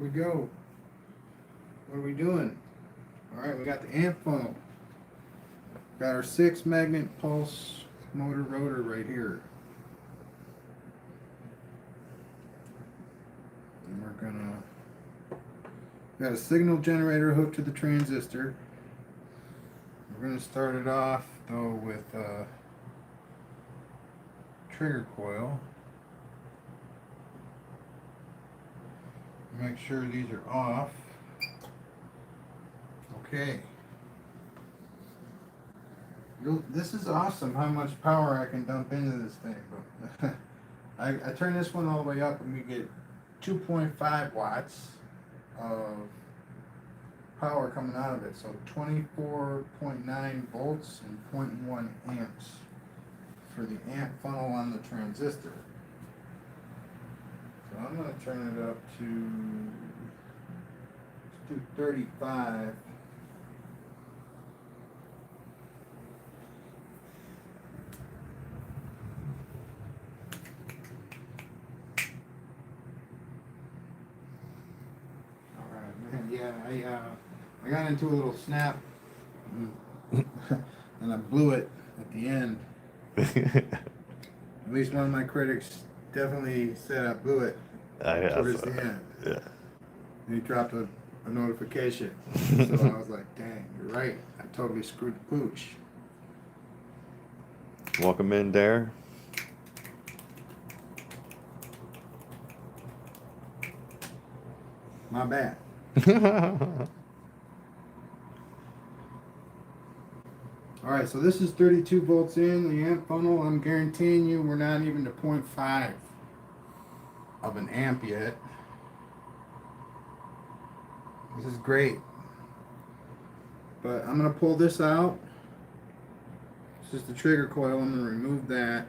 We go. What are we doing? All right, we got the amp funnel. Got our 6 magnet pulse motor rotor right here. And we're gonna got a signal generator hooked to the transistor. We're gonna start it off though with a trigger coil. Make sure these are off. Okay. This is awesome how much power I can dump into this thing. But I turn this one all the way up and we get 2.5 watts of power coming out of it. So 24.9 volts and zero point 0.1 amps for the amp funnel on the transistor. So I'm going to turn it up to, let's do 35. Yeah, I got into a little snap, and I blew it at the end. At least one of my critics definitely said I blew it towards the end. Yeah. And he dropped a notification. So I was like, dang, you're right. I totally screwed the pooch. Welcome in, Dare. My bad. Alright, so this is 32 volts in the amp funnel. I'm guaranteeing you we're not even to 0.5 of an amp yet. This is great. But I'm going to pull this out. This is the trigger coil. I'm going to remove that.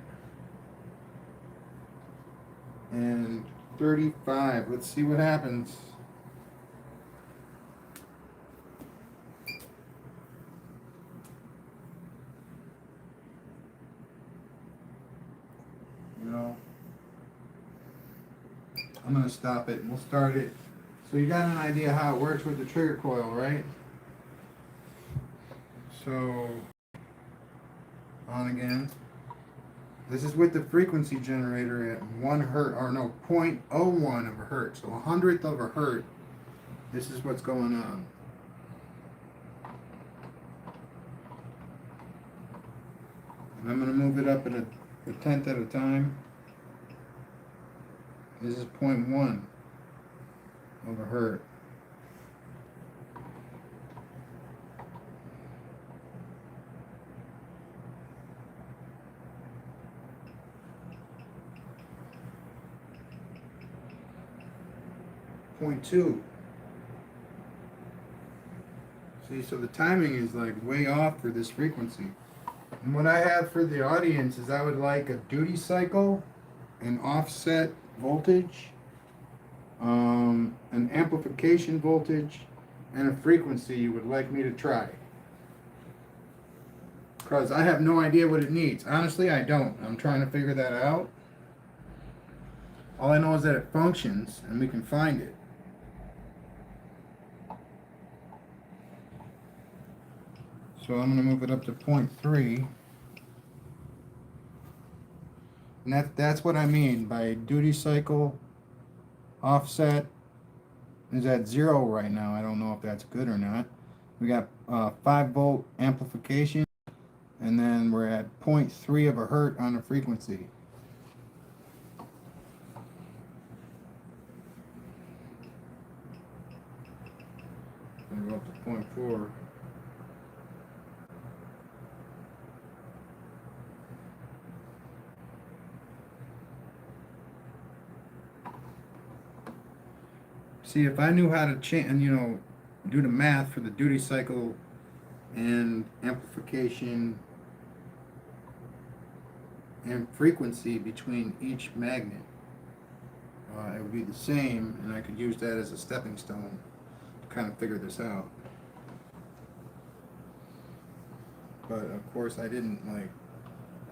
And 35. Let's see what happens. I'm going to stop it and we'll start it. So you got an idea how it works with the trigger coil, right? So, on again. This is with the frequency generator at 1 hertz, or no, 0.01 of a hertz. So 100th of a hertz. This is what's going on. And I'm going to move it up at a tenth at a time. This is 0.1 of a hertz. Point 0.2. See, so the timing is like way off for this frequency. And what I have for the audience is I would like a duty cycle, an offset voltage, an amplification voltage, and a frequency you would like me to try. Because I have no idea what it needs. Honestly, I don't. I'm trying to figure that out. All I know is that it functions and we can find it. So I'm going to move it up to 0.3. And that's what I mean by duty cycle. Offset is at 0 right now. I don't know if that's good or not. We got 5 volt amplification, and then we're at 0.3 of a hertz on the frequency. I'm going to go up to 0.4. See, if I knew how to change, do the math for the duty cycle and amplification and frequency between each magnet, it would be the same, and I could use that as a stepping stone to kind of figure this out. But of course, I didn't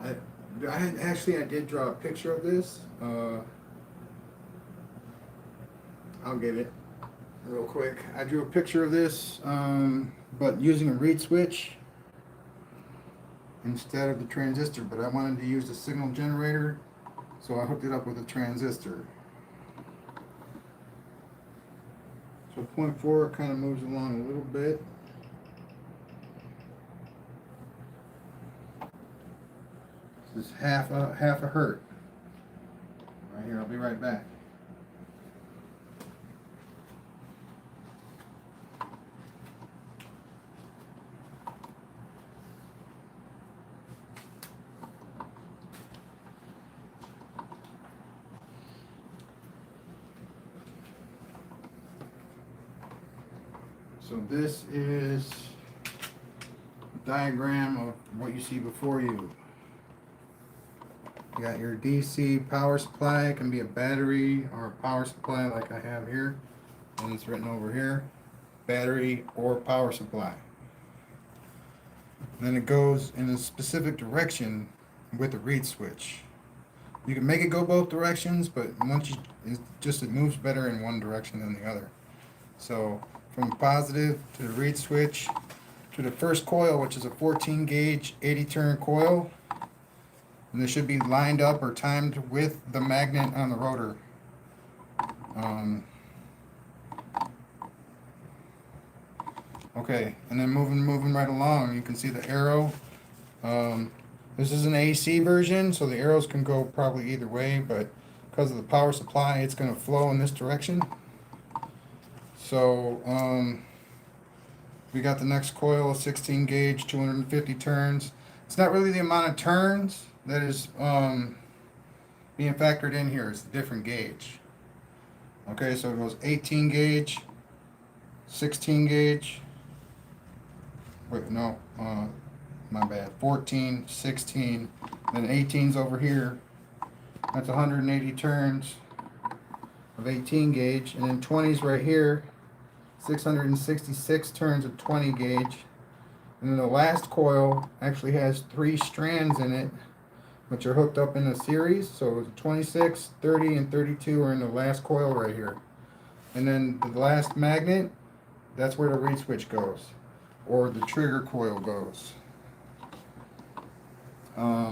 I did draw a picture of this. I'll get it. real quick. I drew a picture of this, but using a reed switch instead of the transistor, but I wanted to use the signal generator, so I hooked it up with a transistor. So 0.4 kind of moves along a little bit. This is half a hertz. Right here, I'll be right back. So this is a diagram of what you see before you. You got your DC power supply. It can be a battery or a power supply like I have here. And it's written over here. Battery or power supply. And then it goes in a specific direction with a reed switch. You can make it go both directions, but once it moves better in one direction than the other. So from positive to the reed switch to the first coil, which is a 14 gauge 80 turn coil, and this should be lined up or timed with the magnet on the rotor. Okay, and then moving right along, you can see the arrow. This is an AC version, so the arrows can go probably either way, but because of the power supply, it's going to flow in this direction. So we got the next coil, 16 gauge, 250 turns. It's not really the amount of turns that is being factored in here. It's a different gauge. Okay, so it goes 18 gauge, 16 gauge. Wait, no, my bad. 14, 16, then 18's over here. That's 180 turns of 18 gauge, and then 20's right here. 666 turns of 20 gauge. And then the last coil actually has 3 strands in it, which are hooked up in a series. So 26, 30, and 32 are in the last coil right here. And then the last magnet, that's where the reed switch goes, or the trigger coil goes.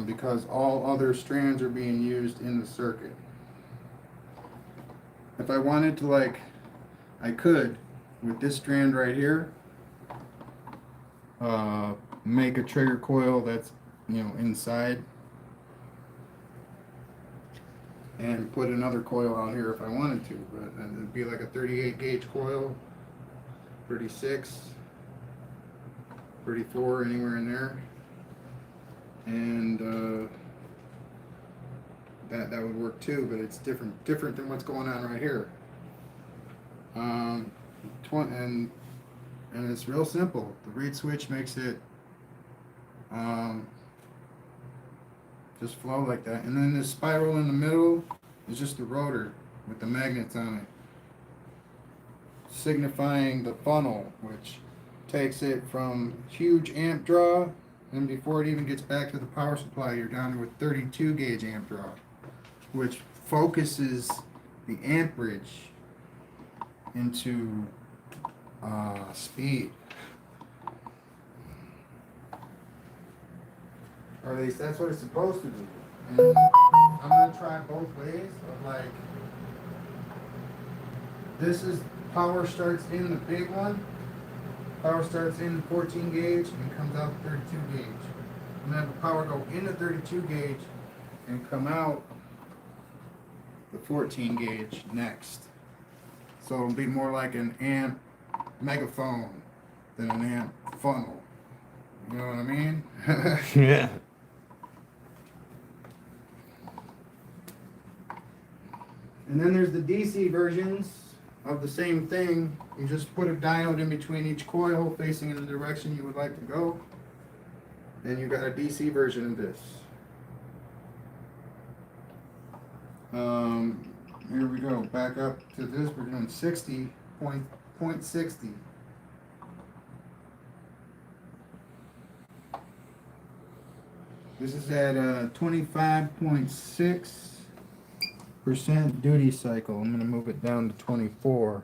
Because all other strands are being used in the circuit. If I wanted to, I could, with this strand right here, make a trigger coil that's, inside, and put another coil out here if I wanted to, but it'd be like a 38 gauge coil, 36, 34, anywhere in there, and that would work too, but it's different than what's going on right here. And it's real simple. The reed switch makes it just flow like that. And then this spiral in the middle is just the rotor with the magnets on it, signifying the funnel, which takes it from huge amp draw, and before it even gets back to the power supply, you're down to a 32 gauge amp draw, which focuses the amperage into speed. Or at least that's what it's supposed to do. And I'm going to try both ways of this is power starts in the big one. Power starts in 14 gauge and comes out 32 gauge. And then the power go into 32 gauge and come out the 14 gauge next. So it'll be more like an amp megaphone than an amp funnel. You know what I mean? Yeah. And then there's the DC versions of the same thing. You just put a diode in between each coil facing in the direction you would like to go. And you got a DC version of this. Here we go. Back up to this. We're doing 60.60. This is at 25.6% duty cycle. I'm going to move it down to 24.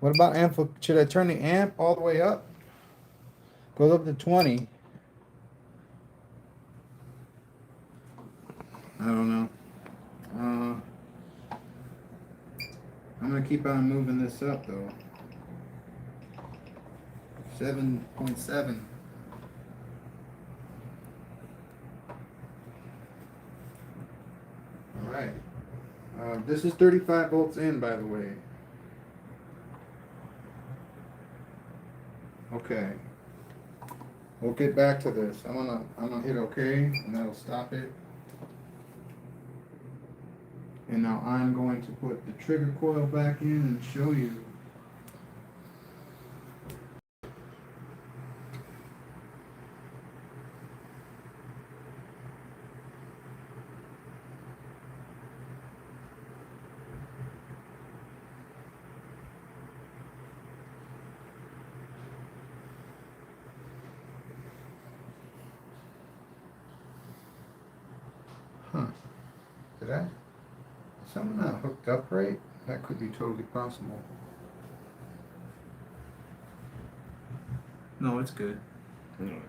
What about amp? Should I turn the amp all the way up? Goes up to 20. I don't know. I'm gonna keep on moving this up though. 7.7. All right. This is 35 volts in, by the way. Okay. We'll get back to this. I'm gonna hit OK, and that'll stop it. And now I'm going to put the trigger coil back in and show you. Huh. Did I? Something not hooked up right? That could be totally possible. No, it's good. Nice.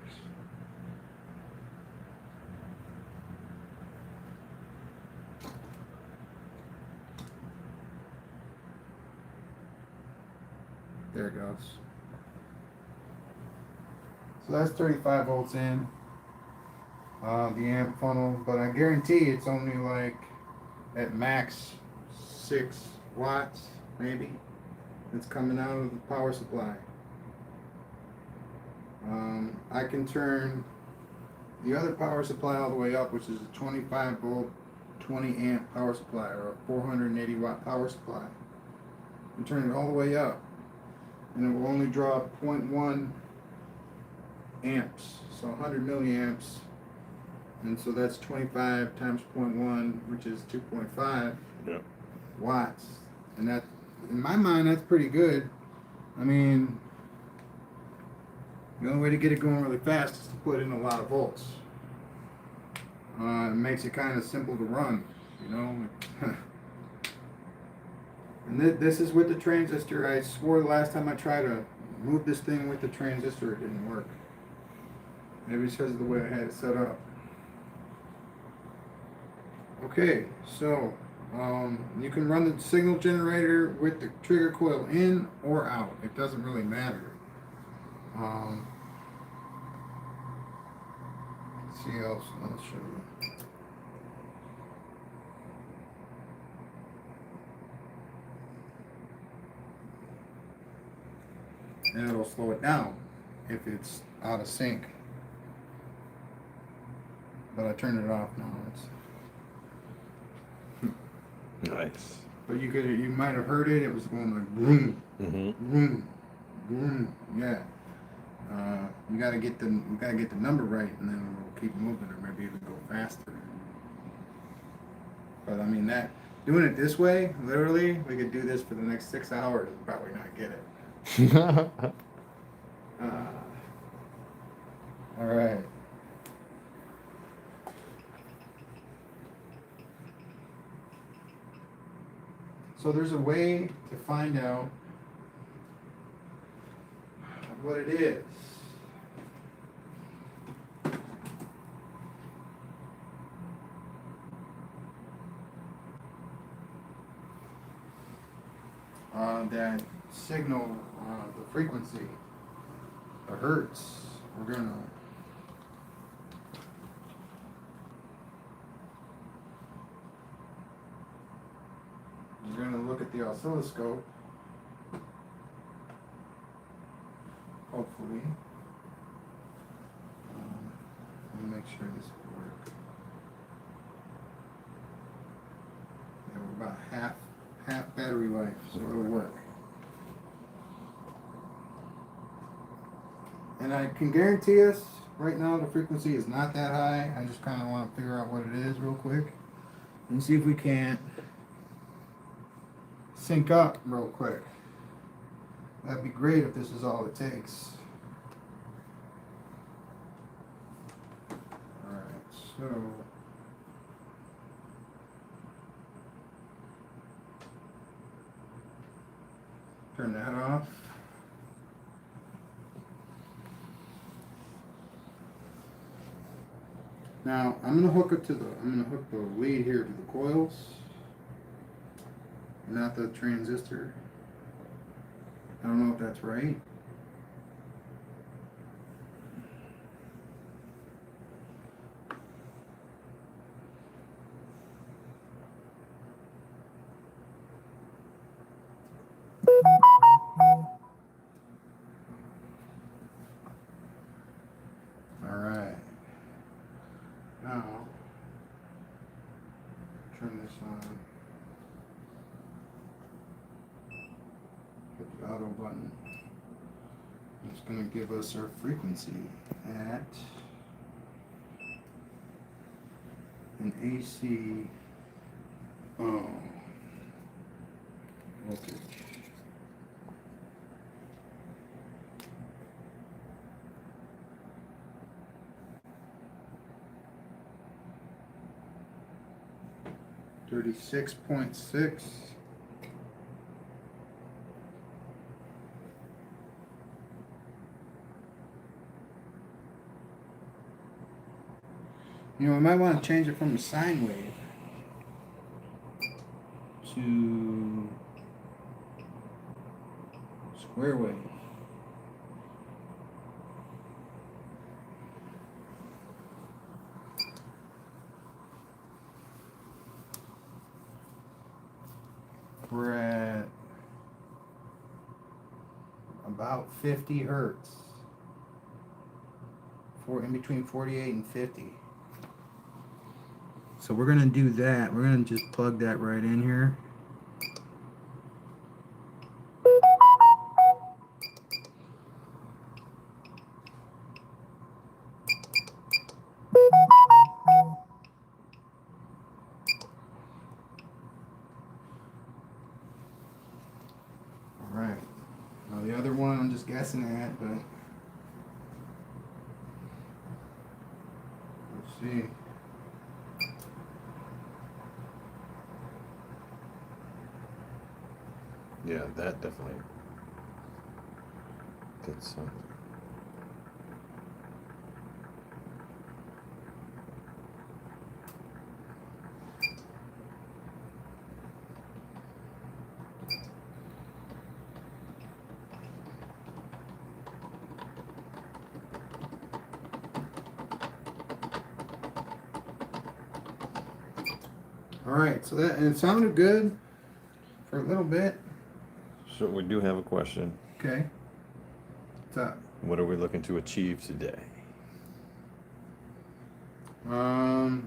There it goes. So that's 35 volts in. The amp funnel, but I guarantee it's only like at max 6 watts, maybe. It's coming out of the power supply. I can turn the other power supply all the way up, which is a 25 volt, 20 amp power supply, or a 480 watt power supply. And turn it all the way up, and it will only draw 0.1 amps, so 100 milliamps. And so that's 25 times 0.1, which is 2.5 Yep. watts. And that, in my mind, that's pretty good. I mean, the only way to get it going really fast is to put in a lot of volts. It makes it kind of simple to run, you know. And this is with the transistor. I swore the last time I tried to move this thing with the transistor, it didn't work. Maybe it's because of the way I had it set up. Okay, so you can run the signal generator with the trigger coil in or out. It doesn't really matter. Let's see else. I'll show you. And it'll slow it down if it's out of sync. But I turned it off now. Nice. But you might have heard it. It was going like boom, boom, boom. Yeah. You gotta get the number right, and then it'll keep moving, or maybe even go faster. But I mean doing it this way, literally, we could do this for the next 6 hours and probably not get it. All right. So there's a way to find out what it is. That signal, the frequency, the hertz. We're gonna look at the oscilloscope. Hopefully, let me make sure this will work. Yeah, we're about half battery life, so it'll work. And I can guarantee us right now the frequency is not that high. I just kind of want to figure out what it is real quick and see if we can't sync up real quick. That'd be great if this is all it takes. Alright, so Turn that off. Now I'm gonna hook the lead here to the coils, not the transistor. I don't know if that's right. All right. Now turn this on. Hit the auto button. It's going to give us our frequency at an AC voltage. $36.6. You know, we might want to change it from a sine wave to square wave. We're at about 50 hertz. In between 48 and 50. So we're going to do that. We're going to just plug that right in here. All right. Now the other one I'm just guessing at, but let's see. Yeah, that definitely did something. All right, so that, and it sounded good for a little bit. So we do have a question. Okay. What's up? What are we looking to achieve today? Well,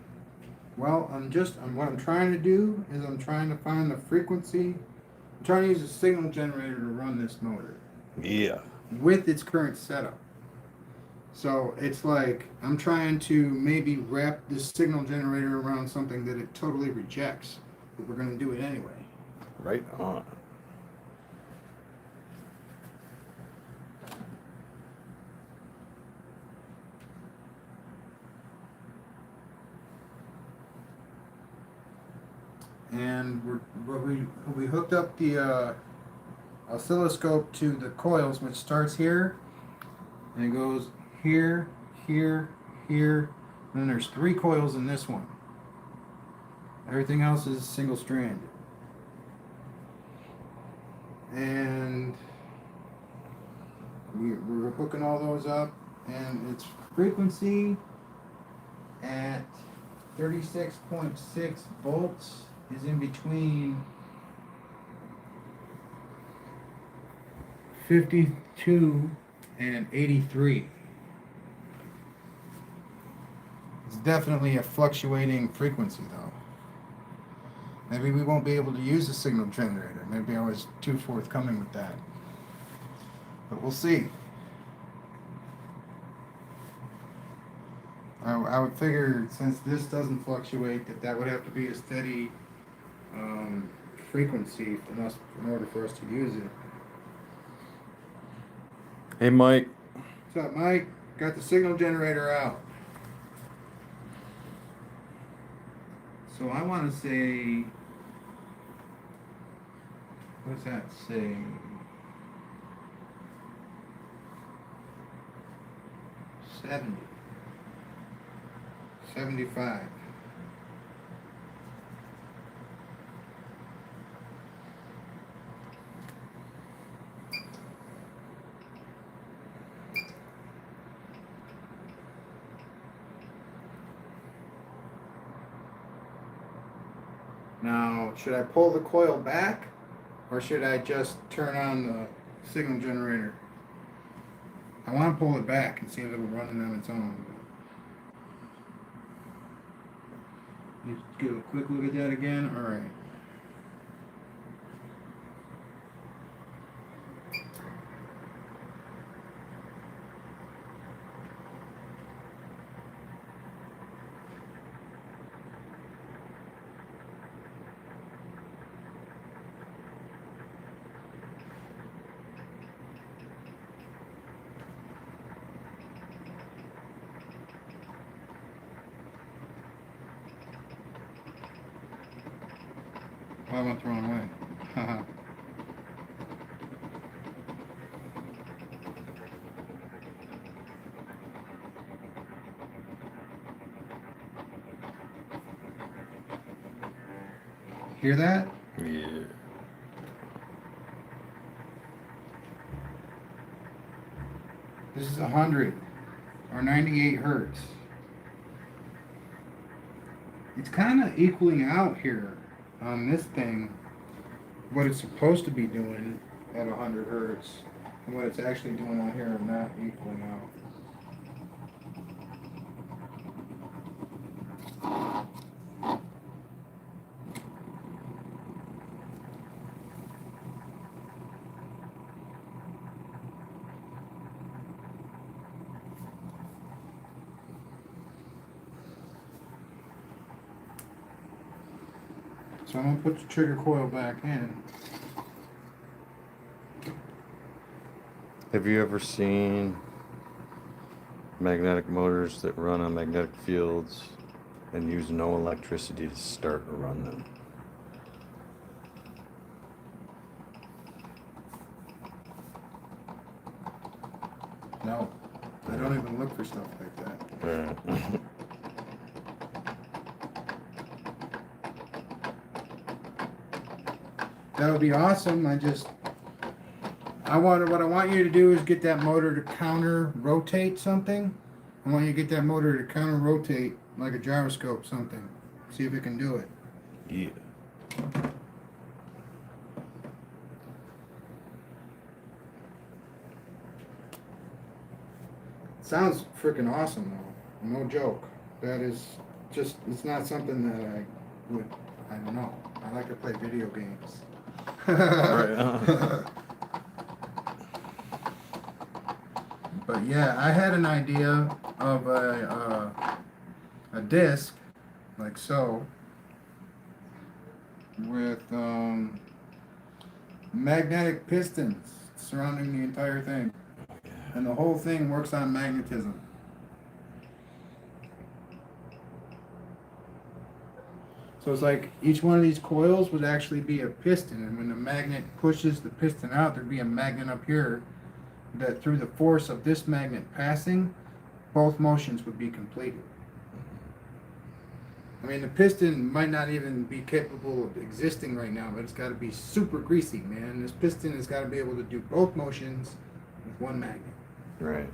what I'm trying to do is I'm trying to find the frequency. I'm trying to use a signal generator to run this motor Yeah. with its current setup. So it's like I'm trying to maybe wrap this signal generator around something that it totally rejects, but we're going to do it anyway. Right on. And we hooked up the oscilloscope to the coils, which starts here and it goes here, here, here, and then there's 3 coils in this one. Everything else is single strand. And we're hooking all those up, and its frequency at 36.6 volts is in between 52 and 83. It's definitely a fluctuating frequency though. Maybe we won't be able to use the signal generator. Maybe I was too forthcoming with that. But we'll see. I would figure since this doesn't fluctuate that would have to be a steady frequency in order for us to use it. Hey, Mike. What's up, Mike? Got the signal generator out. So I want to say, what does that say? 70. 75. Now, should I pull the coil back, or should I just turn on the signal generator? I want to pull it back and see if it'll run on its own. Let's give a quick look at that again. All right. Oh, I went the wrong way. Haha. Hear that? Yeah. This is 100 or 98 hertz. It's kind of equaling out here on this thing what it's supposed to be doing at 100 hertz and what it's actually doing out here are not equaling out. So I'm going to put the trigger coil back in. Have you ever seen magnetic motors that run on magnetic fields and use no electricity to start or run them? No, I don't even look for stuff like that. Right. That would be awesome. What I want you to do is get that motor to counter rotate something. I want you to get that motor to counter rotate like a gyroscope something. See if it can do it. Yeah. Sounds freaking awesome though. No joke. That is just, it's not something that I don't know. I like to play video games. Right. But yeah, I had an idea of a disc like so with magnetic pistons surrounding the entire thing, and the whole thing works on magnetism. So it's like each one of these coils would actually be a piston, and when the magnet pushes the piston out, there'd be a magnet up here that through the force of this magnet passing, both motions would be completed. I mean, the piston might not even be capable of existing right now, but it's got to be super greasy, man. This piston has got to be able to do both motions with one magnet. Right.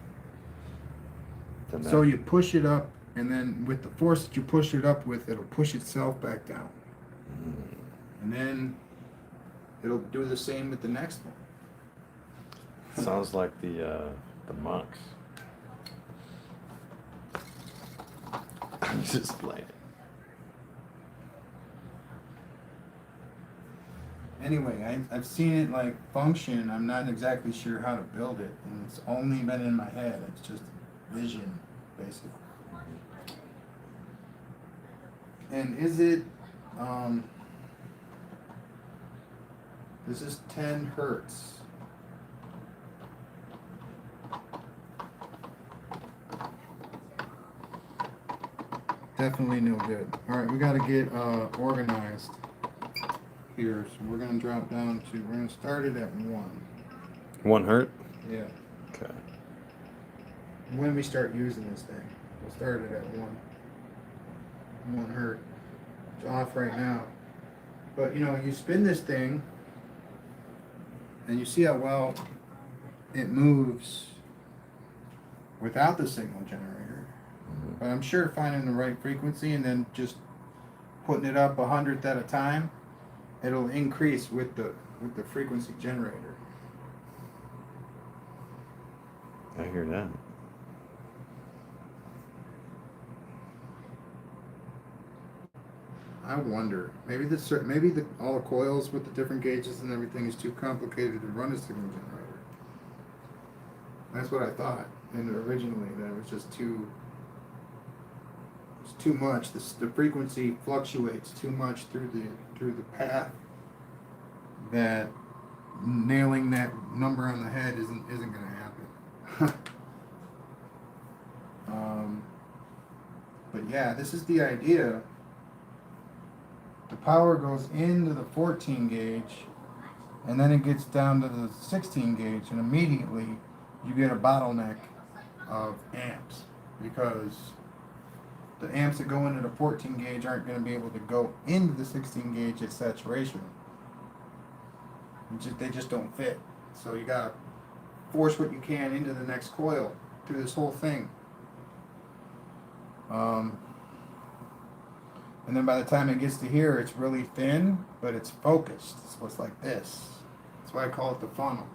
So you push it up, and then with the force that you push it up with, it'll push itself back down. And then it'll do the same with the next one. Sounds like the monks. I'm just playing. Anyway, I've seen it like function. I'm not exactly sure how to build it, and it's only been in my head. It's just vision, basically. And is it? This is 10 hertz. Definitely no good. All right, we got to get organized here. So we're going to drop down to, we're going to start it at 1. 1 hertz? Yeah. Okay. when we start using this thing. We'll start it at 1 hertz. It's off right now. But you know, you spin this thing and you see how well it moves without the signal generator. But I'm sure finding the right frequency and then just putting it up 100th at a time, it'll increase with the frequency generator. I hear that. I wonder, maybe all the coils with the different gauges and everything is too complicated to run a signal generator. That's what I thought, and originally that it was just it's too much. The frequency fluctuates too much through the path that nailing that number on the head isn't going to happen. But yeah, this is the idea. The power goes into the 14 gauge and then it gets down to the 16 gauge, and immediately you get a bottleneck of amps because the amps that go into the 14 gauge aren't going to be able to go into the 16 gauge at saturation. They just don't fit. So you got to force what you can into the next coil through this whole thing. And then by the time it gets to here, it's really thin, but it's focused. So it's like this. That's why I call it the funnel.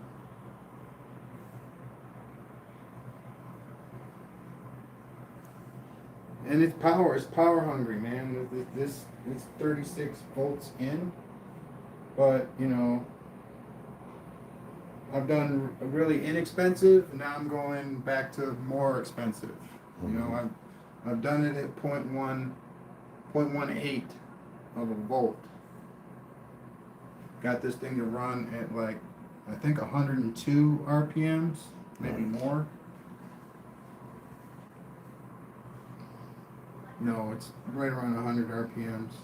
And it's power hungry, man. This it's 36 volts in, but you know, I've done a really inexpensive, and now I'm going back to more expensive. You know, I've done it at 0.18 of a volt. Got this thing to run at like, I think 102 RPMs, maybe more. No, it's right around 100 RPMs.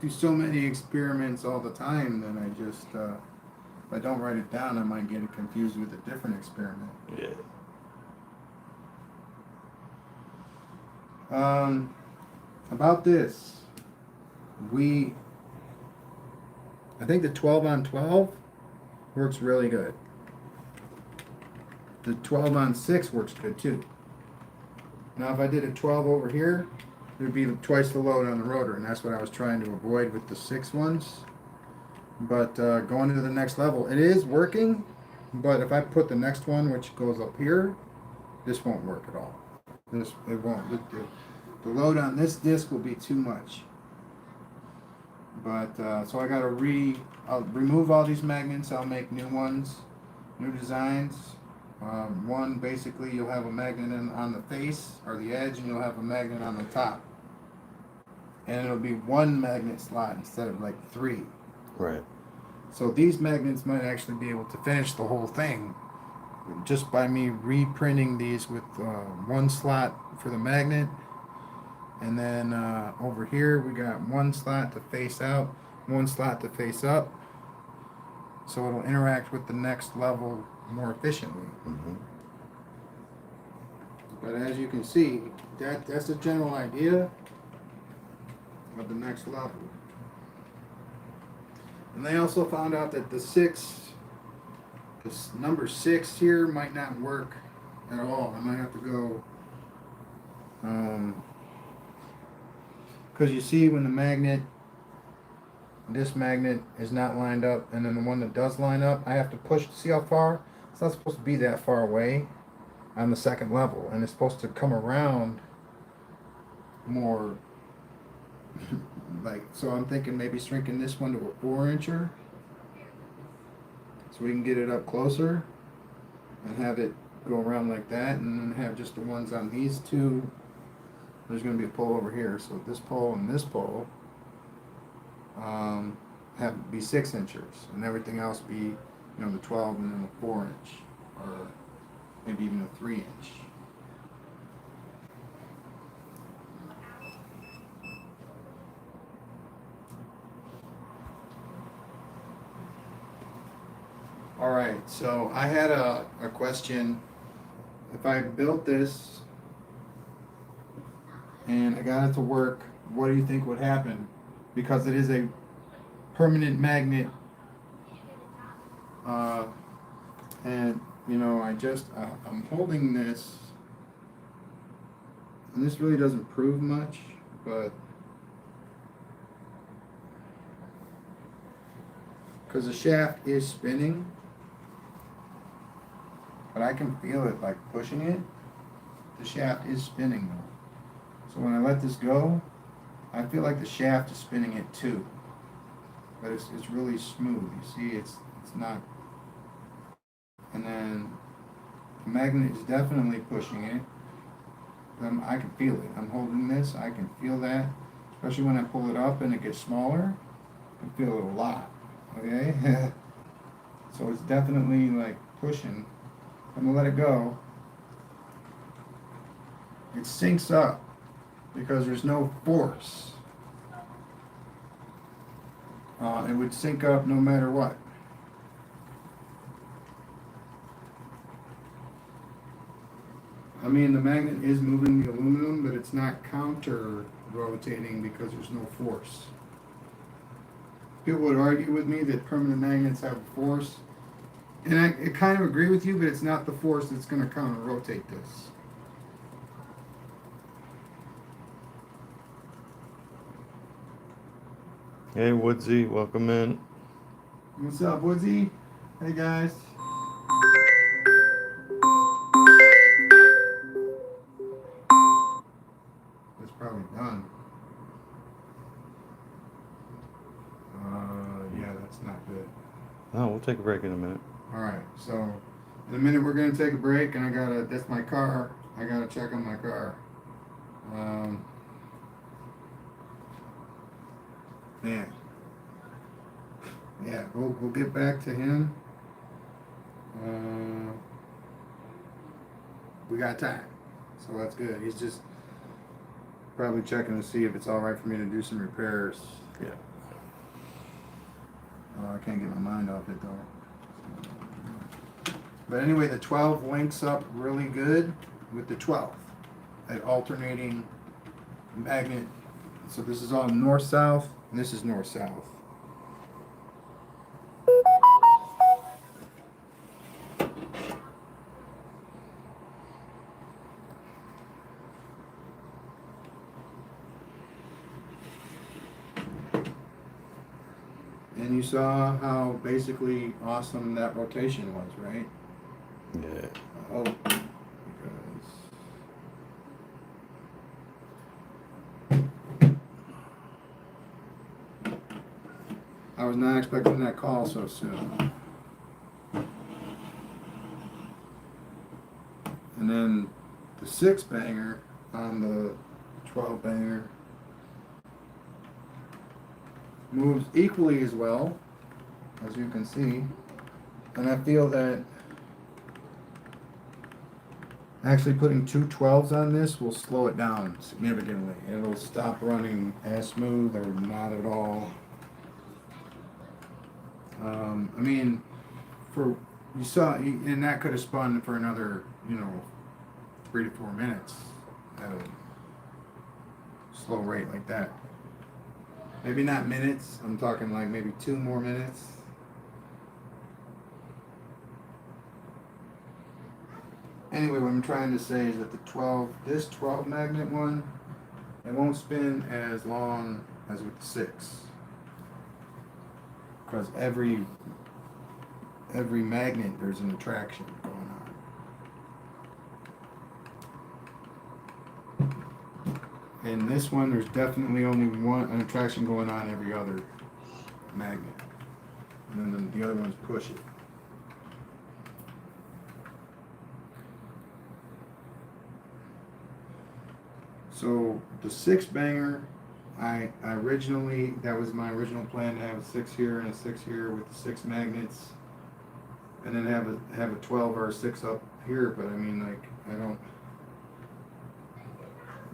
Do so many experiments all the time, then I just, if I don't write it down, I might get it confused with a different experiment. Yeah. About this, I think the 12 on 12 works really good. The 12 on 6 works good too. Now if I did a 12 over here, there'd be twice the load on the rotor, and that's what I was trying to avoid with the 6 ones. But going to the next level, it is working, but if I put the next one, which goes up here, this won't work at all. It won't. The load on this disc will be too much. But so I got to I'll remove all these magnets. I'll make new ones, new designs. One, basically, you'll have a magnet on the face or the edge, and you'll have a magnet on the top. And it'll be one magnet slot instead of like 3. Right. So these magnets might actually be able to finish the whole thing just by me reprinting these with one slot for the magnet. And then over here we got one slot to face out, one slot to face up. So it'll interact with the next level more efficiently. But as you can see, that's the general idea of the next level. And they also found out that this number 6 here might not work at all. I might have to go, because you see when this magnet is not lined up, and then the one that does line up, I have to push to see how far. It's not supposed to be that far away on the second level, and it's supposed to come around more. Like, so I'm thinking maybe shrinking this one to a 4-incher so we can get it up closer and have it go around like that, and then have just the ones on these two. There's going to be a pole over here, so this pole and this pole have to be 6 inchers, and everything else be, you know, the 12 and then the 4-inch, or maybe even a 3-inch. All right, so I had a question if I built this and I got it to work, what do you think would happen? Because it is a permanent magnet, and you know, I'm holding this, and this really doesn't prove much, but because the shaft is spinning, but I can feel it like pushing it. The shaft is spinning though. So when I let this go, I feel like the shaft is spinning it too. But it's really smooth. You see, it's not. And then the magnet is definitely pushing it. I can feel it. I'm holding this. I can feel that. Especially when I pull it up and it gets smaller. I can feel it a lot. Okay? So it's definitely like pushing. I'm gonna let it go. It syncs up because there's no force. It would sync up no matter what. I mean, the magnet is moving the aluminum, but it's not counter rotating because there's no force. People would argue with me that permanent magnets have force, and I kind of agree with you, but it's not the force that's going to counter rotate this. Hey, Woodsy, welcome in. What's up, Woodsy? Hey, guys. It's probably done. Yeah, that's not good. Oh, we'll take a break in a minute. All right, so in a minute we're gonna take a break, and that's my car. I gotta check on my car. Man, yeah, we'll get back to him. We got time, so that's good. He's just probably checking to see if it's all right for me to do some repairs. Yeah. I can't get my mind off it though. But anyway, the 12 links up really good with the 12. That alternating magnet. So this is all north-south, and this is north-south. And you saw how basically awesome that rotation was, right? Yeah. Oh, because I was not expecting that call so soon. And then the 6 banger on the 12 banger moves equally as well, as you can see. And I feel that actually putting 2 12s on this will slow it down significantly. It'll stop running as smooth or not at all. I mean, you saw, and that could have spun for another, 3 to 4 minutes at a slow rate like that. Maybe not minutes, I'm talking like maybe 2 more minutes. Anyway, what I'm trying to say is that this 12 magnet one, it won't spin as long as with the 6. Because every magnet, there's an attraction going on. In this one, there's definitely only an attraction going on every other magnet. And then the other ones push it. So the 6 banger, I originally, that was my original plan, to have a 6 here and a 6 here with the 6 magnets, and then have a 12 or a 6 up here. But I mean, like,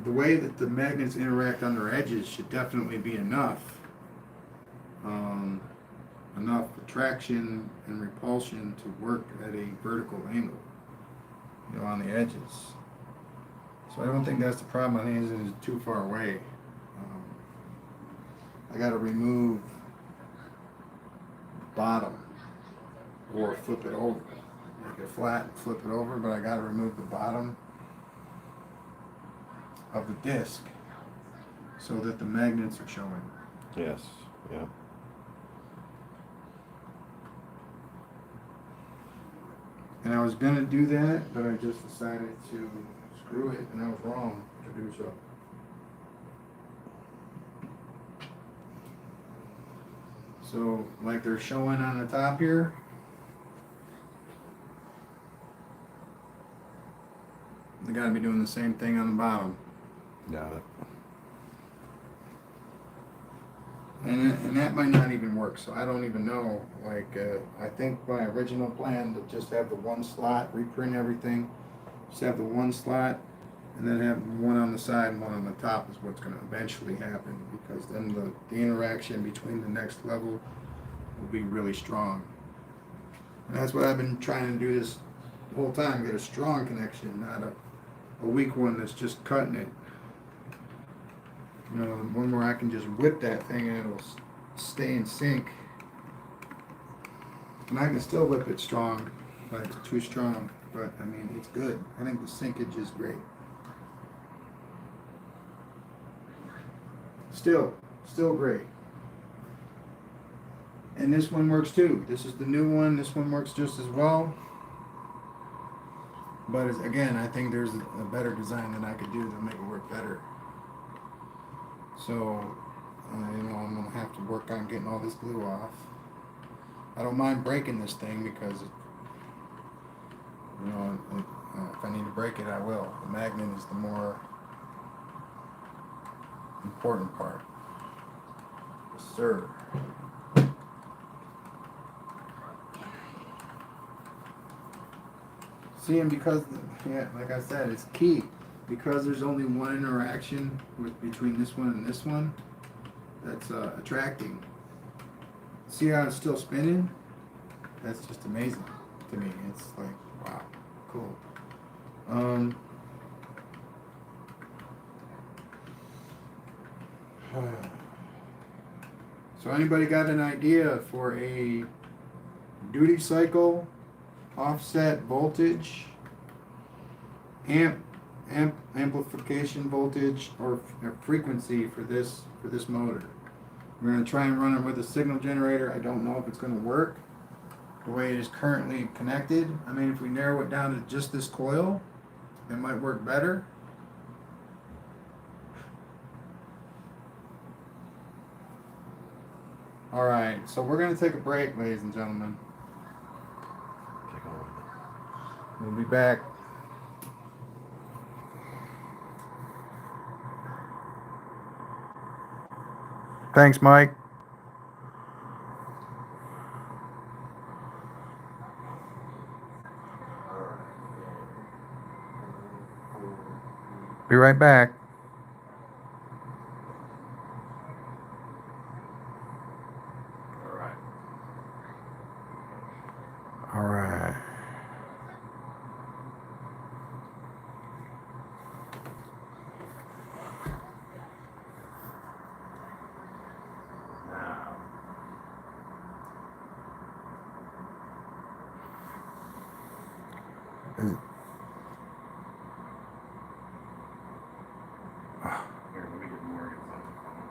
the way that the magnets interact on their edges should definitely be enough attraction and repulsion to work at a vertical angle. you know, on the edges. So I don't think that's the problem. I think it's too far away. I got to remove bottom or flip it over. Make it flat and flip it over, but I got to remove the bottom of the disc so that the magnets are showing. Yes. Yeah. And I was gonna do that, but I just decided to screw it, and I was wrong to do so. So, like they're showing on the top here, they gotta be doing the same thing on the bottom. Got it. And that might not even work, so I don't even know. Like, I think my original plan to just have the one slot, reprint everything, just have the one slot, and then have one on the side and one on the top is what's going to eventually happen, because then the interaction between the next level will be really strong. And that's what I've been trying to do this whole time, get a strong connection, not a weak one that's just cutting it. You know, one where I can just whip that thing and it'll stay in sync. And I can still whip it strong, but it's too strong. But I mean, it's good. I think the sinkage is great. Still great. And this one works too. This is the new one. This one works just as well. But again, I think there's a better design that I could do to make it work better. So, you know, I'm going to have to work on getting all this glue off. I don't mind breaking this thing because, you know, if I need to break it, I will. The magnet is the more important part. Yes, sir. See, and because, yeah, like I said, it's key. Because there's only one interaction between this one and this one, that's attracting. See how it's still spinning? That's just amazing to me. It's like, wow, cool. So anybody got an idea for a duty cycle, offset voltage, amplification voltage, or frequency for this motor? We're going to try and run it with a signal generator. I don't know if it's going to work the way it is currently connected. I mean, if we narrow it down to just this coil, it might work better. All right, so we're going to take a break, ladies and gentlemen. We'll be back. Thanks, Mike. Be right back. All right. Here, let me get Morgan's on the phone.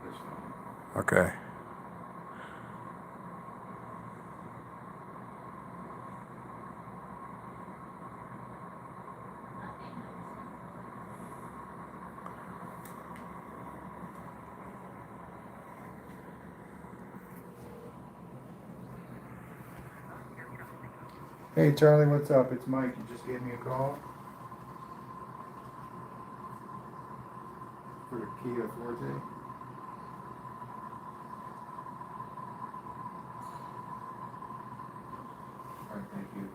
This phone. Okay. Hey Charlie, what's up? It's Mike. You just gave me a call for the Kia Forte. All right, thank you.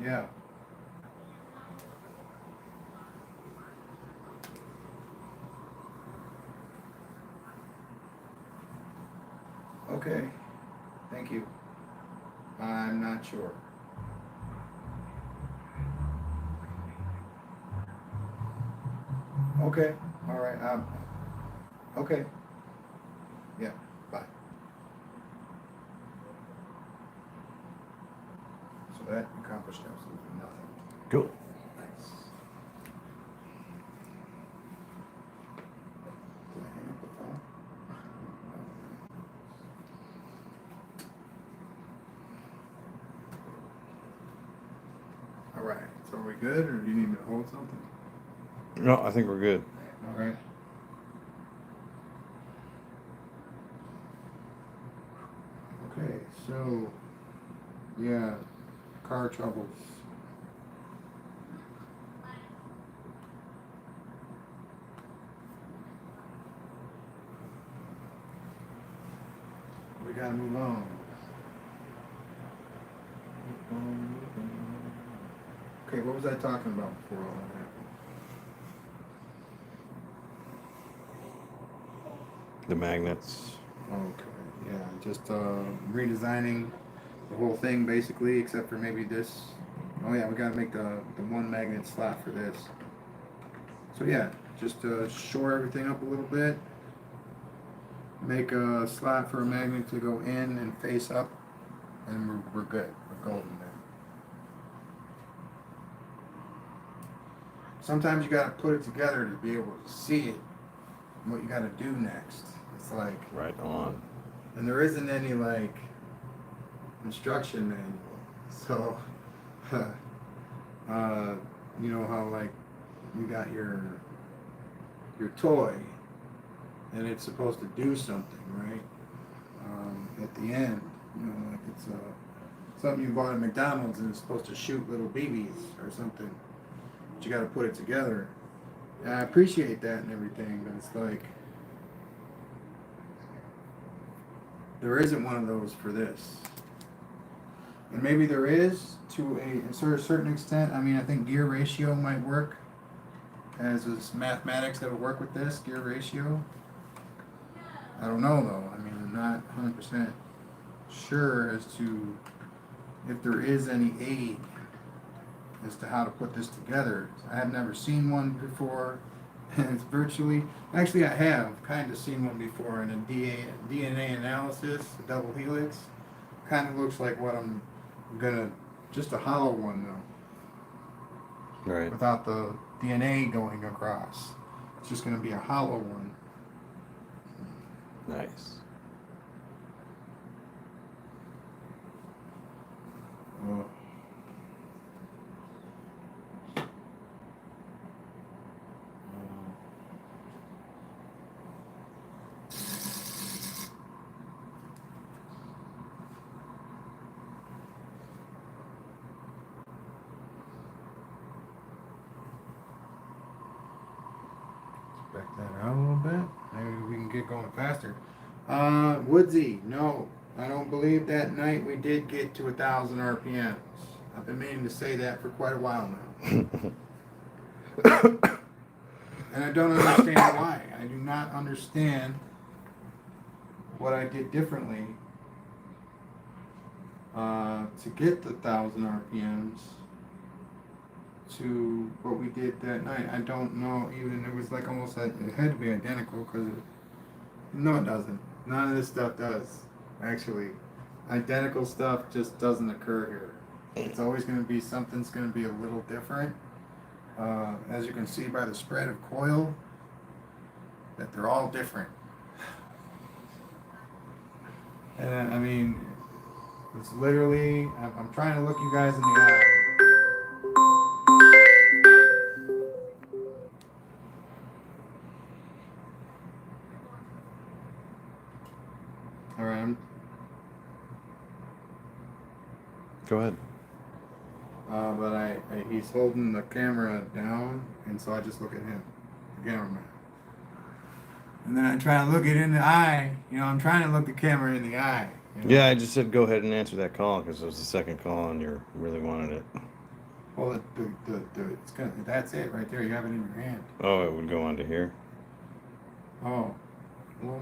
Yeah. Okay. Thank you. I'm not sure. Okay. All right. Okay. Yeah. Bye. So that accomplished absolutely nothing. Cool. Nice. Did I hang up the phone? All right. So are we good, or do you need me to hold something? No, I think we're good. All right. Okay. So, yeah, car troubles. We gotta move on. Okay, what was I talking about before all that happened? The magnets. Okay, yeah, just redesigning the whole thing basically, except for maybe this. Oh yeah, we gotta make the one magnet slot for this. So yeah, just shore everything up a little bit. Make a slot for a magnet to go in and face up, and we're good. We're golden there. Sometimes you gotta put it together to be able to see it, what you gotta do next. It's like, Right on. and there isn't any like instruction manual. So, you know how like you got your toy, and it's supposed to do something, right? At the end, you know, like it's something you bought at McDonald's and it's supposed to shoot little BBs or something. But you got to put it together. And I appreciate that and everything, but it's like there isn't one of those for this. And maybe there is to a certain extent. I mean, I think gear ratio might work, as is mathematics that would work with this gear ratio. I don't know though. I mean, I'm not 100% sure as to if there is any aid as to how to put this together. I have never seen one before, and it's virtually, actually I have kind of seen one before in a DNA analysis, a double helix. Kind of looks like what I'm gonna, just a hollow one though, Right. without the DNA going across. It's just gonna be a hollow one. Nice. Oh. Back that out a little bit. Maybe we can get going faster. Woodsy, no. I don't believe that night we did get to 1,000 RPMs. I've been meaning to say that for quite a while now. And I don't understand why. I do not understand what I did differently to get the 1,000 RPMs to what we did that night. I don't know. Even it was like almost like it had to be identical because no, it doesn't. None of this stuff does. Actually, identical stuff just doesn't occur here. It's always going to be something's going to be a little different. As you can see by the spread of coil, that they're all different. And I mean, it's literally, I'm trying to look you guys in the eye. All right. Go ahead. But he's holding the camera down, and so I just look at him, the cameraman. And then I try to look it in the eye. You know, I'm trying to look the camera in the eye. You know? Yeah, I just said go ahead and answer that call because it was the second call and you really wanted it. Well, it's gonna, that's it right there. You have it in your hand. Oh, it would go onto here. Oh, well.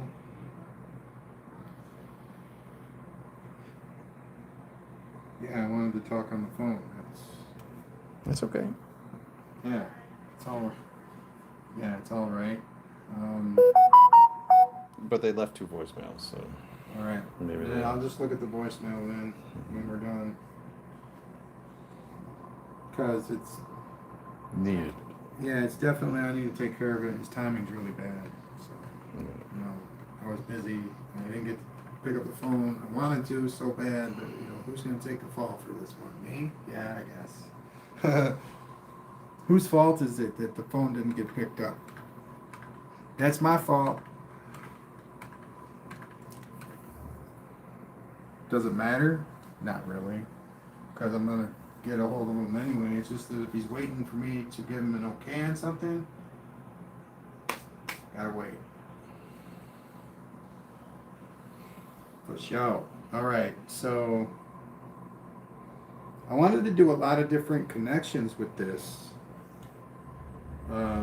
Yeah, I wanted to talk on the phone. That's okay. Yeah, it's all. Yeah, it's all right. But they left 2 voicemails, so All right. maybe Yeah, they. I'll just look at the voicemail then when we're done. Cause it's Needed. yeah, it's definitely I need to take care of it. His timing's really bad. So Yeah. you know, I was busy and I didn't get to pick up the phone. I wanted to so bad, but you know, who's gonna take the fall for this one? Me? Yeah, I guess. Whose fault is it that the phone didn't get picked up? That's my fault. Does it matter? Not really, because I'm gonna get a hold of him anyway. It's just that if he's waiting for me to give him an okay on something, gotta wait. For sure. All right, so I wanted to do a lot of different connections with this.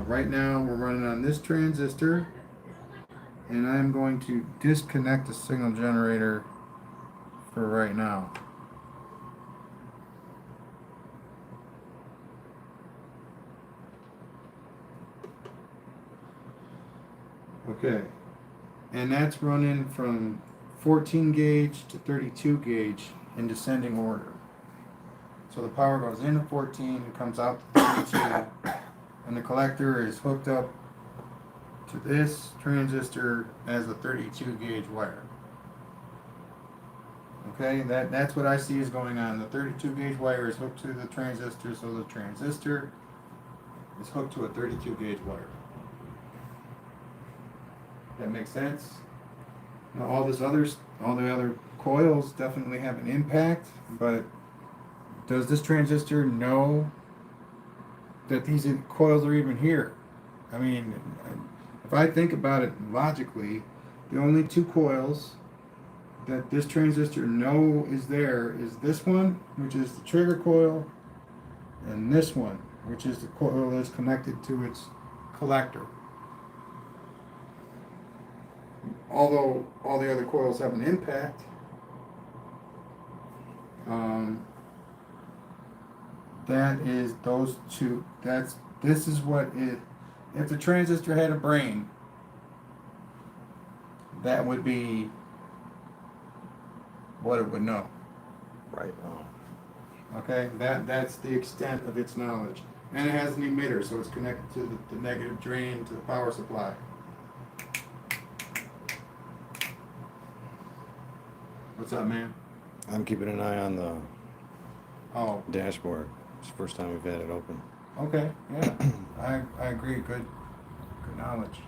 Right now we're running on this transistor, and I'm going to disconnect the signal generator for right now. Okay, and that's running from 14 gauge to 32 gauge in descending order. So the power goes into 14 and comes out to 32, and the collector is hooked up to this transistor as a 32 gauge wire. Okay, that's what I see is going on. The 32 gauge wire is hooked to the transistor, so the transistor is hooked to a 32 gauge wire. That makes sense? Now all the other coils definitely have an impact, but does this transistor know that these coils are even here? I mean, if I think about it logically, the only 2 coils that this transistor know is there is this one, which is the trigger coil, and this one, which is the coil that's connected to its collector. Although all the other coils have an impact, that is those 2. This is what it. If the transistor had a brain, that would be what it would know. Right. Oh. Okay, that's the extent of its knowledge. And it has an emitter, so it's connected to the negative drain to the power supply. What's up, man? I'm keeping an eye on the Oh, dashboard. It's the first time we've had it open. okay, yeah, I agree. Good knowledge.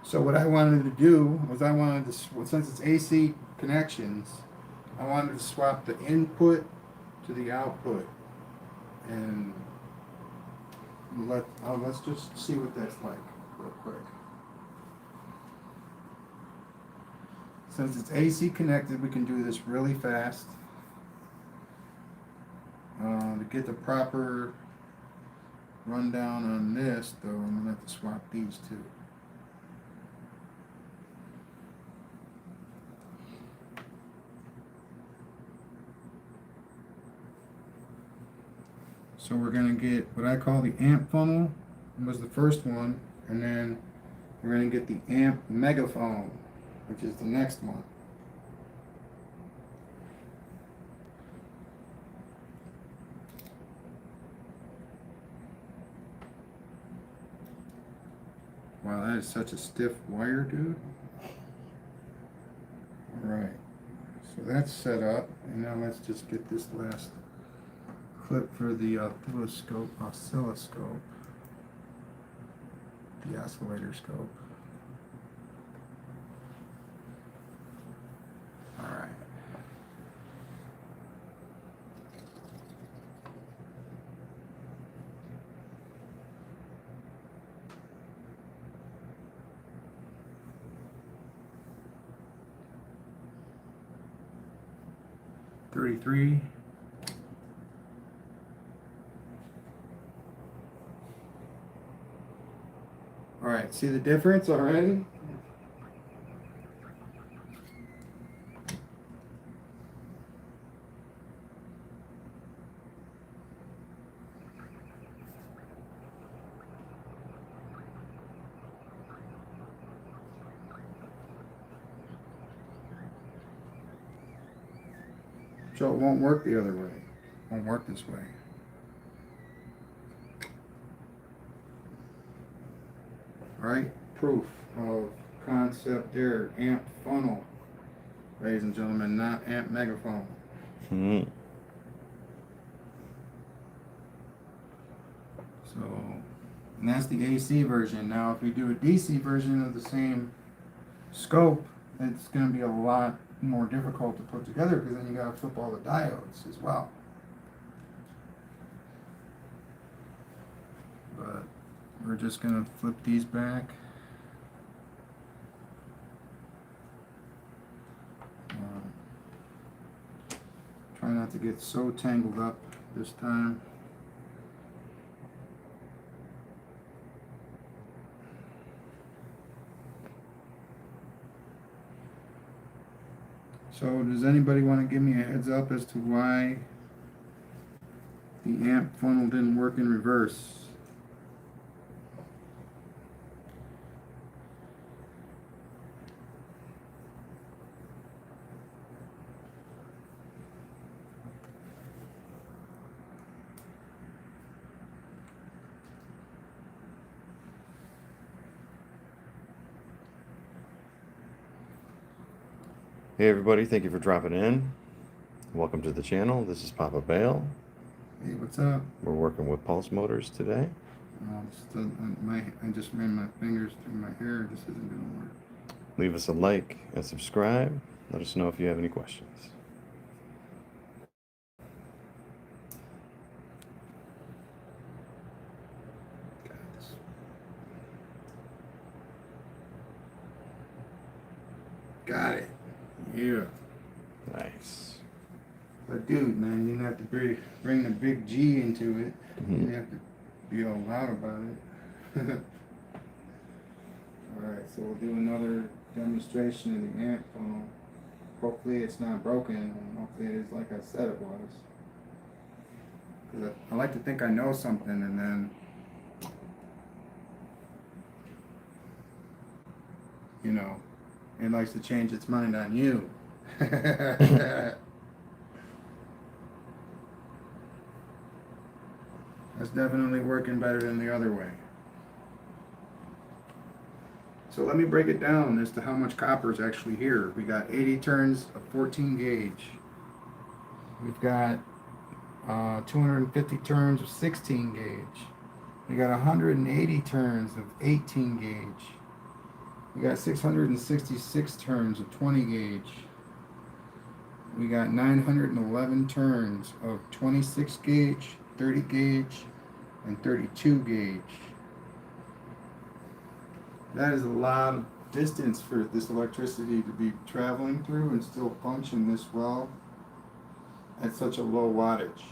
So what I wanted to do was since it's AC connections, I wanted to swap the input to the output, and let's just see what that's like real quick. Since it's AC connected, we can do this really fast. To get the proper rundown on this, though, I'm gonna have to swap these 2. So we're going to get what I call the amp funnel, was the first one, and then we're going to get the amp megaphone, which is the next one. Wow, that is such a stiff wire, dude. Alright, so that's set up, and now let's just get this last clip for the oscilloscope, the oscillator scope. Alright. 33. All right, see the difference already? So it won't work the other way. It won't work this way. Right? Proof of concept there. Amp funnel. Ladies and gentlemen, not amp megaphone. Hmm. So, and that's the AC version. Now, if we do a DC version of the same scope, it's going to be a lot more difficult to put together because then you got to flip all the diodes as well. But we're just going to flip these back. Try not to get so tangled up this time. So does anybody want to give me a heads up as to why the amp funnel didn't work in reverse? Hey everybody, thank you for dropping in. Welcome to the channel. This is Papa Bale. Hey, what's up? We're working with pulse motors today. I just ran my fingers through my hair. This isn't going to work. Leave us a like and subscribe. Let us know if you have any questions. Got it. Yeah. Nice. But dude, man, you didn't have to bring the big G into it. Mhm. You didn't have to be all loud about it. Alright, so we'll do another demonstration of the amp funnel. Hopefully it's not broken, and hopefully it is like I said it was. Because I like to think I know something, and then, you know, it likes to change its mind on you. That's definitely working better than the other way. So let me break it down as to how much copper is actually here. We got 80 turns of 14 gauge. We've got 250 turns of 16 gauge. We got 180 turns of 18 gauge. We got 666 turns of 20 gauge. We got 911 turns of 26 gauge, 30 gauge, and 32 gauge. That is a lot of distance for this electricity to be traveling through and still function this well at such a low wattage.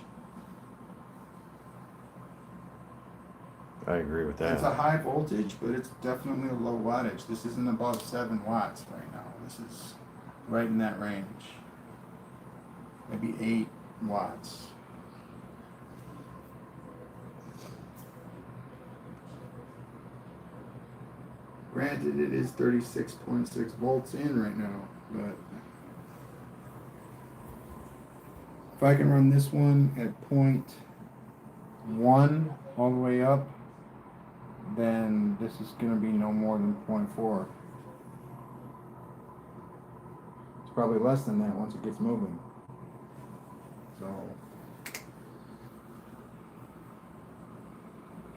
I agree with that. It's a high voltage, but it's definitely a low wattage. This isn't above 7 watts right now. This is right in that range. Maybe 8 watts. Granted, it is 36.6 volts in right now, but if I can run this one at 0.1 all the way up, then this is going to be no more than 0.4. It's probably less than that once it gets moving. So,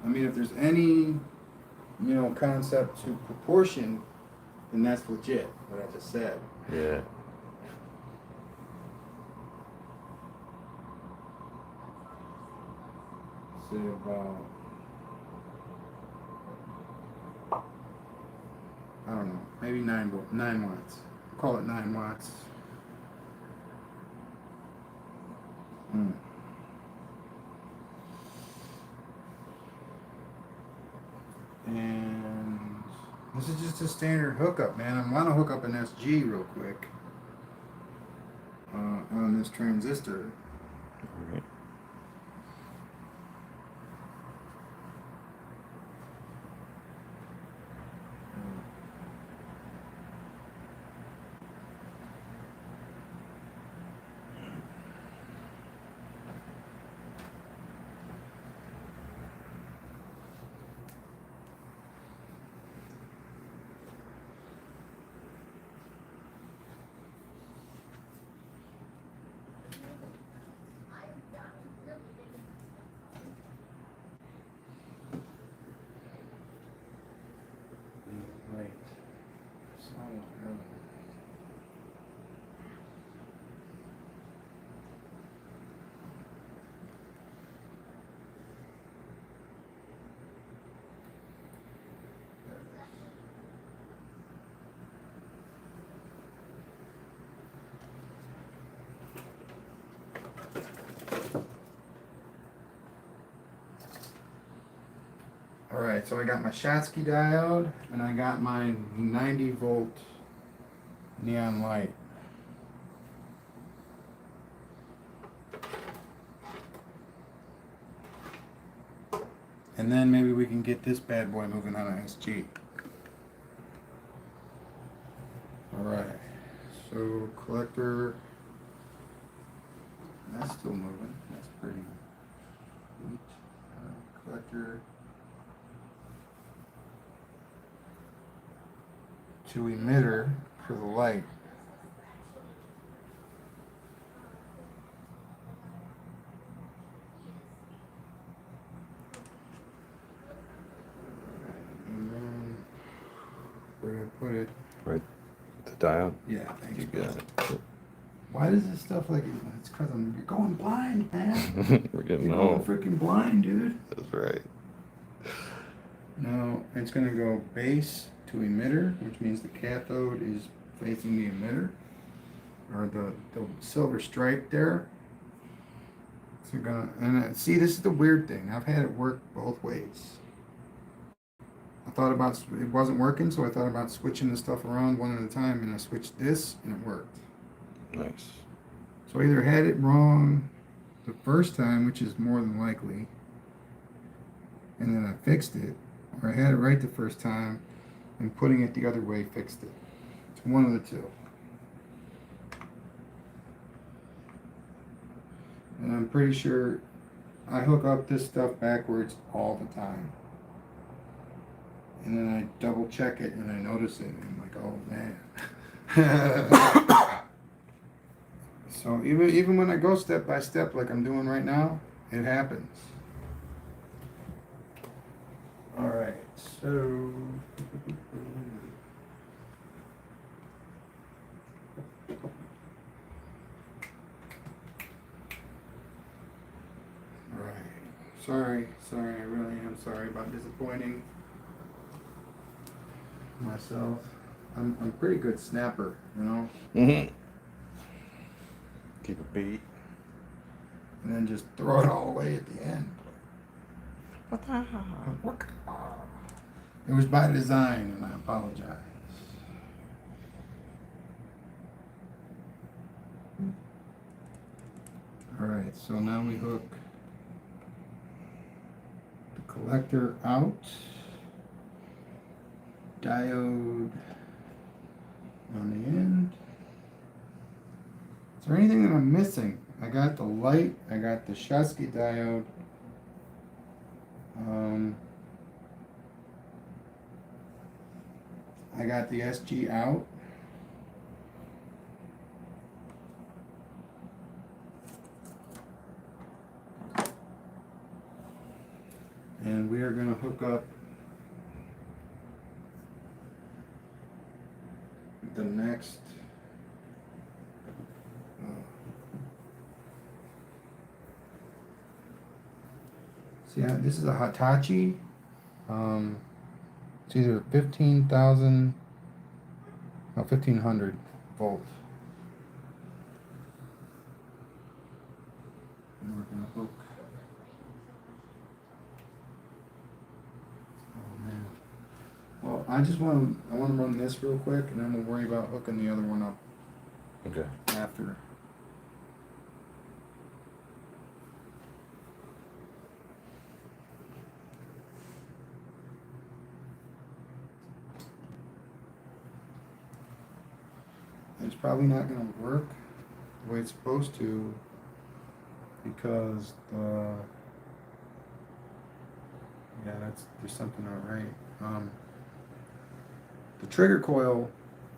I mean, if there's any, concept to proportion, then that's legit, what I just said. Yeah. Say about, I don't know, maybe 9 watts. Call it 9 watts. This is just a standard hookup, man. I want to hook up an SG real quick on this transistor. All right. Right. So, all right, so I got my Schottky diode and I got my 90-volt neon light. And then maybe we can get this bad boy moving on an SG. Alright, so collector, that's still moving, that's pretty neat. Collector to emitter for the light. And then where do I put it? Right. The diode. Yeah, thanks. You got it. Why does this stuff like it's because you're going blind, man. We're getting You're going old. freaking blind, dude. That's right. Now it's gonna go base to emitter, which means the cathode is facing the emitter, or the silver stripe there. So you're gonna see, this is the weird thing. I've had it work both ways. I thought about it wasn't working, so I thought about switching the stuff around one at a time, and I switched this, and it worked. Nice. So I either had it wrong the first time, which is more than likely, and then I fixed it, or I had it right the first time, and putting it the other way fixed it. It's one of the two. And I'm pretty sure I hook up this stuff backwards all the time. And then I double check it and I notice it and I'm like, oh man. So even when I go step by step like I'm doing right now, it happens. Alright, so sorry, I really am sorry about disappointing myself. I'm a pretty good snapper, you know? Mm-hmm. Keep a beat. And then just throw it all away at the end. It was by design, and I apologize. Alright, so now we hook the collector out, diode on the end. Is there anything that I'm missing? I got the light, I got the Schottky diode. I got the SG out. And we are going to hook up the next see, this is a Hitachi. It's either 15,000 or 1500 volt. And we're going to hook. Oh man. Well, I want to run this real quick, and then we'll worry about hooking the other one up Okay. after. It's probably not going to work the way it's supposed to because there's something not right. The trigger coil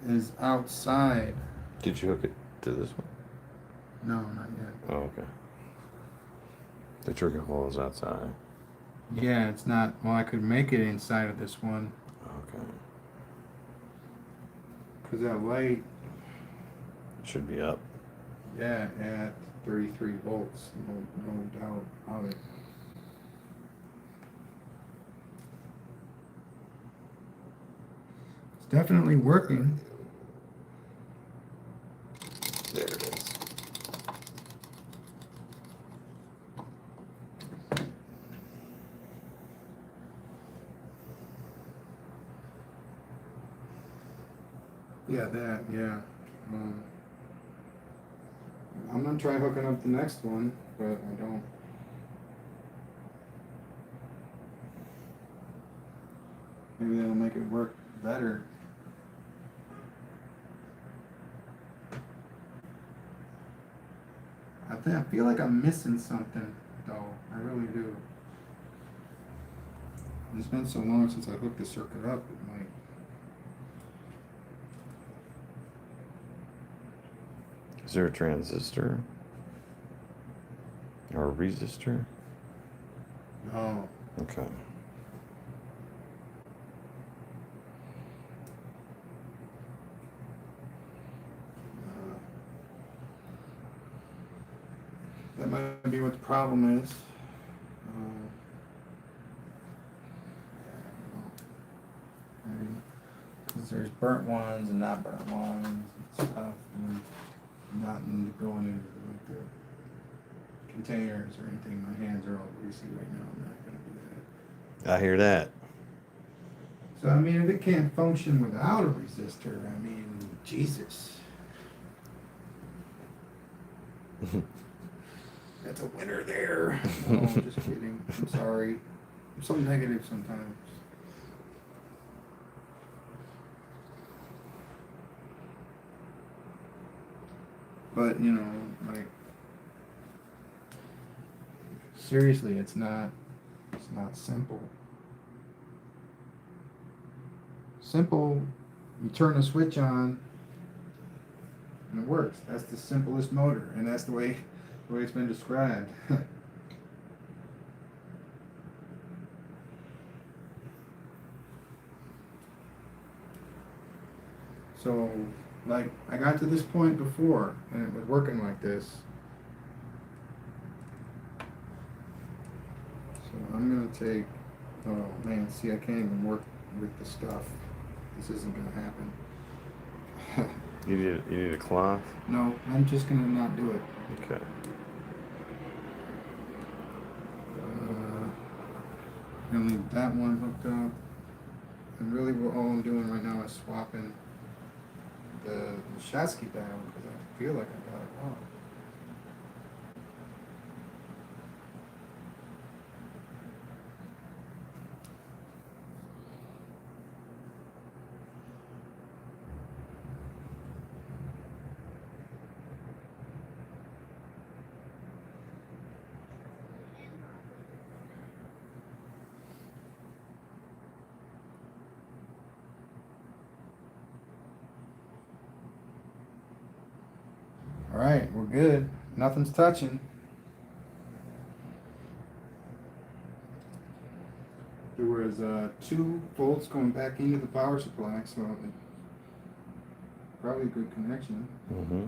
is outside. Did you hook it to this one? No, not yet. Oh, okay. The trigger hole is outside. Yeah, it's not. Well, I could make it inside of this one Okay. because that light, Should be up. yeah, at 33 volts, no doubt of it. It's definitely working. There it is. Yeah, that, yeah. I'm gonna try hooking up the next one, but I don't. Maybe that'll make it work better. I feel like I'm missing something, though. I really do. It's been so long since I hooked the circuit up, it might. Is there a transistor? Or a resistor? No. Okay. That might be what the problem is. Because there's burnt ones and not burnt ones and stuff, and not going into like the containers or anything. My hands are all greasy right now. I'm not gonna do that. I hear that. So I mean, if it can't function without a resistor, I mean, Jesus. That's a winner there. No, I'm just kidding. I'm sorry. I'm so negative sometimes. But, you know, like, seriously, it's not simple. Simple, you turn a switch on and it works. That's the simplest motor, and that's the way it's been described. So, like, I got to this point before, and it was working like this. So I'm gonna take, oh man, see, I can't even work with the stuff. This isn't gonna happen. You need a cloth? No, I'm just gonna not do it. Okay. Gonna leave that one hooked up. And really all I'm doing right now is swapping the Shasky dial because I feel like I got it wrong. All right, we're good. Nothing's touching. There was 2 volts going back into the power supply, so probably a good connection. Mm-hmm.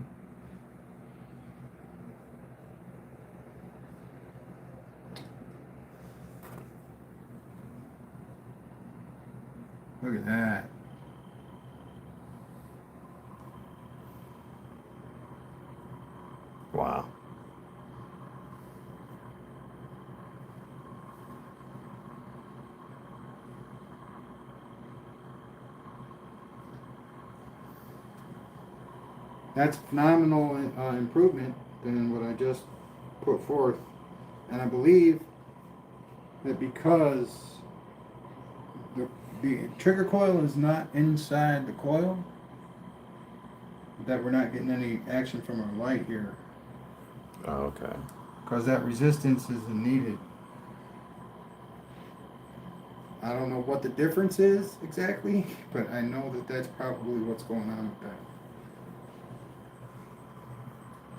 Look at that. Wow. That's phenomenal improvement than what I just put forth. And I believe that because the trigger coil is not inside the coil, that we're not getting any action from our light here. Oh, okay. Because that resistance isn't needed. I don't know what the difference is exactly, but I know that that's probably what's going on with that.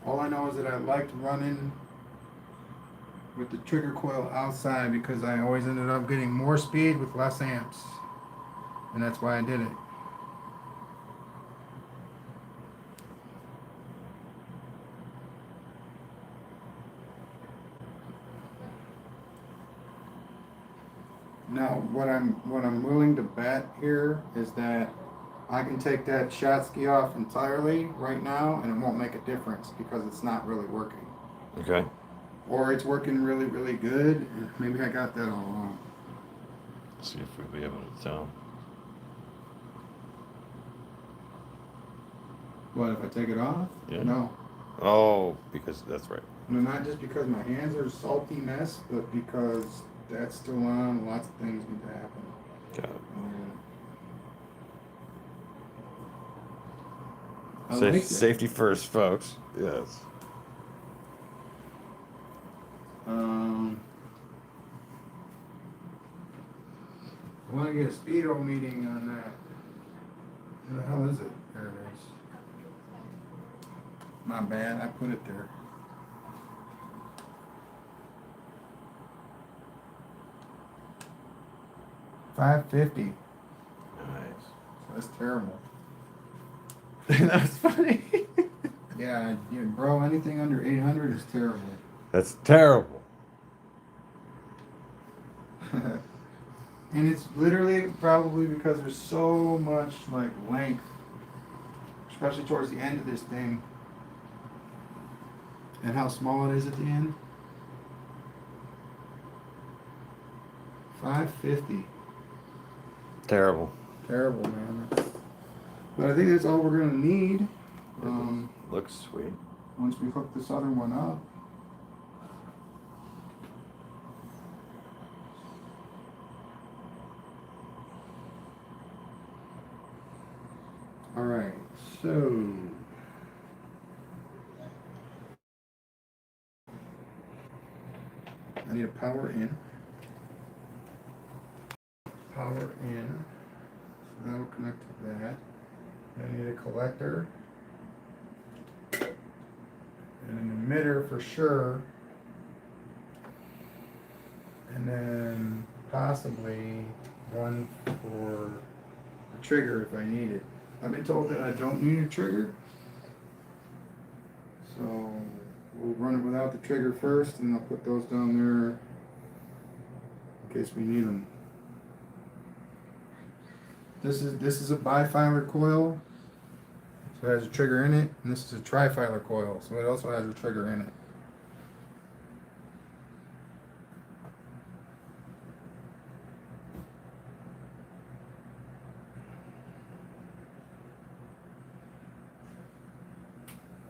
All I know is that I liked running with the trigger coil outside because I always ended up getting more speed with less amps. And that's why I did it. Now, what I'm willing to bet here is that I can take that Shotsky off entirely right now, and it won't make a difference because it's not really working. Okay. Or it's working really, really good. Maybe I got that all wrong. Let's see if we'll be able to tell. What, if I take it off? Yeah. No. Oh, because that's right. No, not just because my hands are a salty mess, but because that's still on. Lots of things need to happen. Got it. I like that. Safety first, folks. Yes. I want to get a speedo meeting on that. Where the hell is it? There it is. My bad, I put it there. $550. Nice. That's terrible. That's funny. Yeah, bro, anything under 800 is terrible. That's terrible. And it's literally probably because there's so much like length, especially towards the end of this thing, and how small it is at the end. 550. Terrible. Terrible, man. But I think that's all we're gonna need. Looks sweet. Once we hook this other one up. All right, so I need a power in. Power in. So that'll connect to that. I need a collector. And an emitter for sure. And then possibly one for a trigger if I need it. I've been told that I don't need a trigger. So we'll run it without the trigger first, and I'll put those down there in case we need them. This is a bifilar coil, so it has a trigger in it, and this is a trifilar coil, so it also has a trigger in it.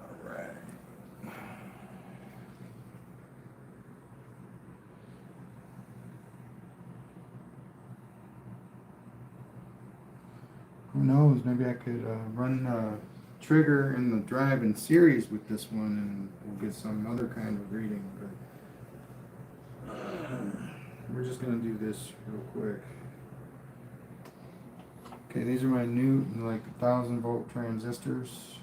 All right. Who knows? Maybe I could run trigger and the drive in series with this one, and we'll get some other kind of reading. But we're just gonna do this real quick. Okay, these are my new 1,000-volt transistors.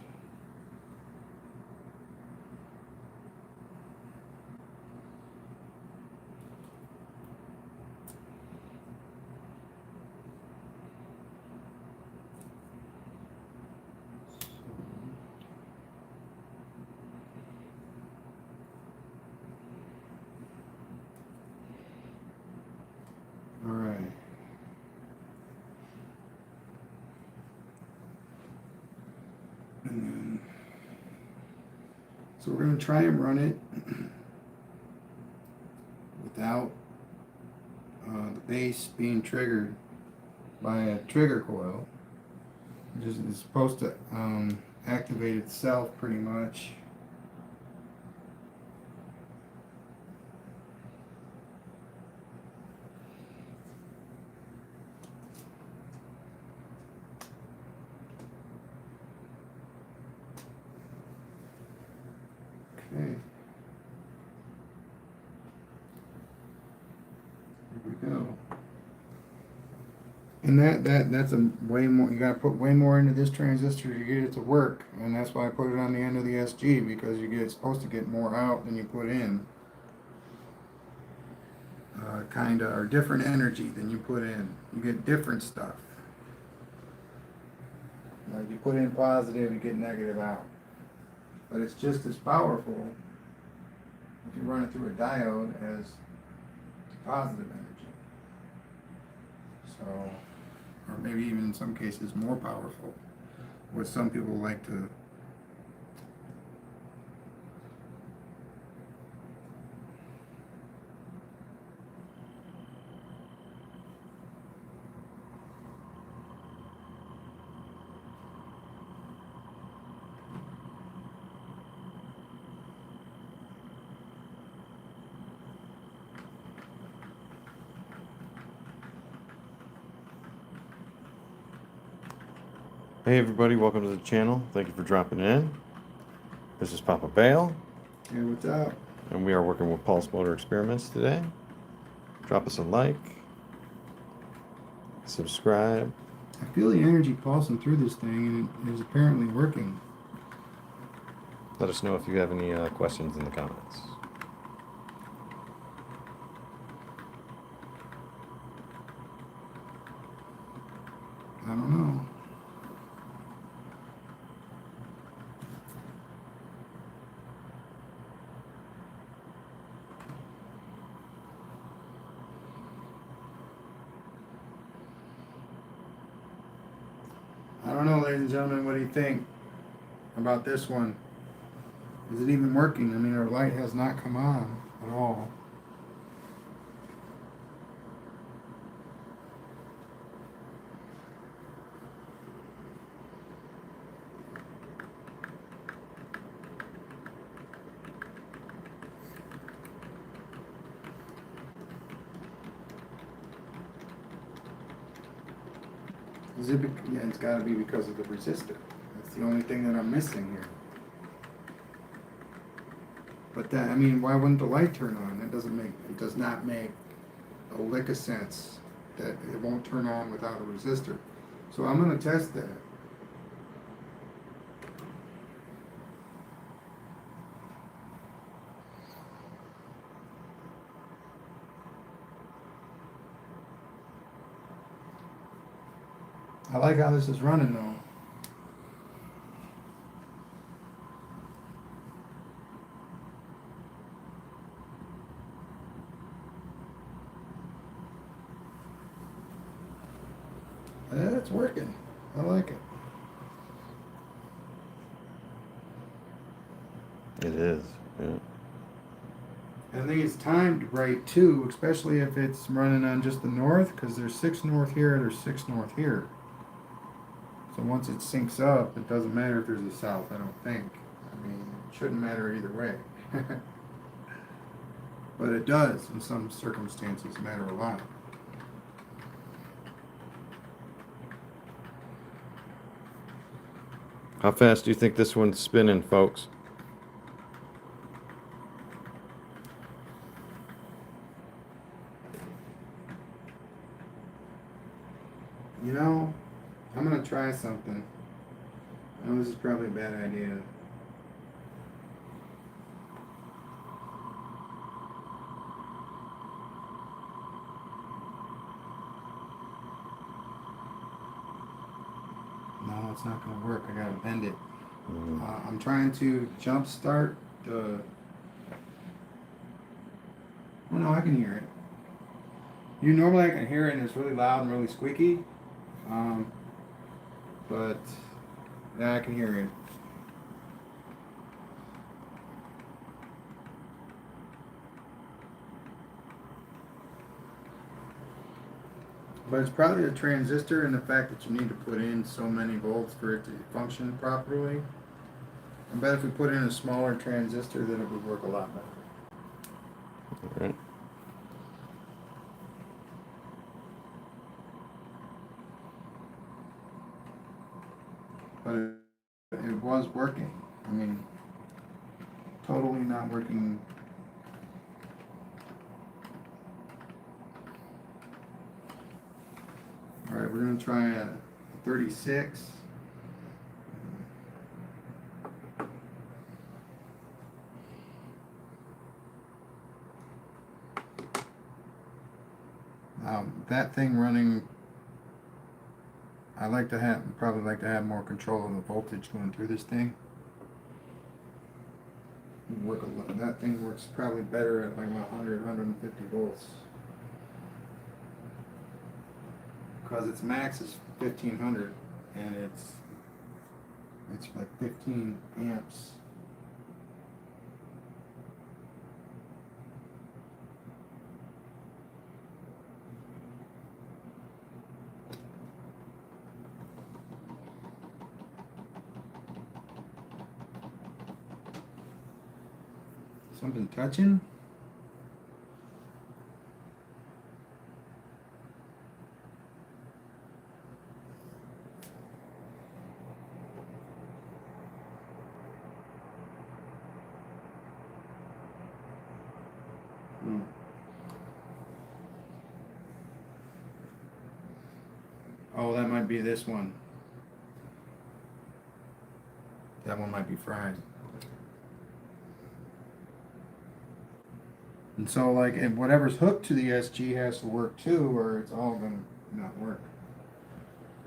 All right. And then, so we're going to try and run it without the base being triggered by a trigger coil. It's supposed to activate itself pretty much. Okay. Here we go. And that's a way more, you gotta put way more into this transistor to get it to work. And that's why I put it on the end of the SG, because it's supposed to get more out than you put in. Kinda, or different energy than you put in. You get different stuff. Like you put in positive, you get negative out. But it's just as powerful if you run it through a diode as positive energy. So, or maybe even in some cases more powerful. What some people like to. Hey everybody, welcome to the channel. Thank you for dropping in. This is Papa Bale. Hey, what's up? And we are working with pulse motor experiments today. Drop us a like, subscribe. I feel the energy pulsing through this thing, and it is apparently working. Let us know if you have any questions in the comments. I don't know. I don't know, ladies and gentlemen, what do you think about this one? Is it even working? I mean, our light has not come on at all. Is it? Yeah, it's got to be because of the resistor. That's the only thing that I'm missing here. But that, I mean, why wouldn't the light turn on? It does not make a lick of sense that it won't turn on without a resistor. So I'm going to test that. I like how this is running though. Yeah, it's working. I like it. It is, yeah. I think it's timed right too, especially if it's running on just the north, because there's 6 north here, there's 6 north here. So once it syncs up, it doesn't matter if there's a south, I don't think. I mean, it shouldn't matter either way. But it does, in some circumstances, matter a lot. How fast do you think this one's spinning, folks? You know, I'm going to try something. I know this is probably a bad idea. No, it's not going to work. I got to bend it. I'm trying to jump start the... Oh no, I can hear it. Normally I can hear it and it's really loud and really squeaky. But yeah, I can hear it. But it's probably a transistor and the fact that you need to put in so many volts for it to function properly. I bet if we put in a smaller transistor, then it would work a lot better. All right. But it was working. I mean, totally not working. All right, we're gonna try a 36. That thing running, probably like to have more control of the voltage going through this thing. That thing works probably better at like 100, 150 volts. Because its max is 1500 and it's like 15 amps. Something touching? Hmm. Oh, that might be this one. That one might be fried. And so, like, and whatever's hooked to the SG has to work too, or it's all gonna not work.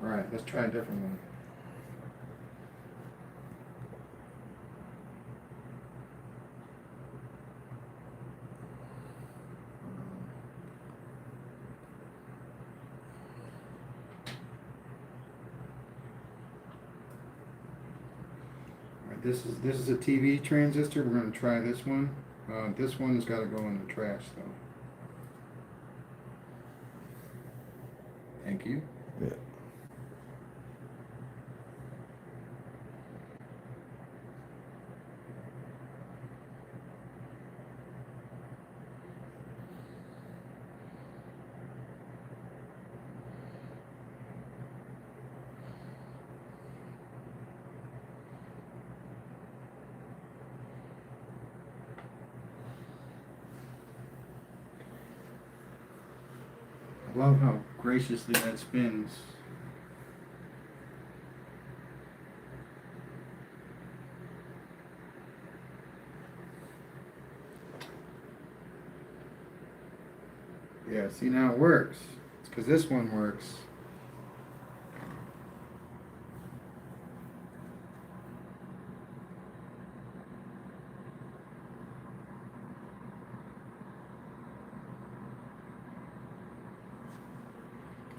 All right, let's try a different one. All right, this is a TV transistor. We're gonna try this one. This one's got to go in the trash though. Thank you. Yeah. I love how graciously that spins. Yeah, see now it works. It's because this one works.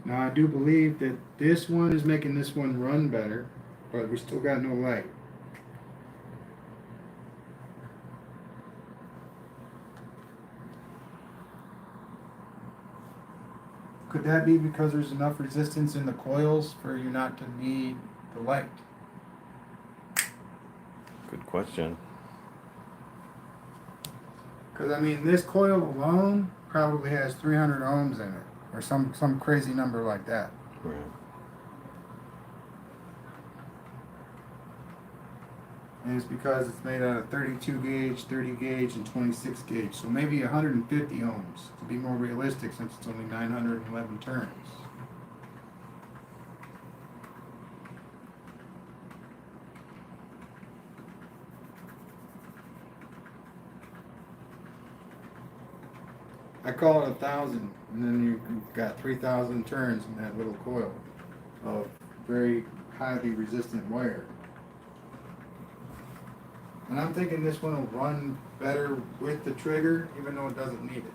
Now I do believe that this one is making this one run better, but we still got no light. Could that be because there's enough resistance in the coils for you not to need the light? Good question. Because I mean, this coil alone probably has 300 ohms in it, or some crazy number like that. Right. And it's because it's made out of 32 gauge, 30 gauge, and 26 gauge. So maybe 150 ohms to be more realistic, since it's only 911 turns. I call it 1,000, and then you've got 3,000 turns in that little coil of very highly resistant wire. And I'm thinking this one will run better with the trigger, even though it doesn't need it.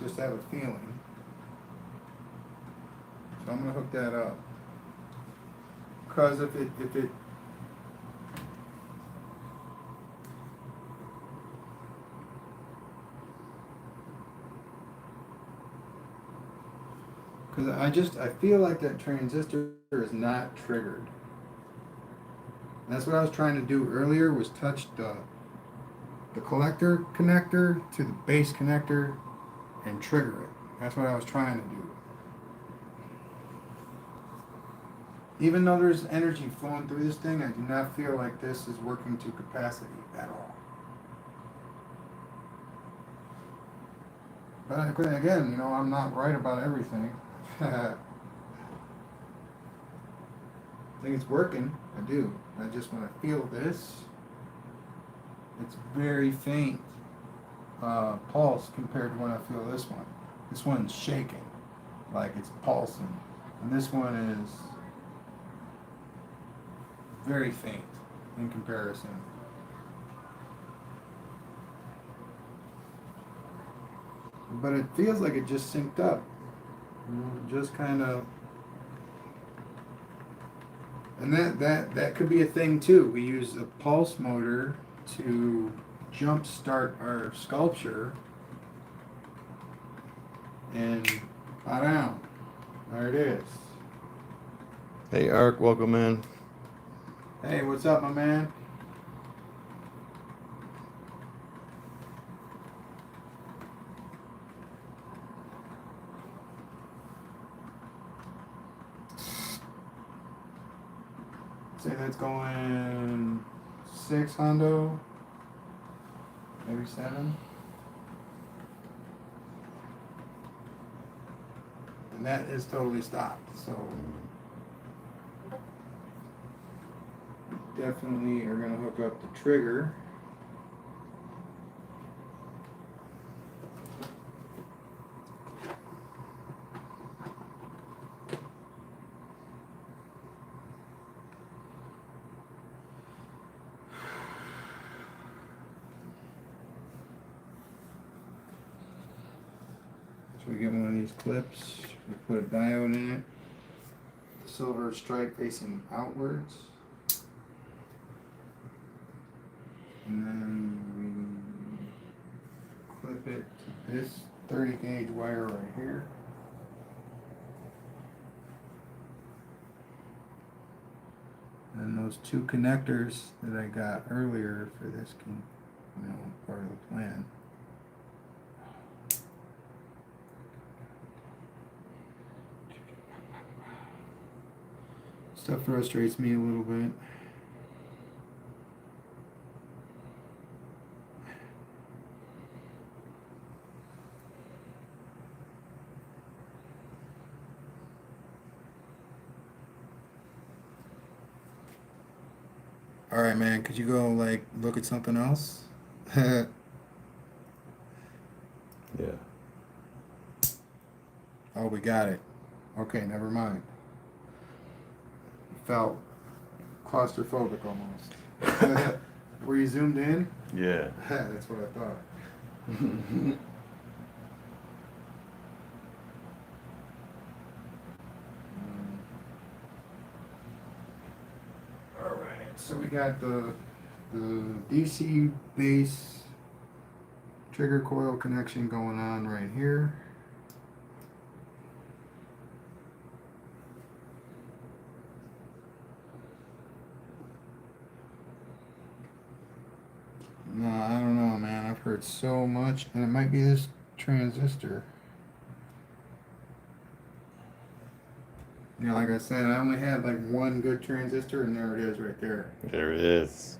Just have a feeling. So I'm gonna hook that up. Because if it Because I feel like that transistor is not triggered. That's what I was trying to do earlier, was touch the collector connector to the base connector and trigger it. That's what I was trying to do. Even though there's energy flowing through this thing, I do not feel like this is working to capacity at all. But again, you know, I'm not right about everything. I think it's working. I do. I just, when I feel this, it's very faint pulse compared to when I feel this one. This one's shaking, like it's pulsing. And this one is very faint in comparison. But it feels like it just synced up. You know, just kind of. And that could be a thing too. We use a pulse motor to jump start our sculpture, and down. There it is. Hey, Ark, welcome in. Hey, what's up, my man? Say that's going 6 hundo, maybe 7. And that is totally stopped, so definitely are gonna hook up the trigger. So we get one of these clips, we put a diode in it, silver stripe facing outwards, and then we clip it to this 30 gauge wire right here. And those 2 connectors that I got earlier for this can, you know, part of the plan. Stuff frustrates me a little bit. All right, man, could you go like look at something else? Yeah. Oh, we got it. Okay, never mind. Felt claustrophobic almost. Were you zoomed in? Yeah. That's what I thought. All right, so we got the DC base trigger coil connection going on right here. No, I don't know, man. I've heard so much, and it might be this transistor. You know, like I said, I only had like one good transistor, and there it is right there. There it is.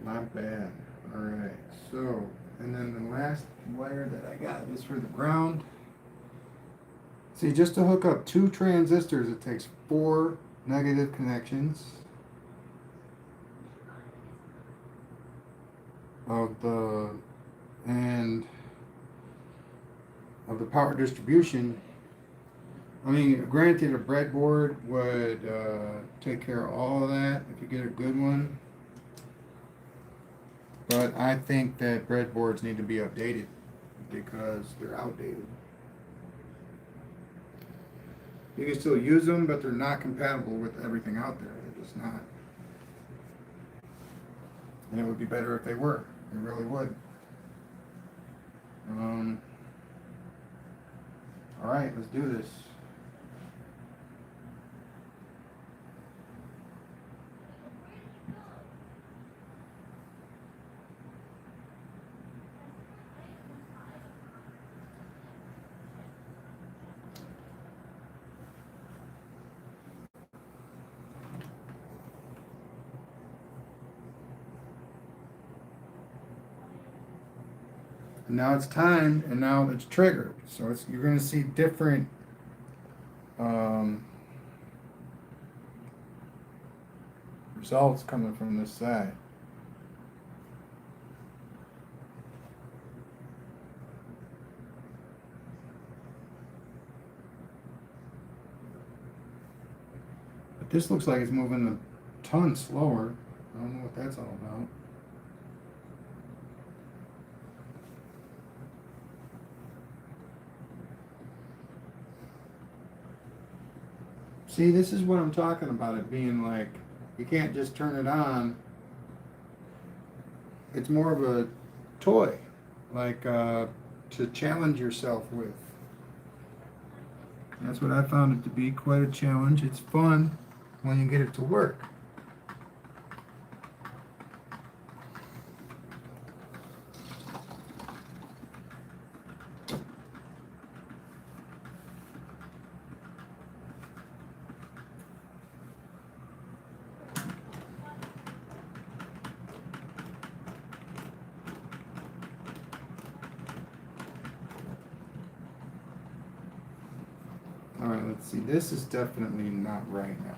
Not bad. All right, so, and then the last wire that I got is for the ground. See, just to hook up 2 transistors, it takes 4 negative connections of the power distribution. I mean, granted, a breadboard would take care of all of that if you get a good one. But I think that breadboards need to be updated because they're outdated. You can still use them, but they're not compatible with everything out there. They're just not. And it would be better if they were. It really would. All right, let's do this. Now it's timed, and now it's triggered. So you're going to see different results coming from this side. But this looks like it's moving a ton slower. I don't know what that's all about. See, this is what I'm talking about, it being like, you can't just turn it on. It's more of a toy, like to challenge yourself with. That's what I found it to be, quite a challenge. It's fun when you get it to work. All right, let's see. This is definitely not right now.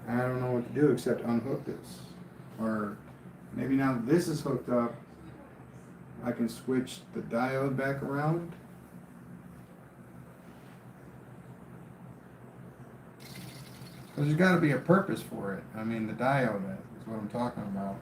I don't know what to do except unhook this. Or maybe now that this is hooked up, I can switch the diode back around. Because there's got to be a purpose for it. I mean, the diode is what I'm talking about.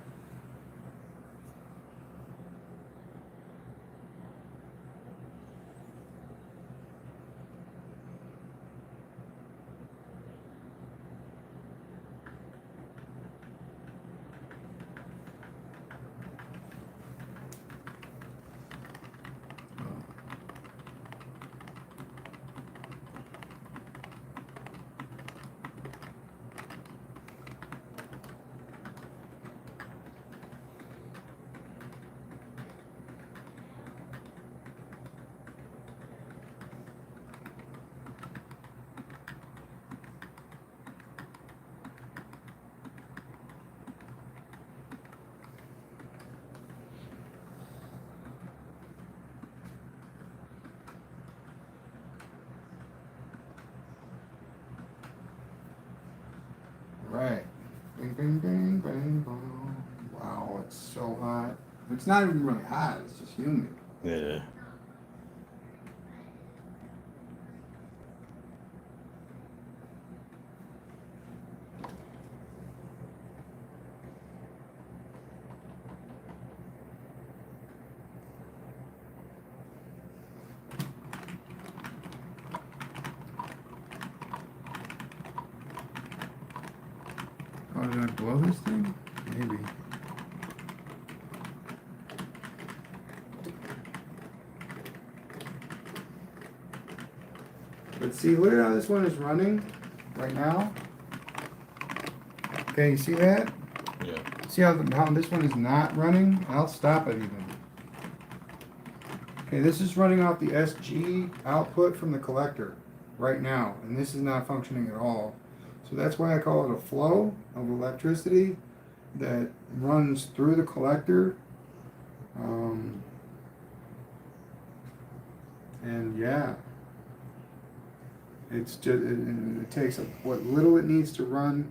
Right. Bing, bing, bing, bing, bing. Wow, it's so hot. It's not even really hot, it's just humid. Yeah. Oh, did I blow this thing? Maybe. But see, look at how this one is running right now. Okay, you see that? Yeah. See how this one is not running? I'll stop it even. Okay, this is running off the SG output from the collector right now, and this is not functioning at all. So that's why I call it a flow of electricity that runs through the collector. And yeah, it's just it takes what little it needs to run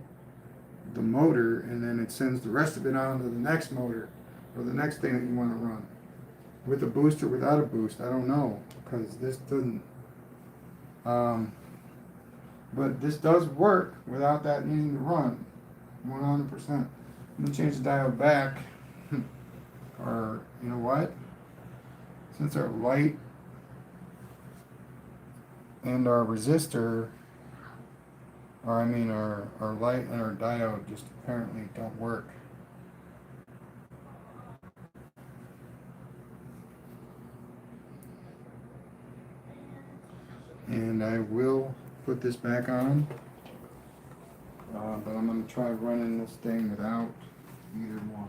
the motor, and then it sends the rest of it on to the next motor or the next thing that you want to run. With a boost or without a boost, I don't know, because this doesn't. But this does work without that needing to run, 100%. I'm gonna change the diode back, or you know what? Since our light and our resistor, or I mean our light and our diode just apparently don't work. And I will put this back on, but I'm going to try running this thing without either one.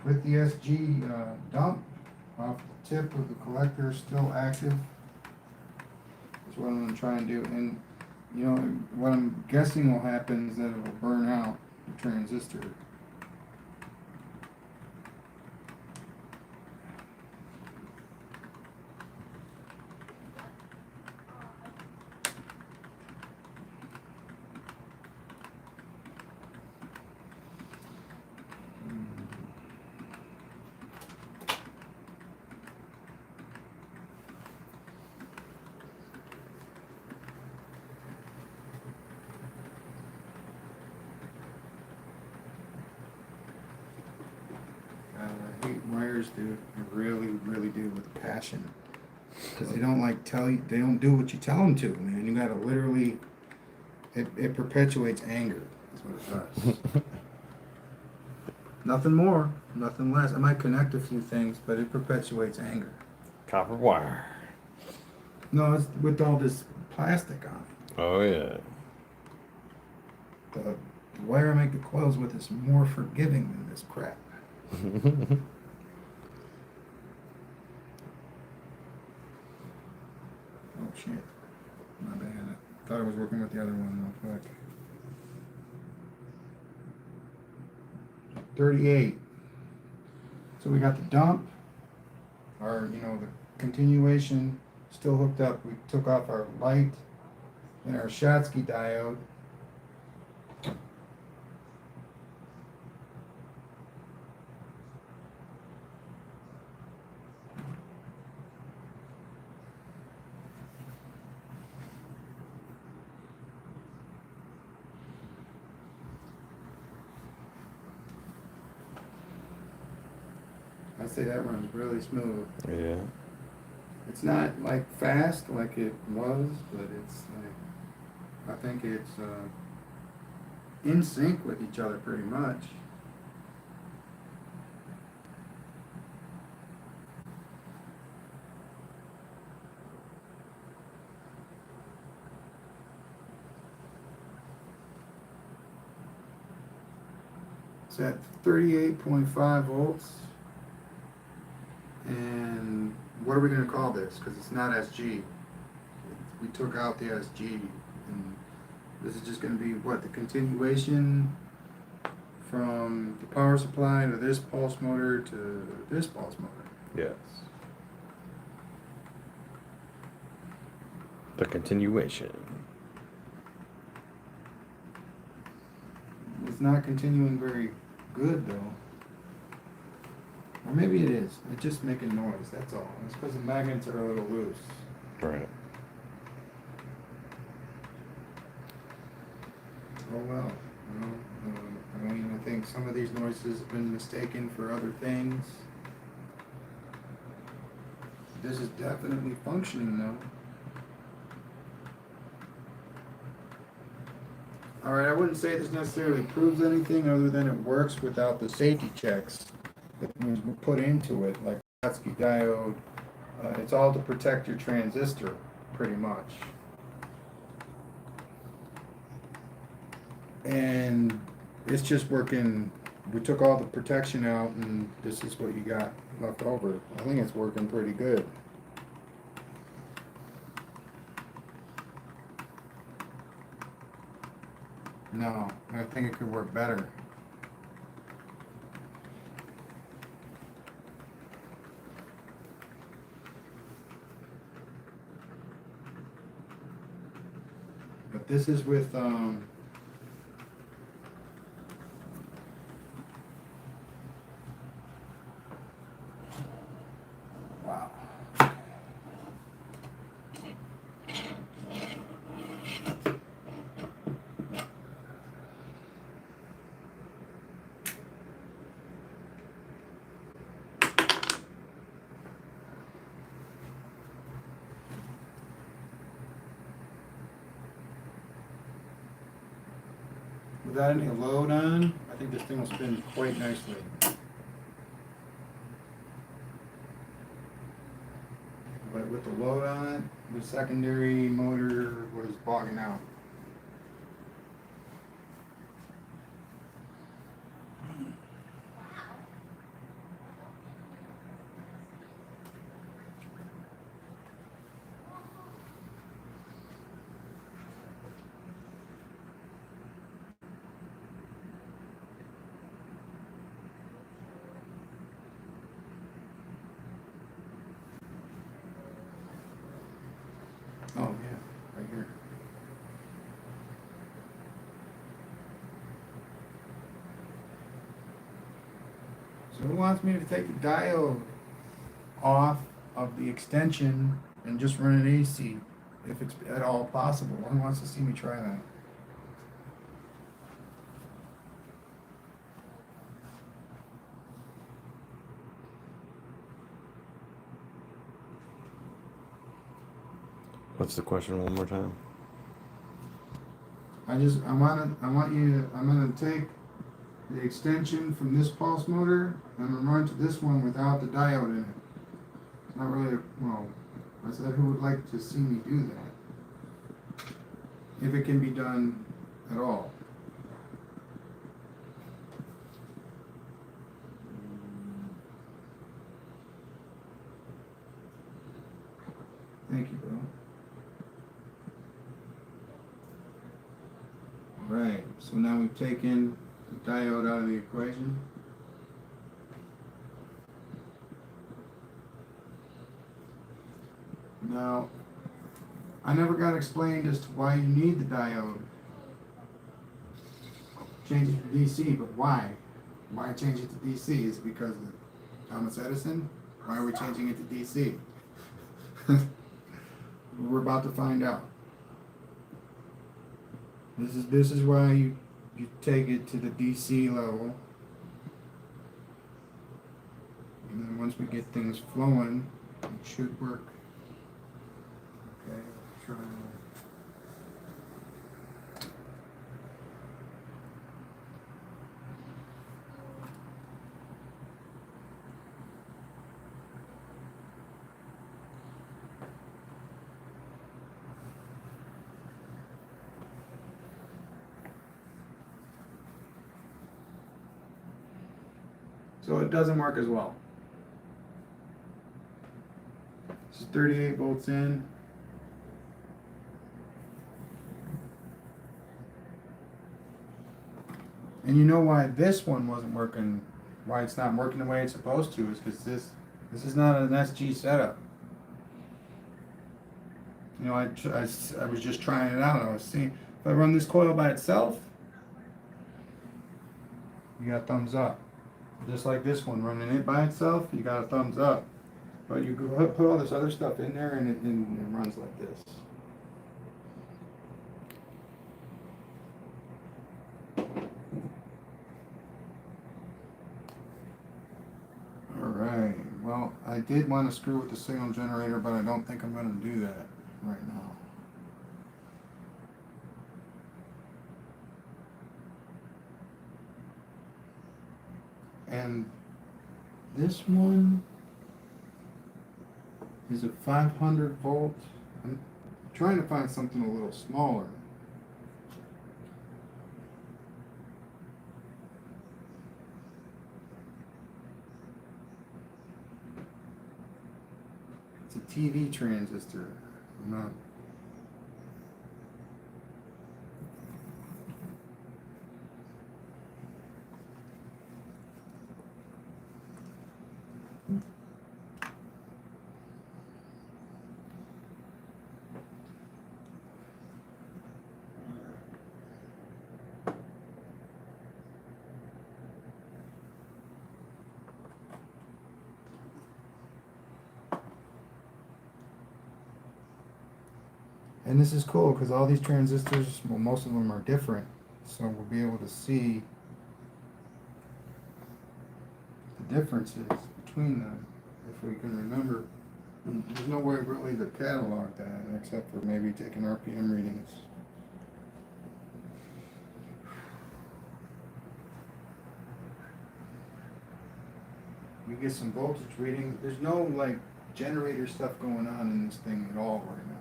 with the SG dump off the tip of the collector still active. That's what I'm gonna try and do. And you know, what I'm guessing will happen is that it will burn out the transistor. I hate wires, dude. I really, really do, with passion. Because they don't they don't do what you tell them to, man. You gotta literally, it perpetuates anger. That's what it does. Nothing more, nothing less. I might connect a few things, but it perpetuates anger. Copper wire. No, it's with all this plastic on it. Oh yeah. The wire I make the coils with is more forgiving than this crap. Oh shit. My bad. I thought I was working with the other one real quick. 38. So we got the dump, our, you know, the continuation still hooked up. We took off our light and our Schottky diode. I'd say that runs really smooth. Yeah. It's not like fast like it was, but it's like, I think it's in sync with each other pretty much. It's at 38.5 volts. And what are we going to call this? Because it's not SG. We took out the SG. And this is just going to be what? The continuation from the power supply to this pulse motor to this pulse motor. Yes. The continuation. It's not continuing very good though. Or maybe it is. It's just making noise, that's all. It's because the magnets are a little loose. Right. Oh well. You know, I mean, I think some of these noises have been mistaken for other things. This is definitely functioning though. Alright, I wouldn't say this necessarily proves anything other than it works without the safety checks that was put into it, like Schottky diode. It's all to protect your transistor, pretty much. And it's just working. We took all the protection out, and this is what you got left over. I think it's working pretty good. No, I think it could work better. But this is with wow. Without any load on, I think this thing will spin quite nicely. But with the load on it, the secondary motor was bogging out. Oh, yeah, right here. So it wants me to take the diode off of the extension and just run an AC, if it's at all possible. One wants to see me try that. What's the question one more time? I'm gonna take the extension from this pulse motor and I'm gonna run to this one without the diode in it. It's not really, well, I said who would like to see me do that? If it can be done at all. Thank you, bro. Right, so now we've taken the diode out of the equation. Now, I never got explained as to why you need the diode. Change it to DC, but why? Why change it to DC? Is it because of Thomas Edison? Why are we changing it to DC? We're about to find out. This is why you take it to the DC level. And then once we get things flowing, it should work. Okay, try. So it doesn't work as well. This is 38 volts in. And you know why this one wasn't working, why it's not working the way it's supposed to, is because this is not an SG setup. You know, I was just trying it out. I was seeing, if I run this coil by itself, you got thumbs up. Just like this one, running it by itself, you got a thumbs up. But you put all this other stuff in there and it runs like this. Alright, well, I did want to screw with the signal generator, but I don't think I'm going to do that right now. And this one is a 500 volt. I'm trying to find something a little smaller. It's a TV transistor. I'm not. And this is cool because all these transistors, well, most of them are different, so we'll be able to see the differences between them if we can remember. There's no way really to catalog that except for maybe taking RPM readings. We get some voltage readings. There's no like generator stuff going on in this thing at all right now.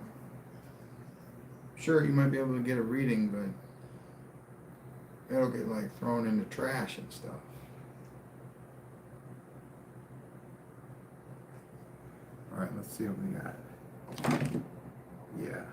Sure, you might be able to get a reading, but it'll get like thrown in the trash and stuff. All right, let's see what we got. Yeah.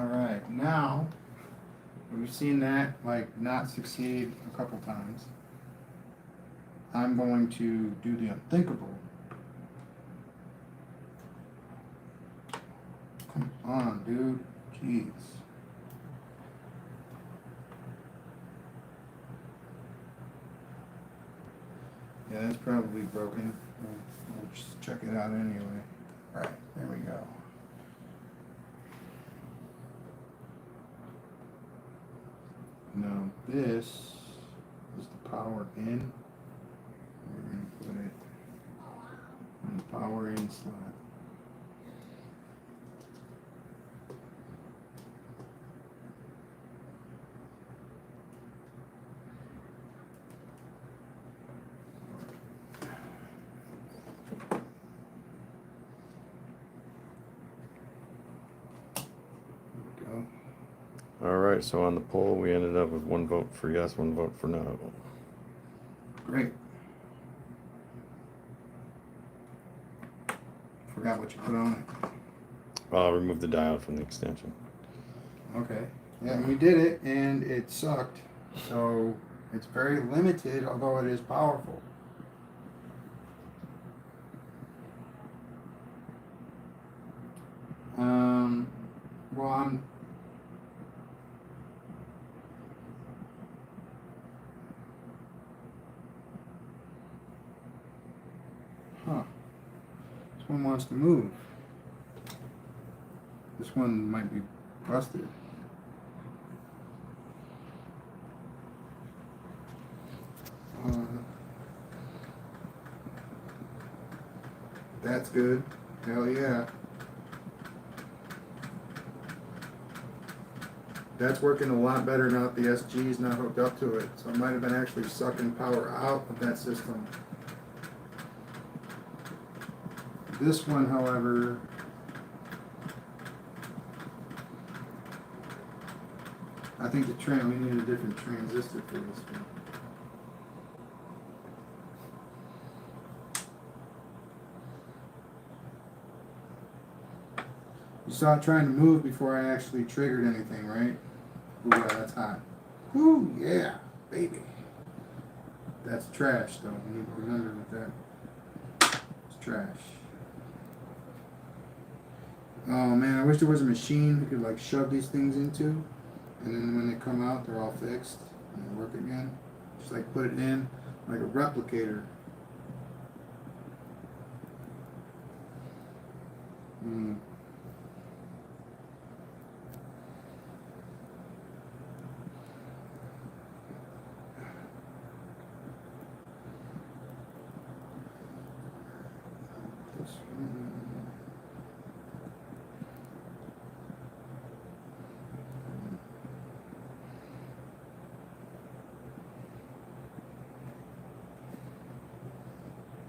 Alright, now we've seen that like not succeed a couple times. I'm going to do the unthinkable. Come on, dude. Jeez. Yeah, that's probably broken. We'll just check it out anyway. Right, there we go. Now this is the power in. We're going to put it in the power in slot. All right, so on the poll, we ended up with 1 vote for yes, 1 vote for no. Great. Forgot what you put on it. I'll remove the diode from the extension. Okay. Yeah, we did it, and it sucked. So it's very limited, although it is powerful. Well, this one wants to move. This one might be busted. That's good. Hell yeah. That's working a lot better now that the SG is not hooked up to it. So it might have been actually sucking power out of that system. This one, however, I think we need a different transistor for this one. You saw it trying to move before I actually triggered anything, right? Ooh, yeah, that's hot. Ooh, yeah, baby. That's trash, though. We need to remember that. It's trash. Oh man, I wish there was a machine we could like shove these things into, and then when they come out, they're all fixed and they work again. Just like put it in like a replicator.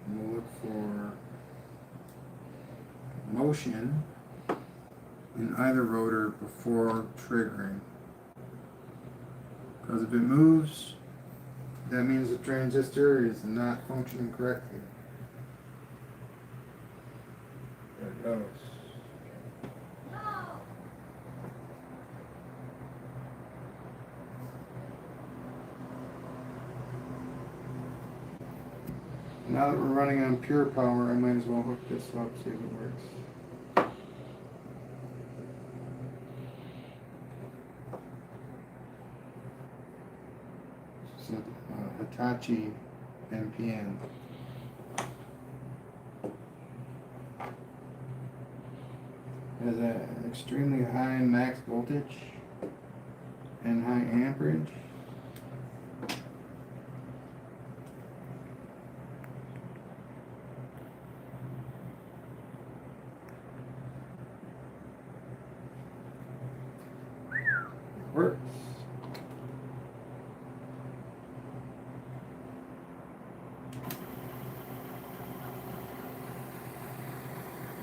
We'll look for motion in either rotor before triggering. Because if it moves, that means the transistor is not functioning correctly. There it goes. Now that we're running on pure power, I might as well hook this up, see if it works. This is a Hitachi M.P.H. It has an extremely high max voltage and high amperage. Works.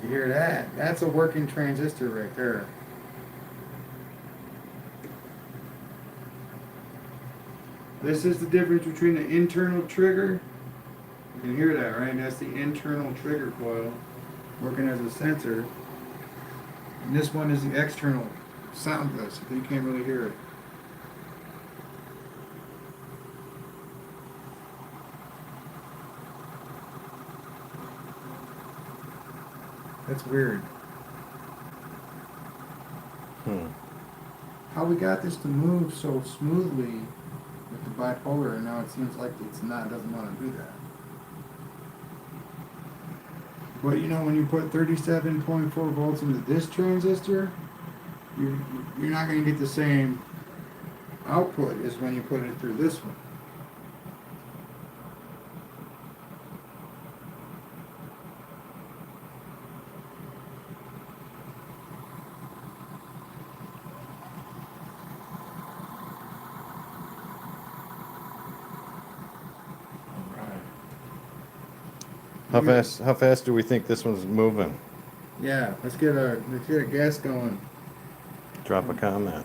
You hear that? That's a working transistor right there. This is the difference between the internal trigger. You can hear that, right? That's the internal trigger coil working as a sensor. And this one is the external soundless. You can't really hear it. That's weird. How we got this to move so smoothly with the bipolar, and now it seems like it doesn't want to do that. But you know, when you put 37.4 volts into this transistor, you're not going to get the same output as when you put it through this one. How fast do we think this one's moving? Yeah, let's get a guess going. Drop a comment.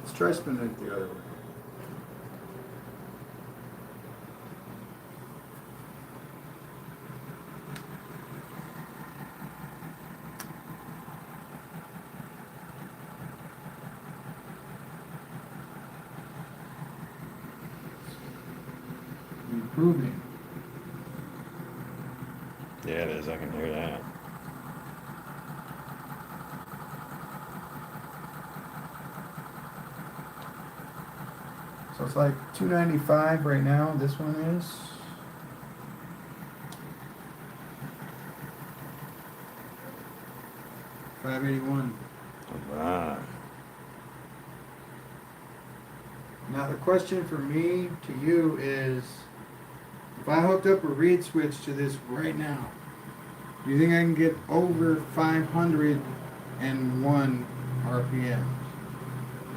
Let's try spinning it the other way. Improving. Yeah, it is. I can hear that. So it's like 295 right now. This one is. $581. All right. Now the question for me to you is, if I hooked up a reed switch to this right now, do you think I can get over 501 RPM?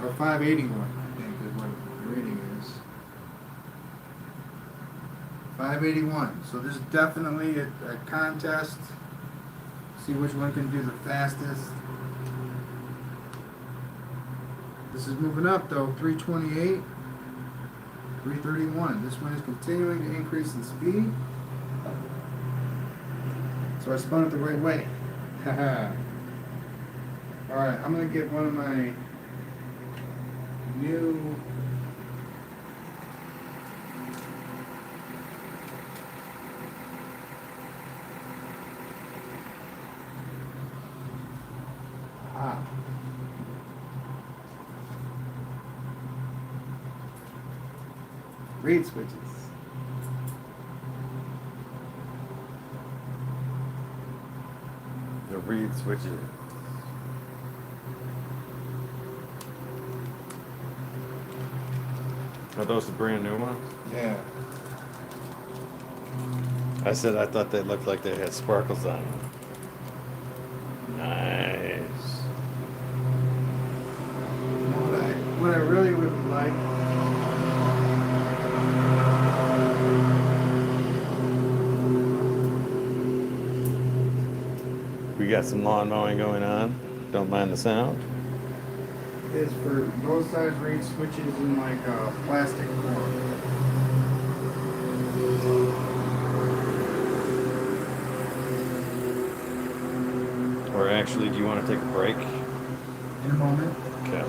Or 581, I think is what the reading is. 581. So this is definitely a contest. See which one can do the fastest. This is moving up though, 328, 331. This one is continuing to increase in speed. So I spun it the right way. Alright, I'm going to get one of my new reed switches. The reed switches. Are those the brand new ones? Yeah. I said I thought they looked like they had sparkles on them. Nice. What I really would like. We got some lawn mowing going on. Don't mind the sound. Is for both sides reed switches in like a plastic form. Or actually, do you want to take a break? In a moment. Okay.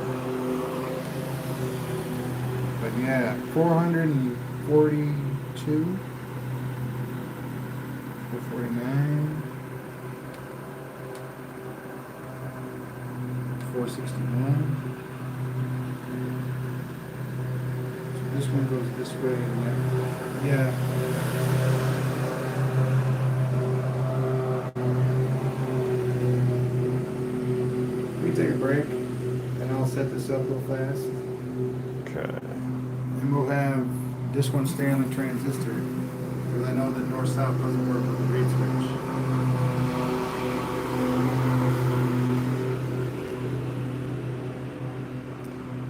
But yeah, 442, 449, 461. So this one goes this way and that. Yeah. We take a break and I'll set this up real fast. Okay. And we'll have this one stay on the transistor, because I know that north-south doesn't work with the reed switch.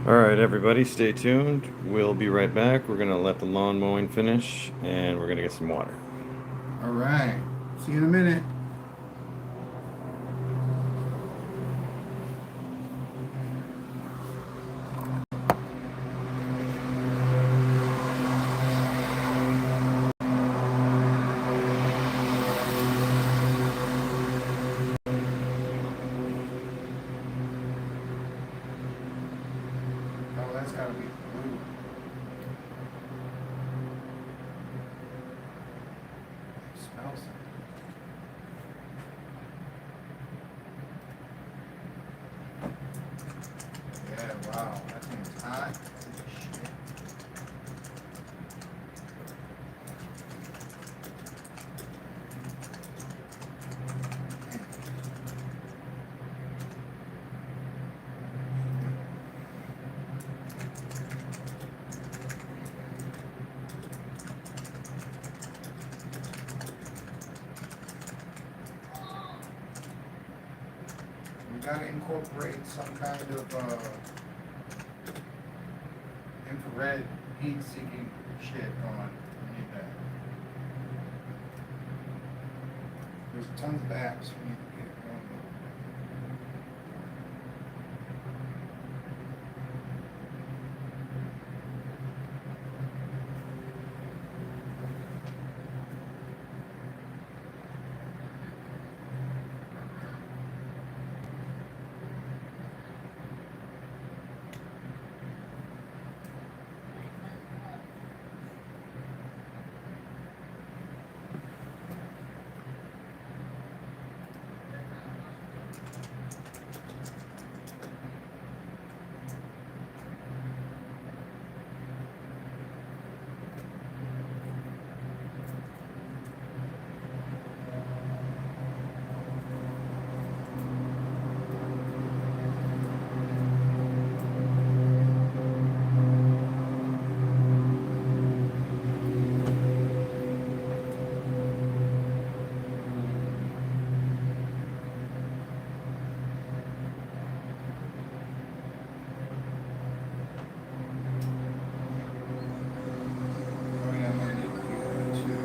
All right, everybody, stay tuned. We'll be right back. We're going to let the lawn mowing finish, and we're going to get some water. All right. See you in a minute. That's gotta be blue. Smells something. Yeah, wow, that thing's hot. Shit. We gotta incorporate some kind of infrared heat-seeking shit going. We need that. There's tons of apps we need to get going. Oh yeah, I'm gonna need to do that too.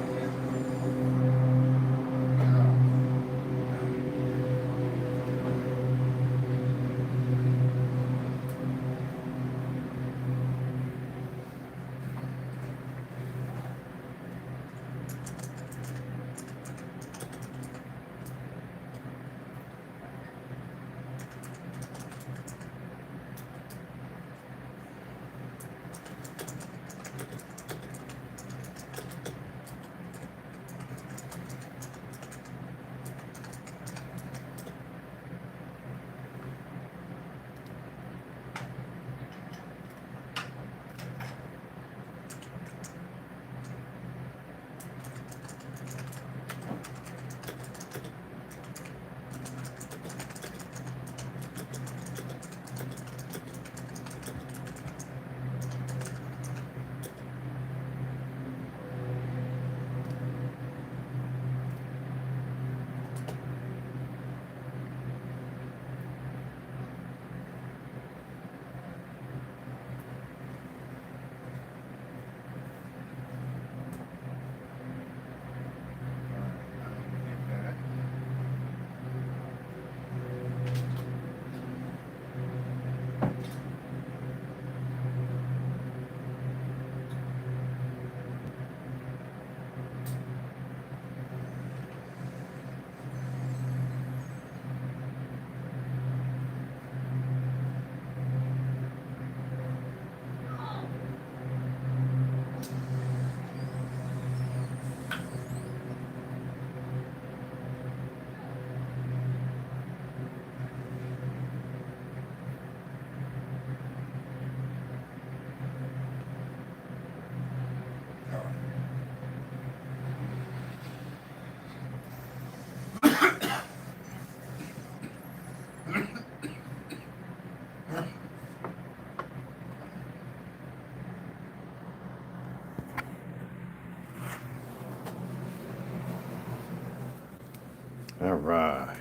All right.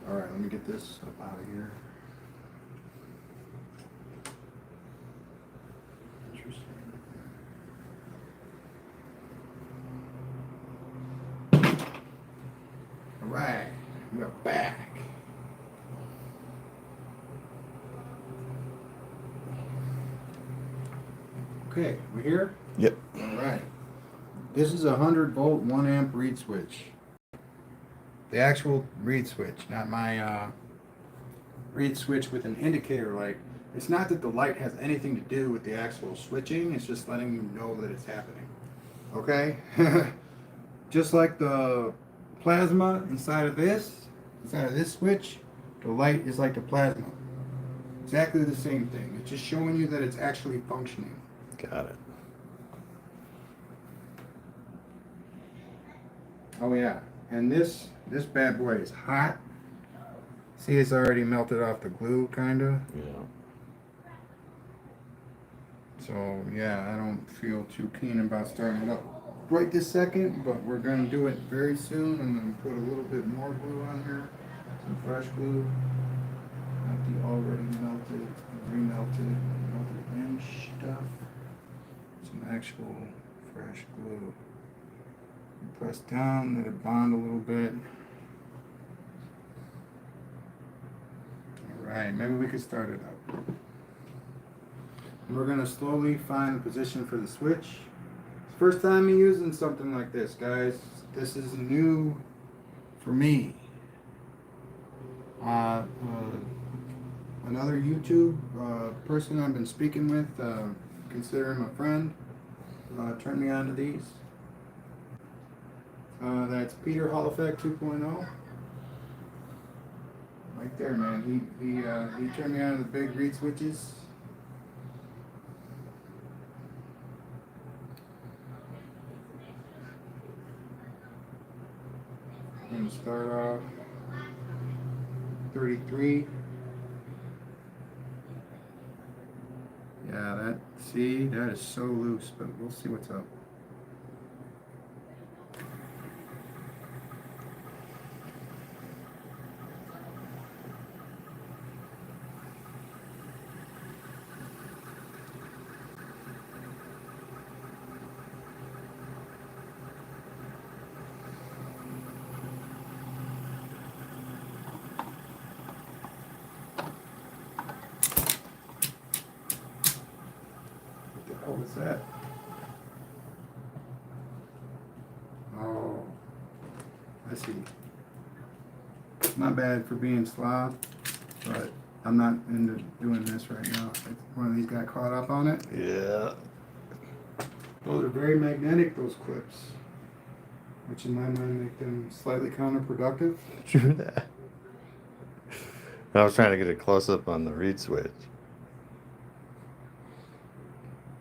All right, let me get this up out of here. Interesting. All right, we're back. Okay, we're here? Yep. All right. This is a 100-volt, 1 amp reed switch. The actual reed switch, not my reed switch with an indicator light. It's not that the light has anything to do with the actual switching, it's just letting you know that it's happening. Okay? Just like the plasma inside of this switch, the light is like the plasma. Exactly the same thing. It's just showing you that it's actually functioning. Got it. Oh yeah, and this bad boy is hot. See, it's already melted off the glue, kinda. Yeah. So yeah, I don't feel too keen about starting it up right this second, but we're gonna do it very soon. I'm gonna put a little bit more glue on here, some fresh glue, not the already melted, remelted, melted in stuff. Some actual fresh glue. Press down, let it bond a little bit. Alright, maybe we could start it up. We're going to slowly find the position for the switch. First time I'm using something like this, guys. This is new for me. Another YouTube person I've been speaking with, consider him a friend, turned me on to these. That's Peter Hall Effect 2.0. Right there, man. He turned me on to the big reed switches. I'm going to start off 33. Yeah, that is so loose, but we'll see what's up. What was that? Oh, I see. Not bad for being slob, but I'm not into doing this right now. One of these got caught up on it. Yeah. Those are very magnetic, those clips, which in my mind make them slightly counterproductive. True that. I was trying to get a close up on the reed switch.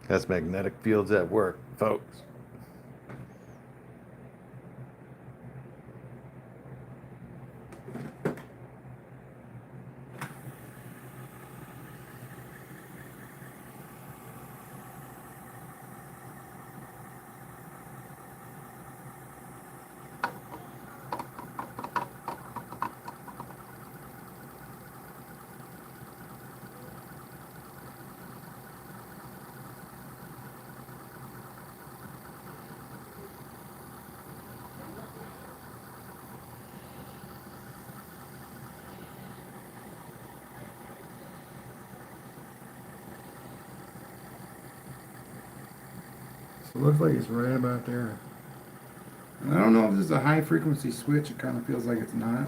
That's magnetic fields at work, folks. So it looks like it's right about there. And I don't know if this is a high frequency switch. It kind of feels like it's not.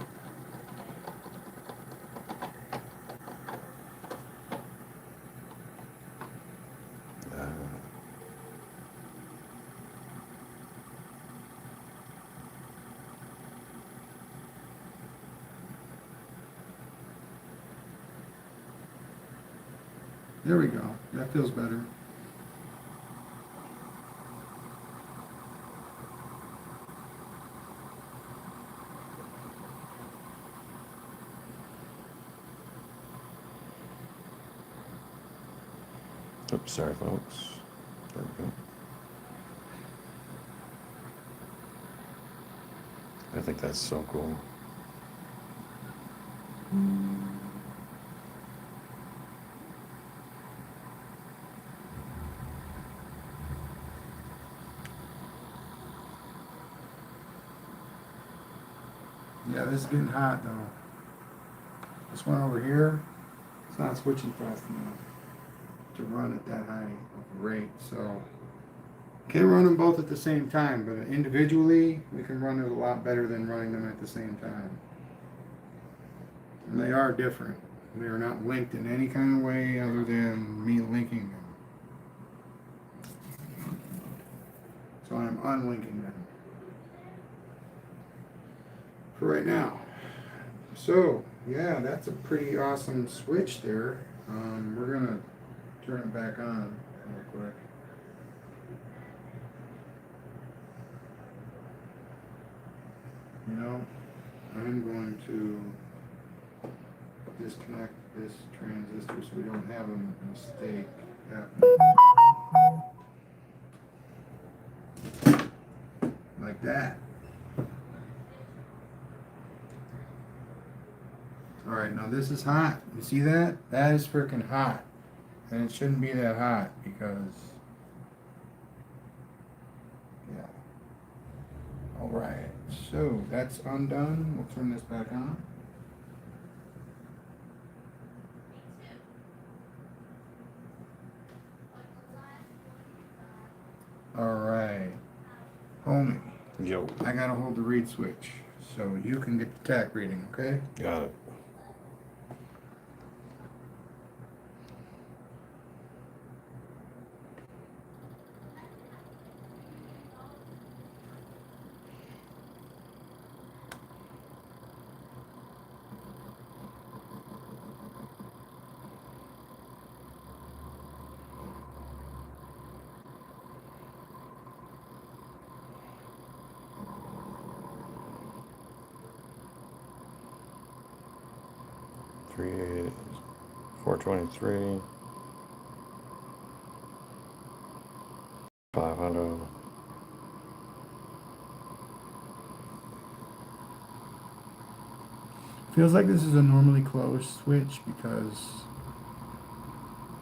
There we go. That feels better. Oops, sorry, folks. There we go. I think that's so cool. Yeah, this is getting hot though. This one over here, it's not switching fast enough to run at that high of a rate. So can't run them both at the same time, but individually we can run it a lot better than running them at the same time. And they are different. They are not linked in any kind of way other than me linking them. So I'm unlinking them for right now. So yeah, that's a pretty awesome switch there. We're gonna turn it back on real quick. You know, I'm going to disconnect this transistor so we don't have a mistake happen. Like that. Alright, now this is hot. You see that? That is freaking hot. And it shouldn't be that hot because, yeah. Alright, so that's undone. We'll turn this back on. Alright. Homie, Yo. I gotta hold the read switch so you can get the tack reading, okay? Got it. Three, 423, 500. Feels like this is a normally closed switch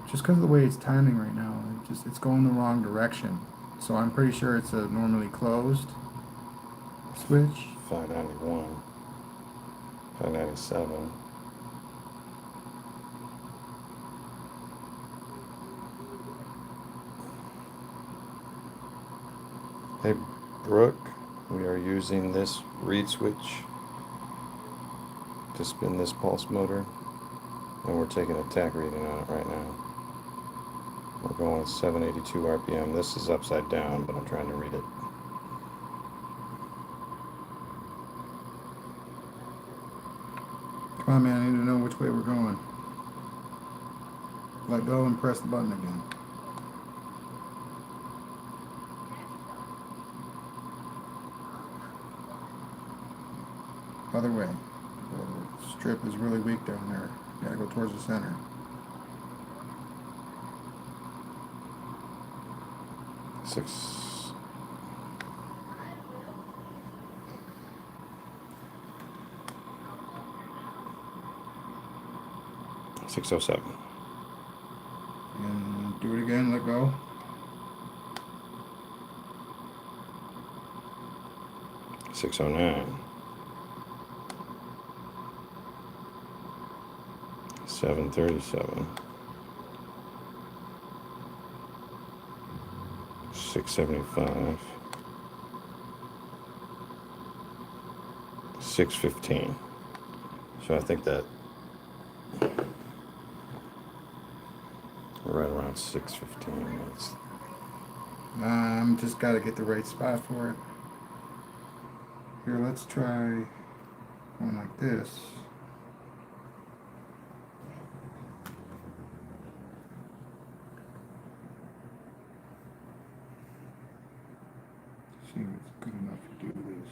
just because of the way it's timing right now, it's going the wrong direction. So I'm pretty sure it's a normally closed switch. 591, 597. Hey, Brooke, we are using this reed switch to spin this pulse motor, and we're taking a tack reading on it right now. We're going 782 RPM. This is upside down, but I'm trying to read it. Come on, man, I need to know which way we're going. Let go and press the button again. Other way. The strip is really weak down there. You gotta go towards the center. Six. 607. And do it again, let go. 609. 737. 675. 615. So I think that right around 615. Just gotta get the right spot for it. Here, let's try going like this. See if it's good enough to do this.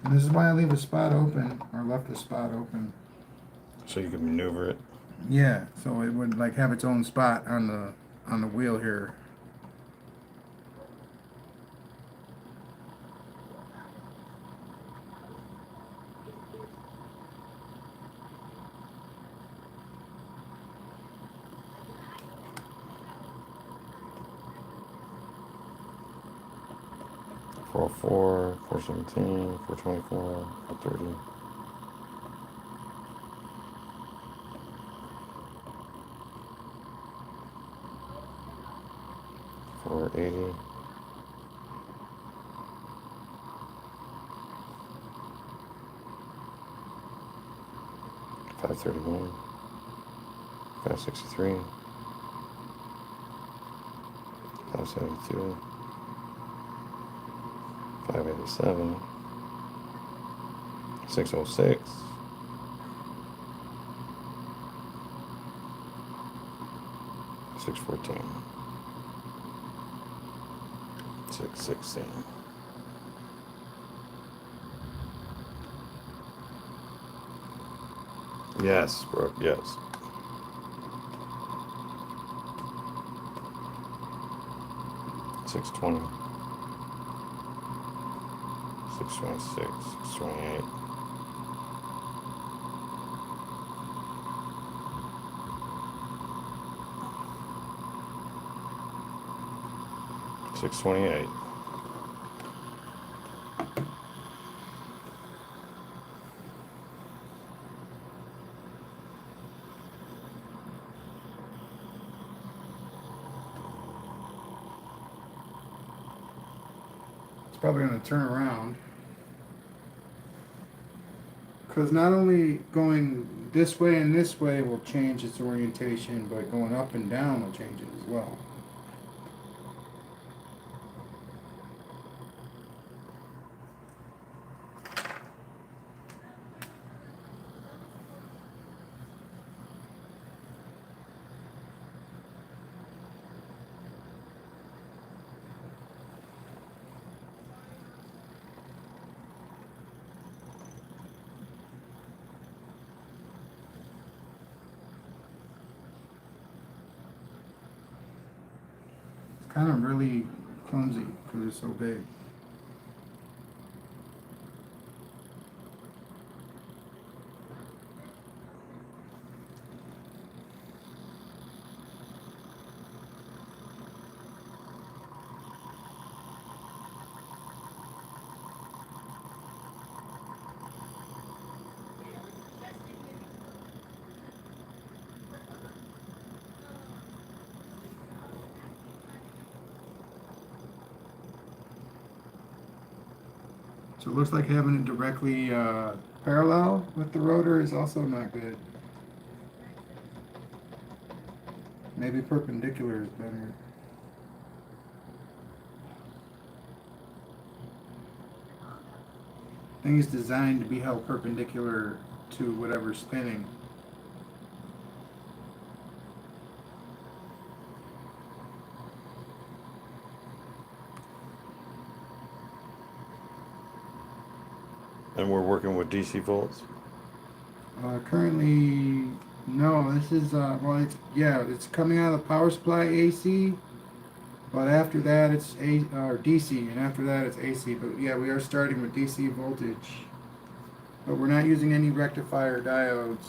And this is why I leave a spot open, or left a spot open. So you can maneuver it. Yeah, so it would like have its own spot on the wheel here. 404, 417, 424, 430. 480. 531. 563. 572. 587. 606. 614. 616. Yes, Brooke, yes. 620. 626. 628. 628. It's probably going to turn around. Because not only going this way and this way will change its orientation, but going up and down will change it as well. Kind of really clumsy because it's so big. So it looks like having it directly parallel with the rotor is also not good. Maybe perpendicular is better. Thing is designed to be held perpendicular to whatever's spinning. And we're working with DC volts. Currently, no. This is well, it's coming out of the power supply AC, but after that it's DC, and after that it's AC. But yeah, we are starting with DC voltage, but we're not using any rectifier diodes.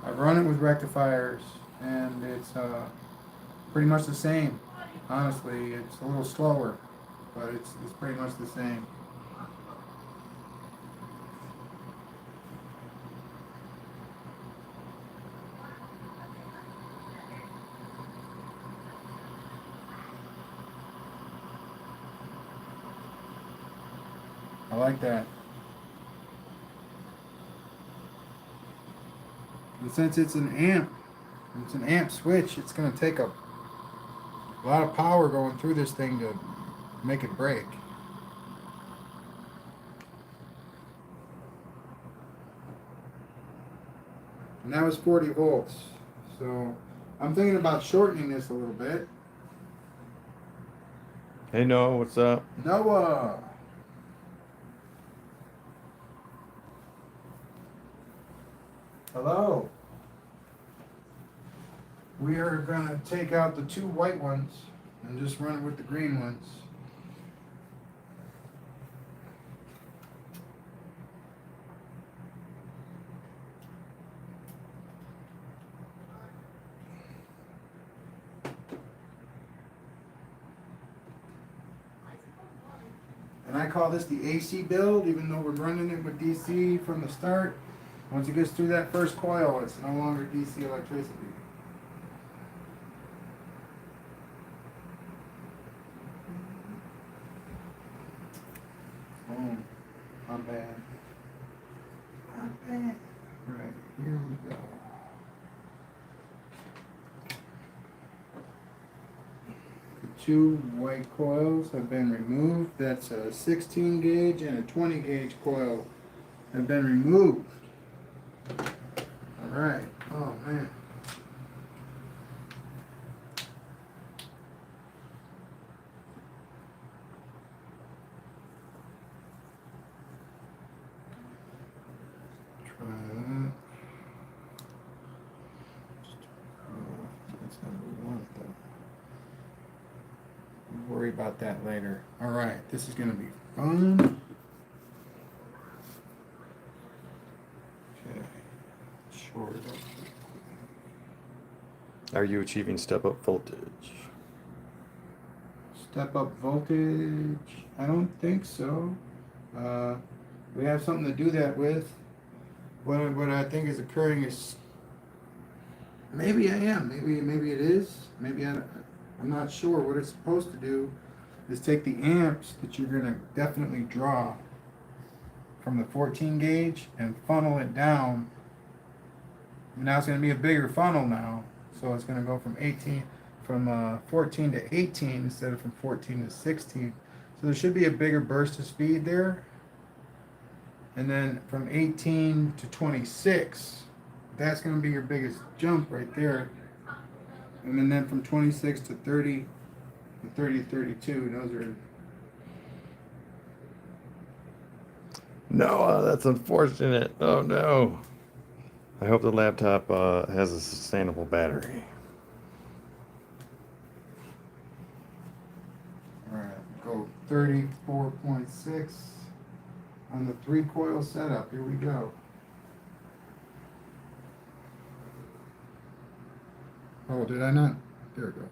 I've run it with rectifiers, and it's pretty much the same. Honestly, it's a little slower, but it's pretty much the same. I like that. And since it's an amp switch, it's going to take a lot of power going through this thing to make it break. And that was 40 volts. So I'm thinking about shortening this a little bit. Hey Noah, what's up? Noah! Hello. We are going to take out the two white ones and just run it with the green ones. call this the AC build, even though we're running it with DC from the start. Once it gets through that first coil, it's no longer DC electricity. Boom. Not bad. Not bad. Right, here we go. The two white coils have been removed. That's a 16 gauge and a 20 gauge coil have been removed. Alright. Oh man. Try that. That's not what we want though. We'll worry about that later. Alright, this is gonna be fun. Okay. Short it up. Are you achieving step-up voltage? Step up voltage? I don't think so. We have something to do that with. What I think is occurring is maybe I am. Maybe it is. I'm not sure. What it's supposed to do is take the amps that you're gonna definitely draw from the 14 gauge and funnel it down. Now it's gonna be a bigger funnel now, so it's gonna go from 14 to 18 instead of from 14 to 16. So there should be a bigger burst of speed there. And then from 18 to 26, that's going to be your biggest jump right there. And then from 26 to 30, to 30 to 32, those are... No, that's unfortunate. Oh no. I hope the laptop has a sustainable battery. Alright, go 34.6 on the 3 coil setup. Here we go. Oh, did I not? There it goes.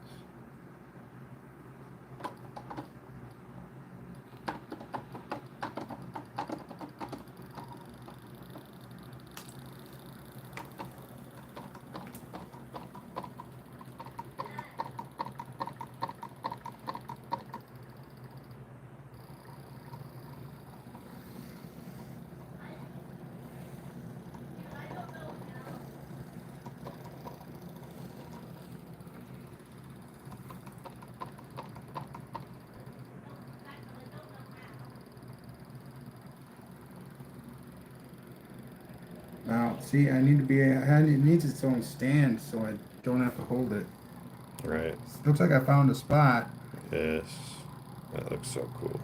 Now, see, it needs its own stand so I don't have to hold it. Right. Looks like I found a spot. Yes. That looks so cool.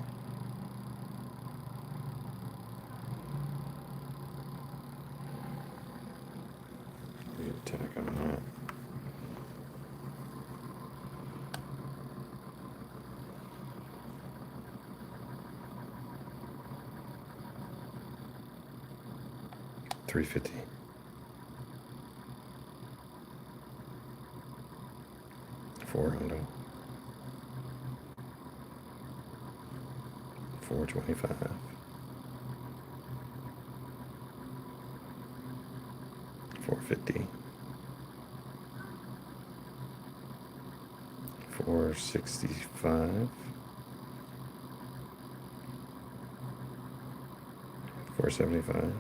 Get a tack on that. $350. $400. $425. $450. $465. $475.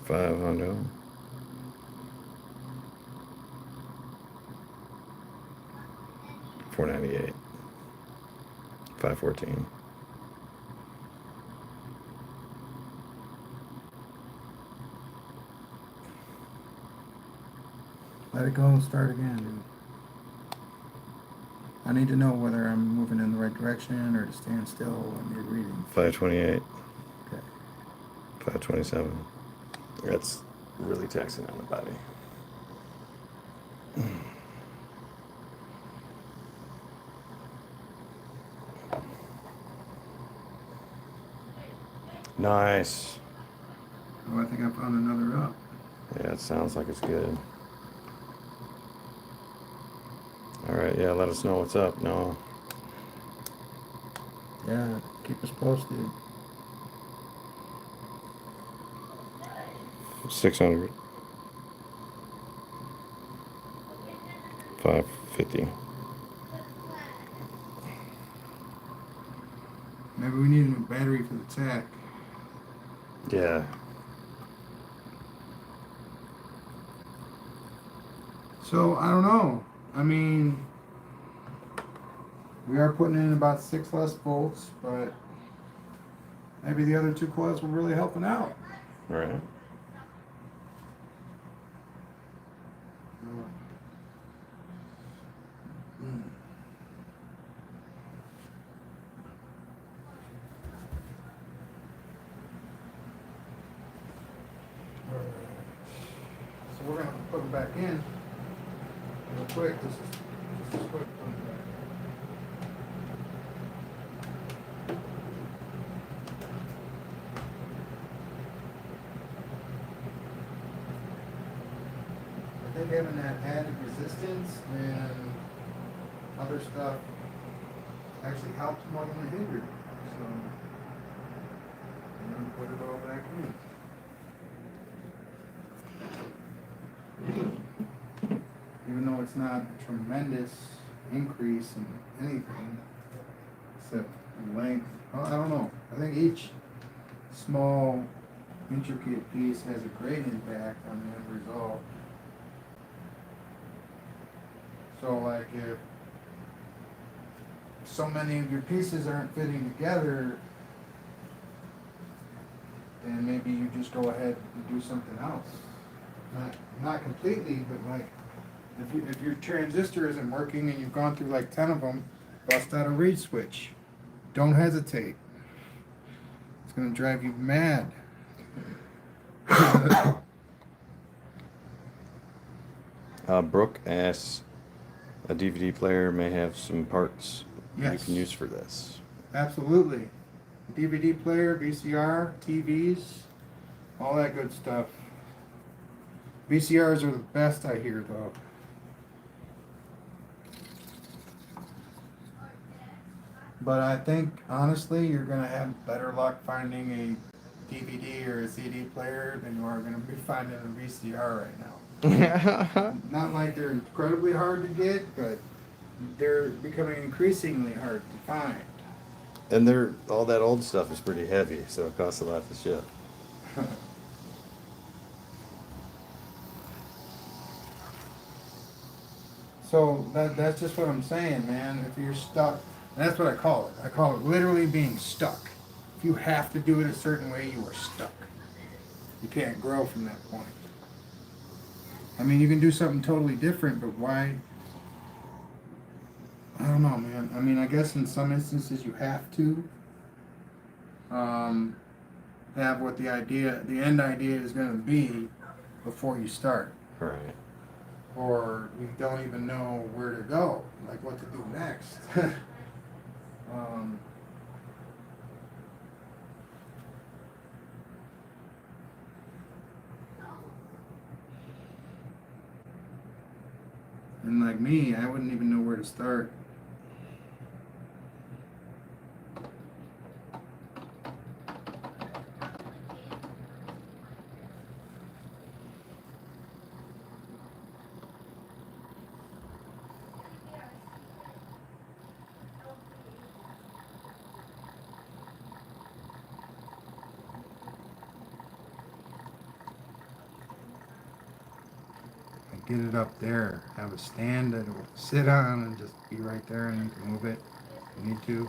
$500. $498. $514. Let it go and start again, dude. I need to know whether I'm moving in the right direction or to stand still when you're reading. 528. Okay. 527. That's really taxing on the body. Nice. Oh, I think I found another up. Yeah, it sounds like it's good. All right, Yeah, let us know what's up. No. Yeah, keep us posted. 600. 550. Maybe we need a new battery for the tech. Yeah. So I don't know. I mean, we are putting in about 6 less volts, but maybe the other 2 coils were really helping out. Right. Mm. So we're gonna put them back in real quick. This is quick. I think having that added resistance and other stuff actually helps more than it hindered. So I'm gonna put it all back in. Even though it's not a tremendous increase in anything except length. Well, I don't know. I think each small intricate piece has a great impact on the end result. So like if so many of your pieces aren't fitting together, then maybe you just go ahead and do something else. Not completely, but like if your transistor isn't working and you've gone through like 10 of them, bust out a reed switch. Don't hesitate. It's gonna drive you mad. Brooke asks, a DVD player may have some parts you Yes. can use for this. Absolutely. DVD player, VCR, TVs, all that good stuff. VCRs are the best, I hear, though. But I think, honestly, you're going to have better luck finding a DVD or a CD player than you are going to be finding a VCR right now. Not like they're incredibly hard to get, but they're becoming increasingly hard to find. And all that old stuff is pretty heavy, so it costs a lot to ship. So that's just what I'm saying, man. If you're stuck, and that's what I call it. I call it literally being stuck. If you have to do it a certain way, you are stuck. You can't grow from that point. I mean, you can do something totally different, but why? I don't know, man. I mean, I guess in some instances you have to have what the end idea is going to be before you start. Right. Or you don't even know where to go, like what to do next. And like me, I wouldn't even know where to start. Get it up there, have a stand that it will sit on and just be right there, and you can move it if you need to.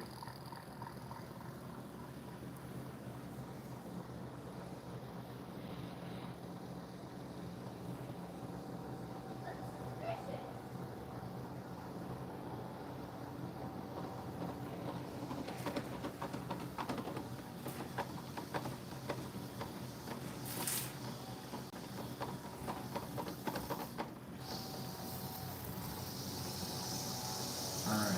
Alright.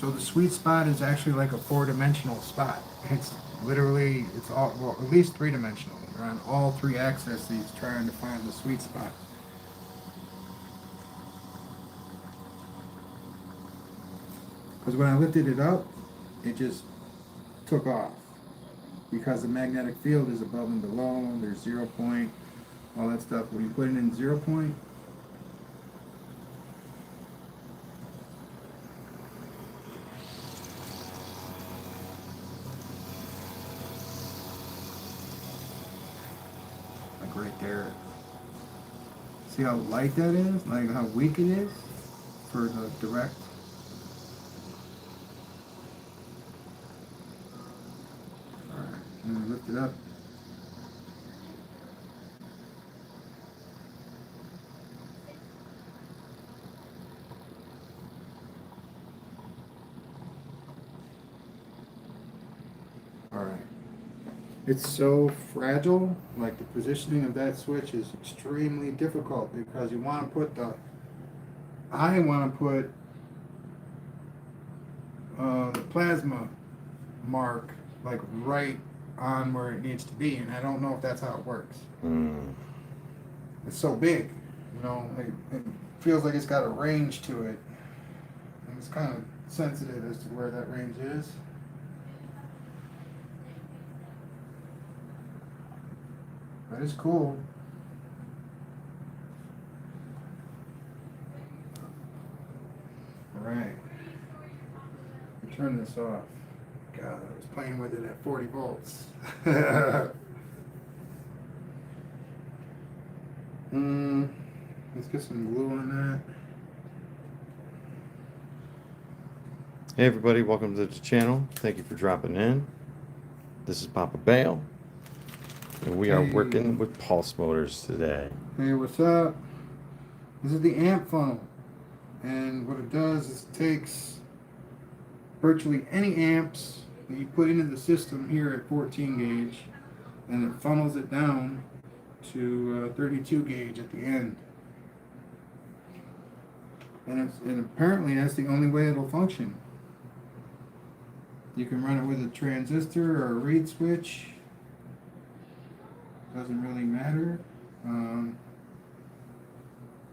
So the sweet spot is actually like a 4-dimensional spot. It's literally, it's all, well, at least 3-dimensional. on all three axes, trying to find the sweet spot. Because when I lifted it up, it just took off. Because the magnetic field is above and below, there's 0 point, all that stuff. When you put it in 0 point, like right there. See how light that is? Like how weak it is for the direct. Alright, and lift it up. Alright. It's so fragile, like the positioning of that switch is extremely difficult because you want to put I want to put the plasma mark like right on where it needs to be, and I don't know if that's how it works. It's so big, you know, it feels like it's got a range to it, and it's kind of sensitive as to where that range is. But it's cool. Alright. Turn this off. God, I was playing with it at 40 volts. Let's get some glue on that. Hey everybody, welcome to the channel. Thank you for dropping in. This is Papa Bale, and we are working with pulse motors today. Hey, what's up? This is the amp funnel, and what it does is it takes virtually any amps that you put into the system here at 14 gauge, and it funnels it down to 32 gauge at the end. And apparently that's the only way it'll function. You can run it with a transistor or a reed switch. Doesn't really matter.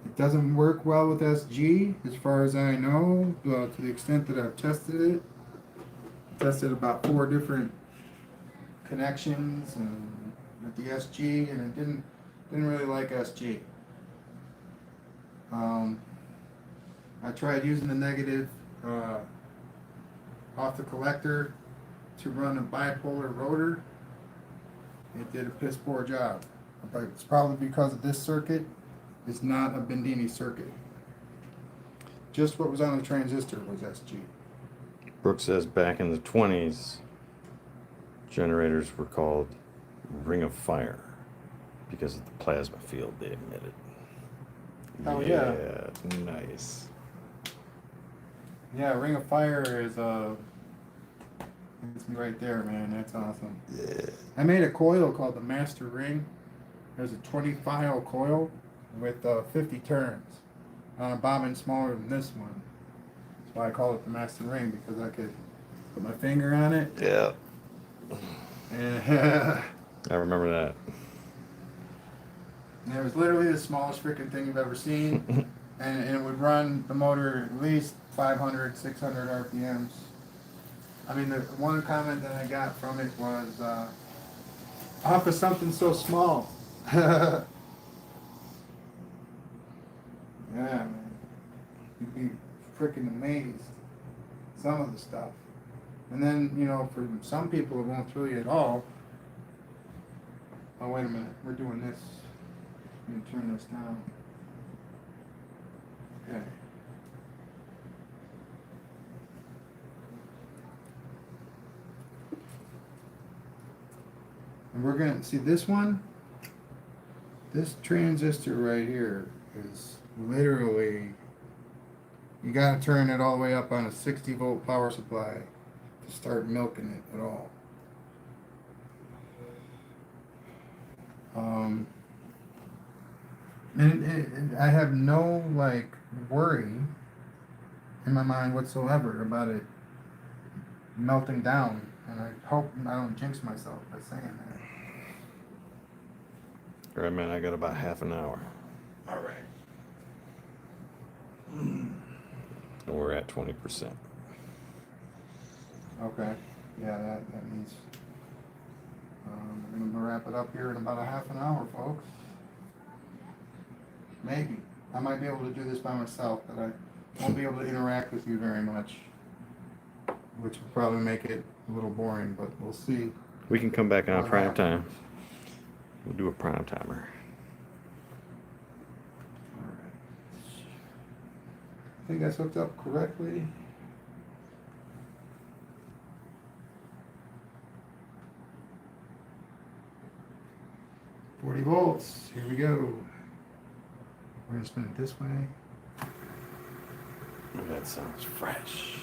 It doesn't work well with SG, as far as I know, to the extent that I've tested it. Tested about 4 different connections and with the SG, and it didn't really like SG. I tried using the negative off the collector to run a bipolar rotor. It did a piss poor job, but it's probably because of this circuit. It's not a Bendini circuit. Just what was on the transistor was SG. Brooke says back in the 20s, generators were called Ring of Fire because of the plasma field they emitted. Oh yeah. Yeah, nice. Yeah, Ring of Fire is it's right there, man. That's awesome. Yeah. I made a coil called the Master Ring. There's a 20 file coil with 50 turns on a bobbin smaller than this one. That's why I call it the Master Ring, because I could put my finger on it. Yeah. And I remember that. it was literally the smallest freaking thing you've ever seen. and it would run the motor at least 500, 600 RPMs. I mean, the one comment that I got from it was, off of something so small. Yeah, man. You'd be freaking amazed. Some of the stuff. And then, you know, for some people it won't thrill you at all. Oh, wait a minute. We're doing this. Let me turn this down. Okay. And we're going to see this one. This transistor right here is literally, you got to turn it all the way up on a 60 volt power supply to start milking it at all. And I have no like worry in my mind whatsoever about it melting down, and I hope I don't jinx myself by saying that. Or I mean, I got about half an hour. All right. And we're at 20%. Okay. Yeah, that means we're gonna wrap it up here in about a half an hour, folks. Maybe. I might be able to do this by myself, but I won't be able to interact with you very much, which will probably make it a little boring, but we'll see. We can come back on What prime happens. time. We'll do a prime timer. All right. I think that's hooked up correctly. $40. Here we go. We're gonna spin it this way. That sounds fresh.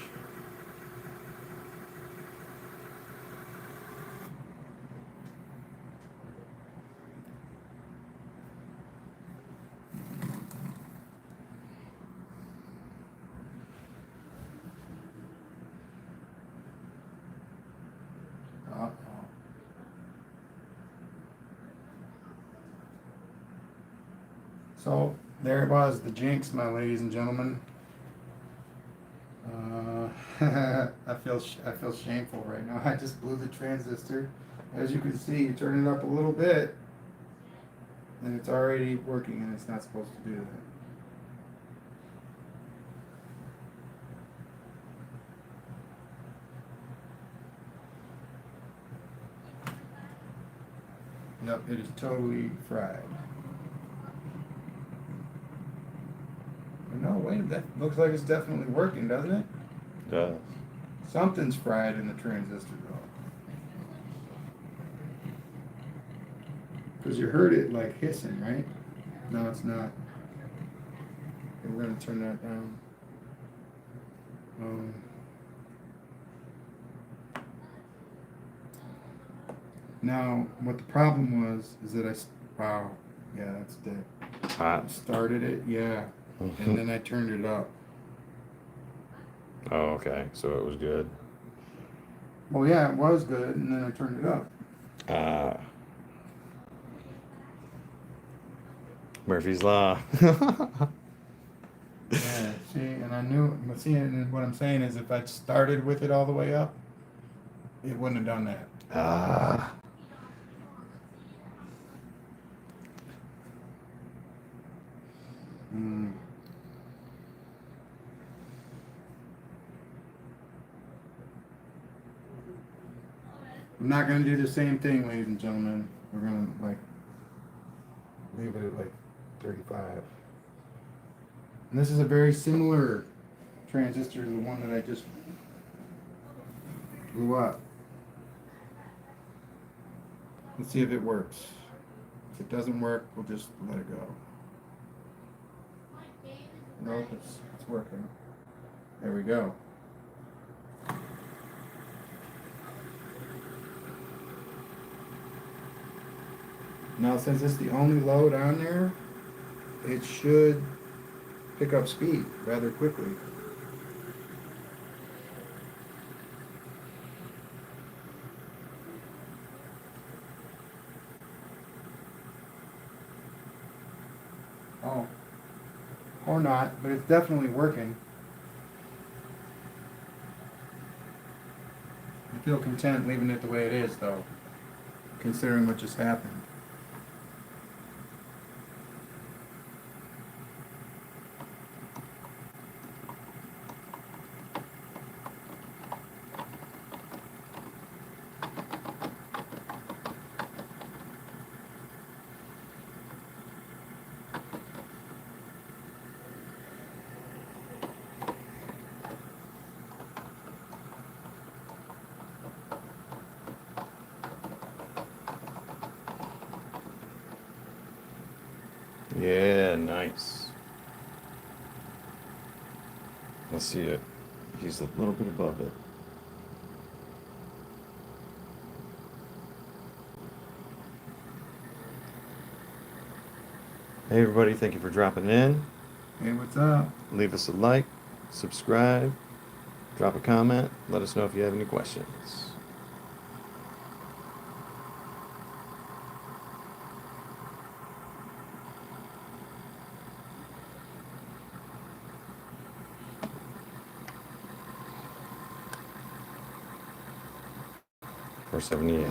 Uh-oh. So there it was, the jinx, my ladies and gentlemen. I feel shameful right now. I just blew the transistor. As you can see, you turn it up a little bit, and it's already working, and it's not supposed to do that. Yep, it is totally fried. No, wait, that looks like it's definitely working, doesn't it? Does. Something's fried in the transistor, though. Because you heard it like hissing, right? No, it's not. Okay, we're going to turn that down. Now, what the problem was is that wow, yeah, that's dead. Hot. Started it, yeah, and then I turned it up. Oh, okay. So it was good. Well, yeah, it was good, and then I turned it up. Murphy's Law. Yeah, see, and I knew, but see, and what I'm saying is if I'd started with it all the way up, it wouldn't have done that. Mm. I'm not gonna do the same thing, ladies and gentlemen. We're gonna leave it at 35. And this is a very similar transistor to the one that I just blew up. Let's see if it works. If it doesn't work, we'll just let it go. Nope, it's working. There we go. Now, since it's the only load on there, it should pick up speed rather quickly. Oh, or not, but it's definitely working. I feel content leaving it the way it is, though, considering what just happened. Yeah, nice. Let's see it. He's a little bit above it. Hey everybody, thank you for dropping in. Hey, what's up? Leave us a like, subscribe, drop a comment, let us know if you have any questions. 478.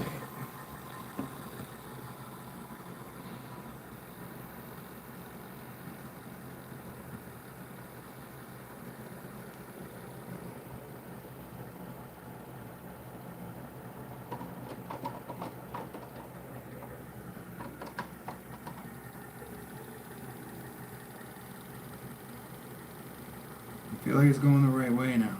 I feel like it's going the right way now.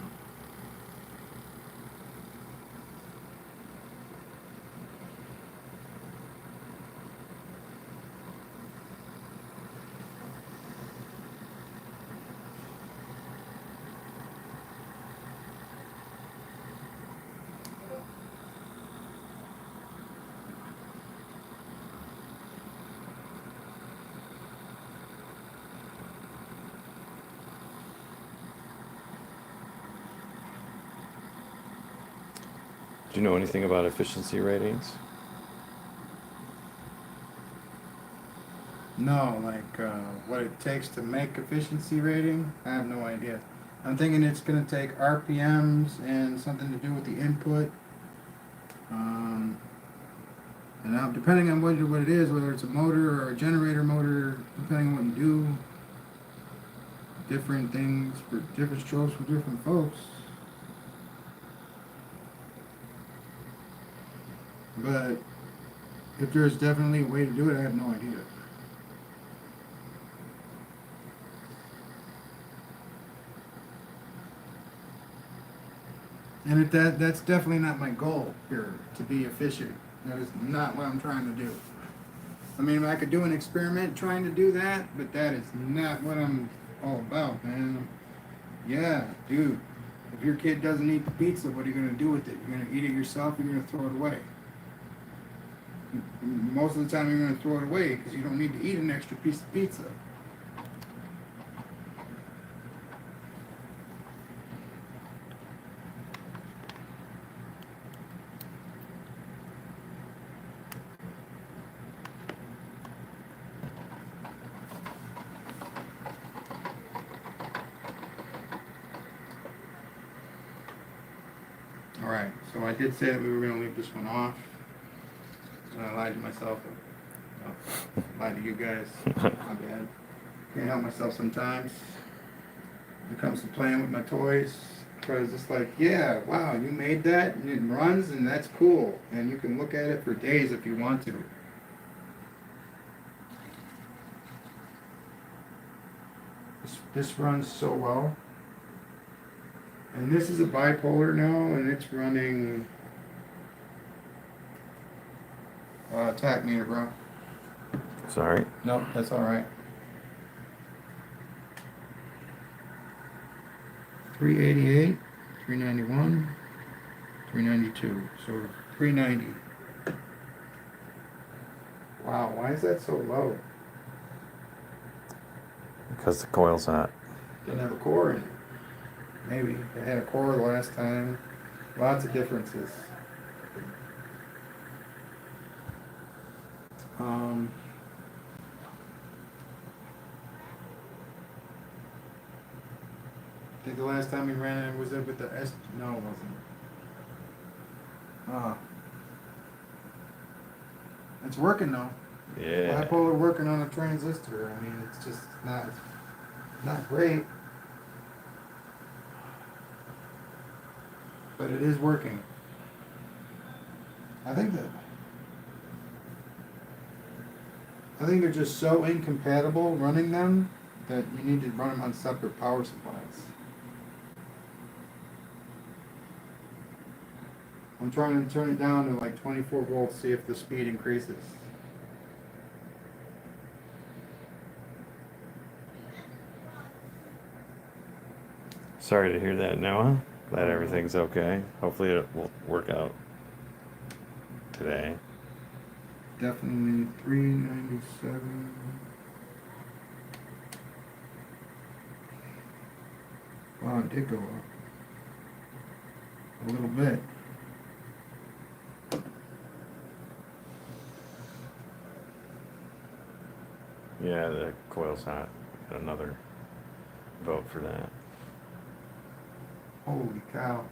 Do you know anything about efficiency ratings? No, like what it takes to make efficiency rating, I have no idea. I'm thinking it's going to take RPMs and something to do with the input. And now, depending on what it is, whether it's a motor or a generator motor, depending on what you do, different things for different strokes for different folks. But if there's definitely a way to do it, I have no idea. And that's definitely not my goal here, to be efficient. That is not what I'm trying to do. I mean, I could do an experiment trying to do that, but that is not what I'm all about, man. Yeah, dude. If your kid doesn't eat the pizza, what are you going to do with it? You're going to eat it yourself, or you're going to throw it away. Most of the time, you're going to throw it away because you don't need to eat an extra piece of pizza. Alright, so I did say that we were going to leave this one off. I lied to myself. Lied to you guys. My bad. Can't help myself sometimes. When it comes to playing with my toys. Because it's like, yeah, wow, you made that and it runs and that's cool. And you can look at it for days if you want to. This runs so well. And this is a bipolar now, and it's running tack meter, bro. Sorry. Nope, that's all right. 388, 391, 392. So 390. Wow, why is that so low? Because the coil's hot. Didn't have a core in it. Maybe. It had a core the last time. Lots of differences. I think the last time we ran it was it with the S. No, it wasn't. It's working though. Yeah. Bipolar working on a transistor. I mean, it's just not great, but it is working. I think they're just so incompatible running them that you need to run them on separate power supplies. I'm trying to turn it down to like 24 volts, see if the speed increases. Sorry to hear that, Noah. Glad everything's okay. Hopefully it will work out today. Definitely 397. Wow, it did go up. A little bit. Yeah, the coil's hot. Got another vote for that. Holy cow.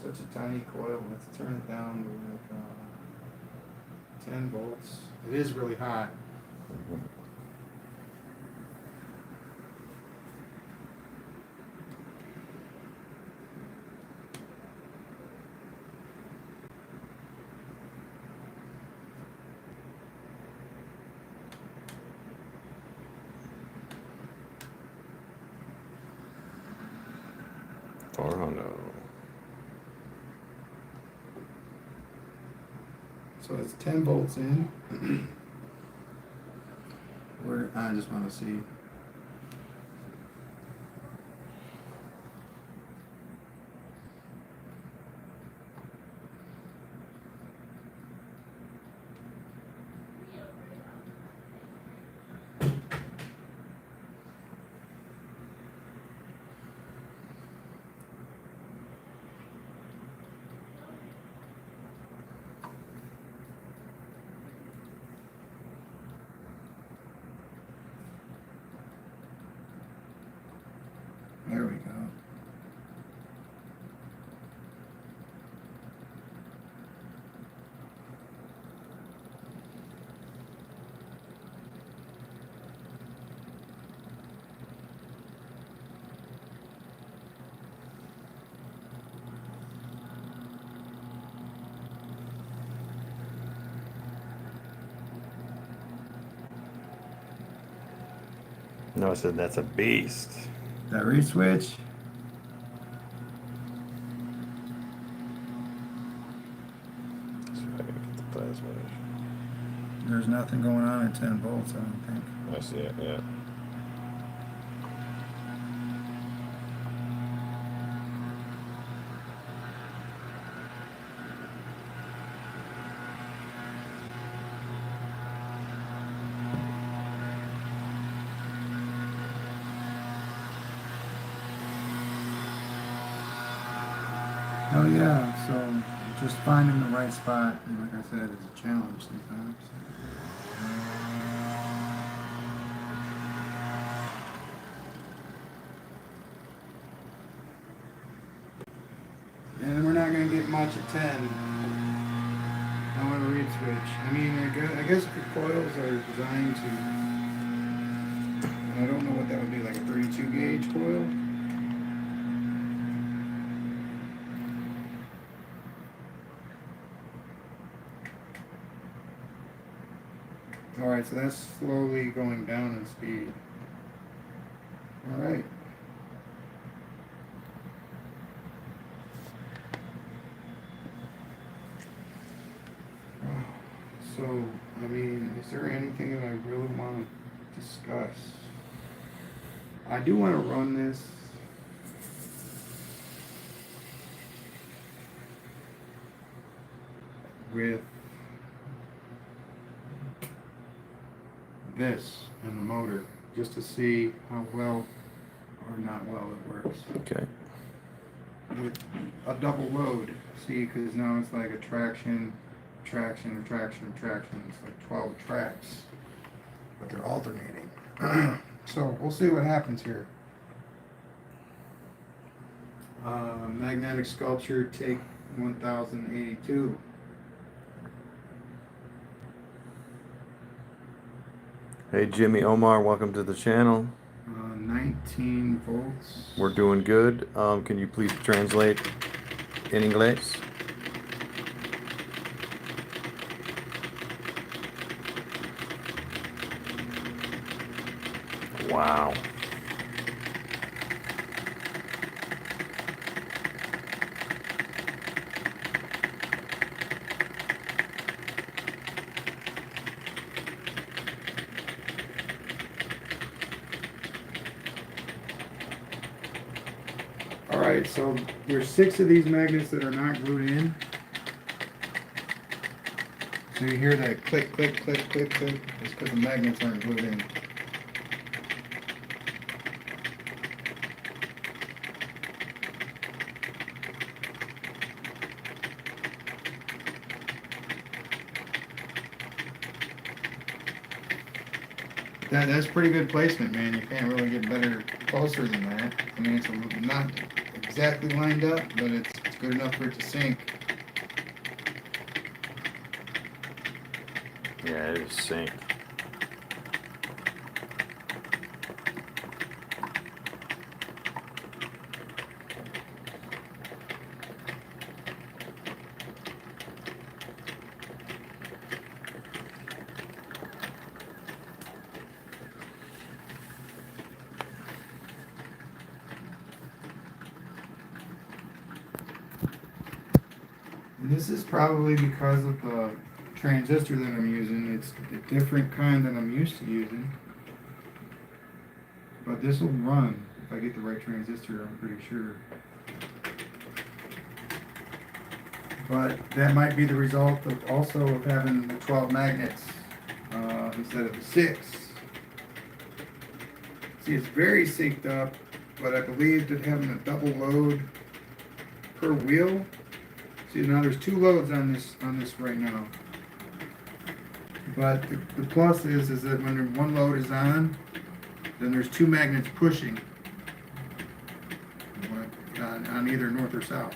such a tiny coil. Let's turn it down to 10 volts. It is really hot. Oh no. So it's 10 volts in. I just want to see. There we go. No, I said that's a beast. That reed switch. Let's see if I can get the plasma. There's nothing going on at 10 volts, I don't think. I see it, yeah. Oh yeah, so just finding the right spot, and like I said, is a challenge sometimes. And we're not going to get much at 10. I want to reed switch. I mean, I guess the coils are designed to, and I don't know what that would be, like a 32 gauge coil. Alright, so that's slowly going down in speed. Alright. So, I mean, is there anything that I really want to discuss? I do want to run this with this and the motor, just to see how well or not well it works. Okay. With a double load, see, because now it's like a traction. It's like 12 tracks, but they're alternating. So we'll see what happens here. Magnetic sculpture, take 1082. Hey Jimmy Omar, welcome to the channel. 19 volts. We're doing good. Can you please translate in English? Wow. Alright, so there's 6 of these magnets that are not glued in. So you hear that click, click, click, click, click. It's because the magnets aren't glued in. That's pretty good placement, man. You can't really get better closer than that. I mean, it's not exactly lined up, but it's good enough for it to sink. Yeah, it is synced. And this is probably because of the transistor that I'm using. It's a different kind than I'm used to using. But this will run if I get the right transistor, I'm pretty sure. But that might be the result of also of having the 12 magnets instead of the 6. See, it's very synced up, but I believe that having a double load per wheel. See, now there's 2 loads on this right now. But the plus is that when one load is on, then there's 2 magnets pushing on either north or south.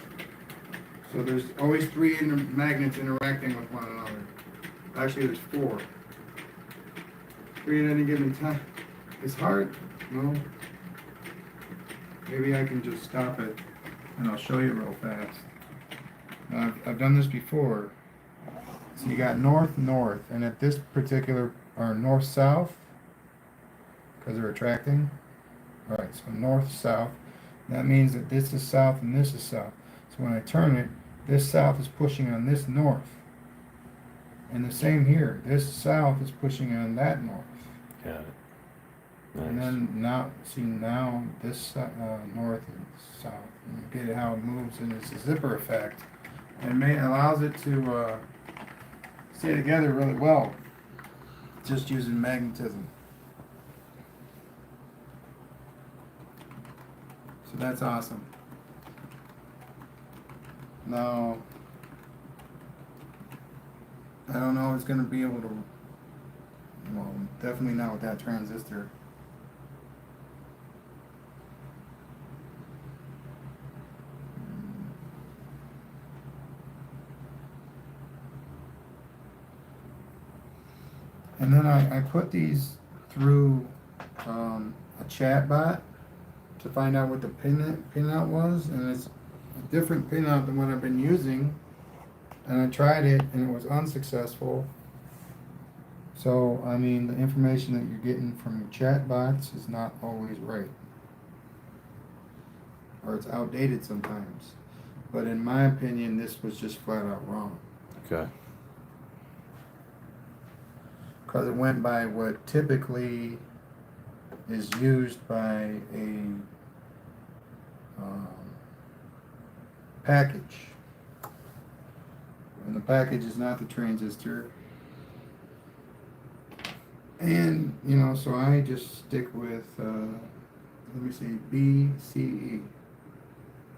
So there's always 3 magnets interacting with one another. Actually, there's 4. 3 at any given time. It's hard. No. Maybe I can just stop it, and I'll show you real fast. I've done this before. So you got north, north, and at this particular, or north, south, because they're attracting. All right, so north, south. That means that this is south and this is south. So when I turn it, this south is pushing on this north. And the same here. This south is pushing on that north. Got it. Nice. And then now, see now this north and south. And you get how it moves, and it's a zipper effect. And allows it to stay together really well, just using magnetism. So that's awesome. Now, I don't know if it's going to be able to, well, definitely not with that transistor. And then I put these through a chat bot to find out what the pinout was, and it's a different pinout than what I've been using. And I tried it, and it was unsuccessful. So, I mean, the information that you're getting from your chat bots is not always right. Or it's outdated sometimes. But in my opinion, this was just flat out wrong. Okay. Because it went by what typically is used by a package. And the package is not the transistor. And, you know, so I just stick with, let me see, BCE.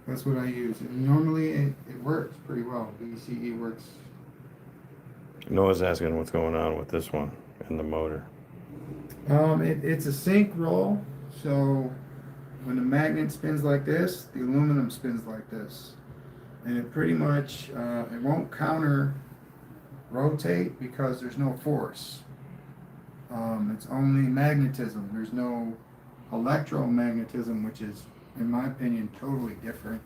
That's what I use. And normally it works pretty well. BCE works. Noah's asking what's going on with this one and the motor. It's a sync roll, so when the magnet spins like this, the aluminum spins like this. And it pretty much, it won't counter rotate because there's no force. It's only magnetism. There's no electromagnetism, which is, in my opinion, totally different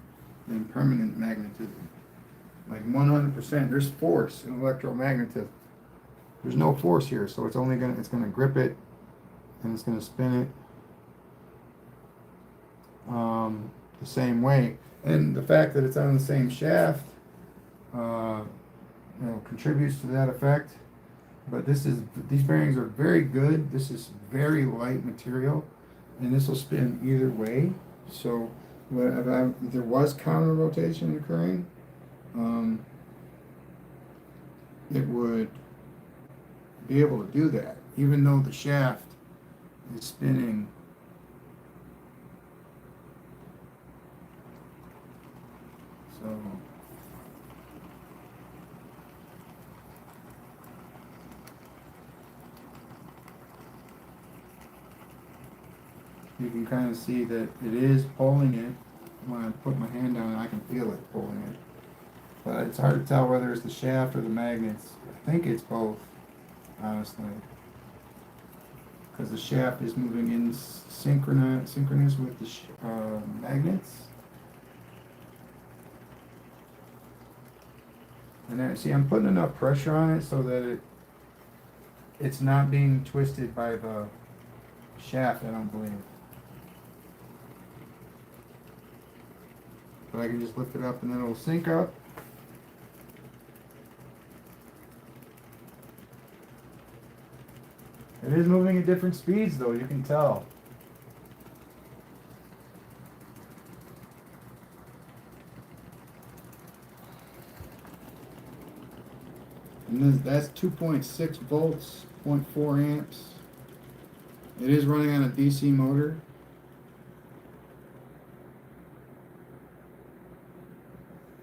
than permanent magnetism. Like 100%, there's force in electromagnetism. There's no force here, so it's gonna grip it, and it's gonna spin it the same way. And the fact that it's on the same shaft, contributes to that effect. But these bearings are very good. This is very light material, and this will spin either way. So if there was counter rotation occurring, it would be able to do that, even though the shaft is spinning. So you can kind of see that it is pulling it, when I put my hand down, I can feel it pulling it. But it's hard to tell whether it's the shaft or the magnets. I think it's both, honestly. Because the shaft is moving in synchronous with the magnets. And then, see, I'm putting enough pressure on it so that it's not being twisted by the shaft, I don't believe. But I can just lift it up and then it'll sync up. It is moving at different speeds though, you can tell. And that's 2.6 volts, 0.4 amps. It is running on a DC motor.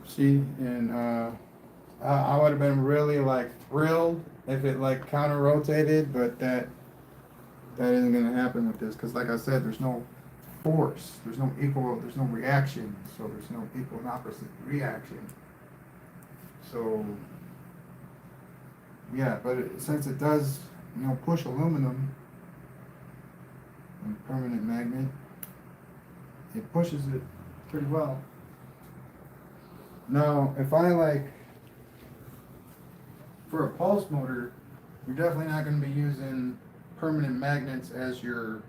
See, and I would have been really like thrilled if it like counter rotated, but that isn't going to happen with this because, like I said, there's no force, there's no reaction, so there's no equal and opposite reaction. So yeah, but since it does, push aluminum and permanent magnet, it pushes it pretty well. Now, if I for a pulse motor, you're definitely not going to be using permanent magnets as your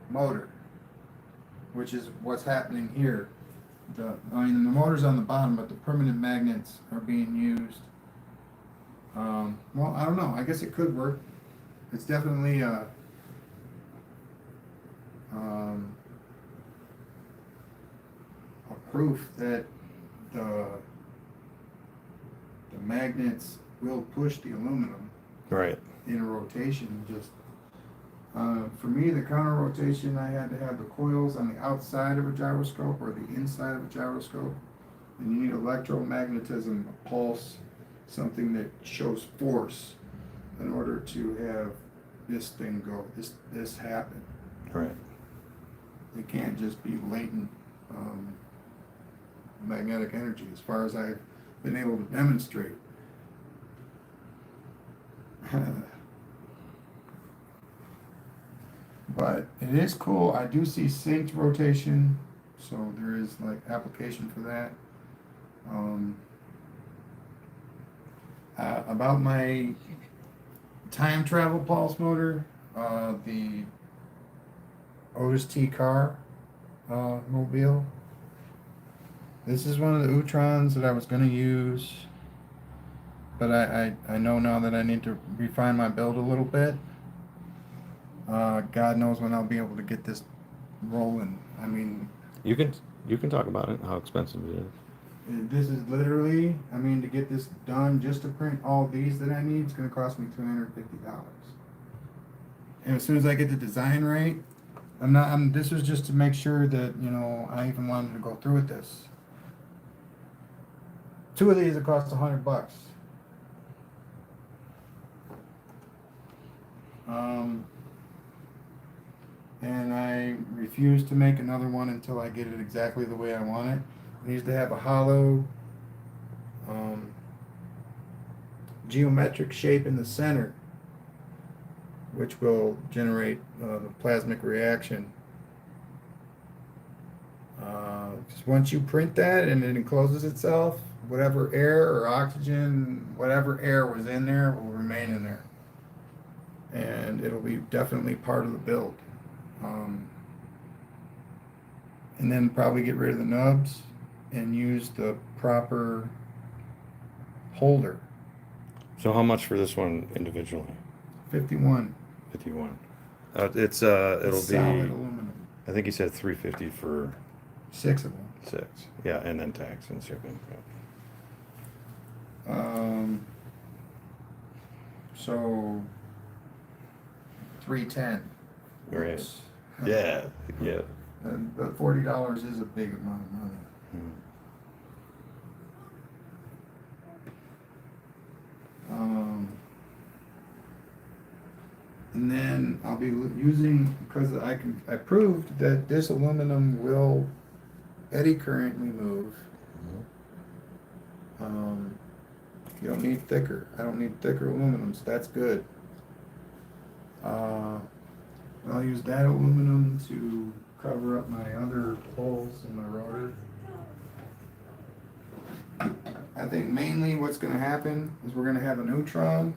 motor, which is what's happening here. The motor's on the bottom, but the permanent magnets are being used. Well, I don't know. I guess it could work. It's definitely a proof that the magnets will push the aluminum Right. in a rotation. Just for me, the counter rotation, I had to have the coils on the outside of a gyroscope or the inside of a gyroscope, and you need electromagnetism, a pulse, something that shows force in order to have this thing go, this happen. Right. It can't just be latent magnetic energy, as far as I've been able to demonstrate. But it is cool. I do see synced rotation, so there is application for that. About my time travel pulse motor, the Otis T car mobile. This is one of the Utrons that I was going to use, but I know now that I need to refine my build a little bit. God knows when I'll be able to get this rolling. I mean, You can talk about it, how expensive it is. this is literally, to get this done, just to print all these that I need, it's going to cost me $250. And as soon as I get the design right, this was just to make sure that, I even wanted to go through with this. 2 of these will cost $100. And I refuse to make another one until I get it exactly the way I want it. It needs to have a hollow geometric shape in the center, which will generate the plasmic reaction. Just once you print that and it encloses itself, whatever air or oxygen, whatever air was in there will remain in there. And it'll be definitely part of the build. And then probably get rid of the nubs and use the proper holder. So how much for this one individually? 51. 51. It'll Solid be. aluminum. I think he said 350 for 6 of them. 6. Yeah, and then tax and shipping. So 310. Right. Yeah. Yeah. But $40 is a big amount of money. And then I'll be using, because I proved that this aluminum will eddy current we move. You don't need thicker. I don't need thicker aluminum, so that's good. I'll use that aluminum to cover up my other holes in my rotor. I think mainly what's going to happen is we're going to have a neutron,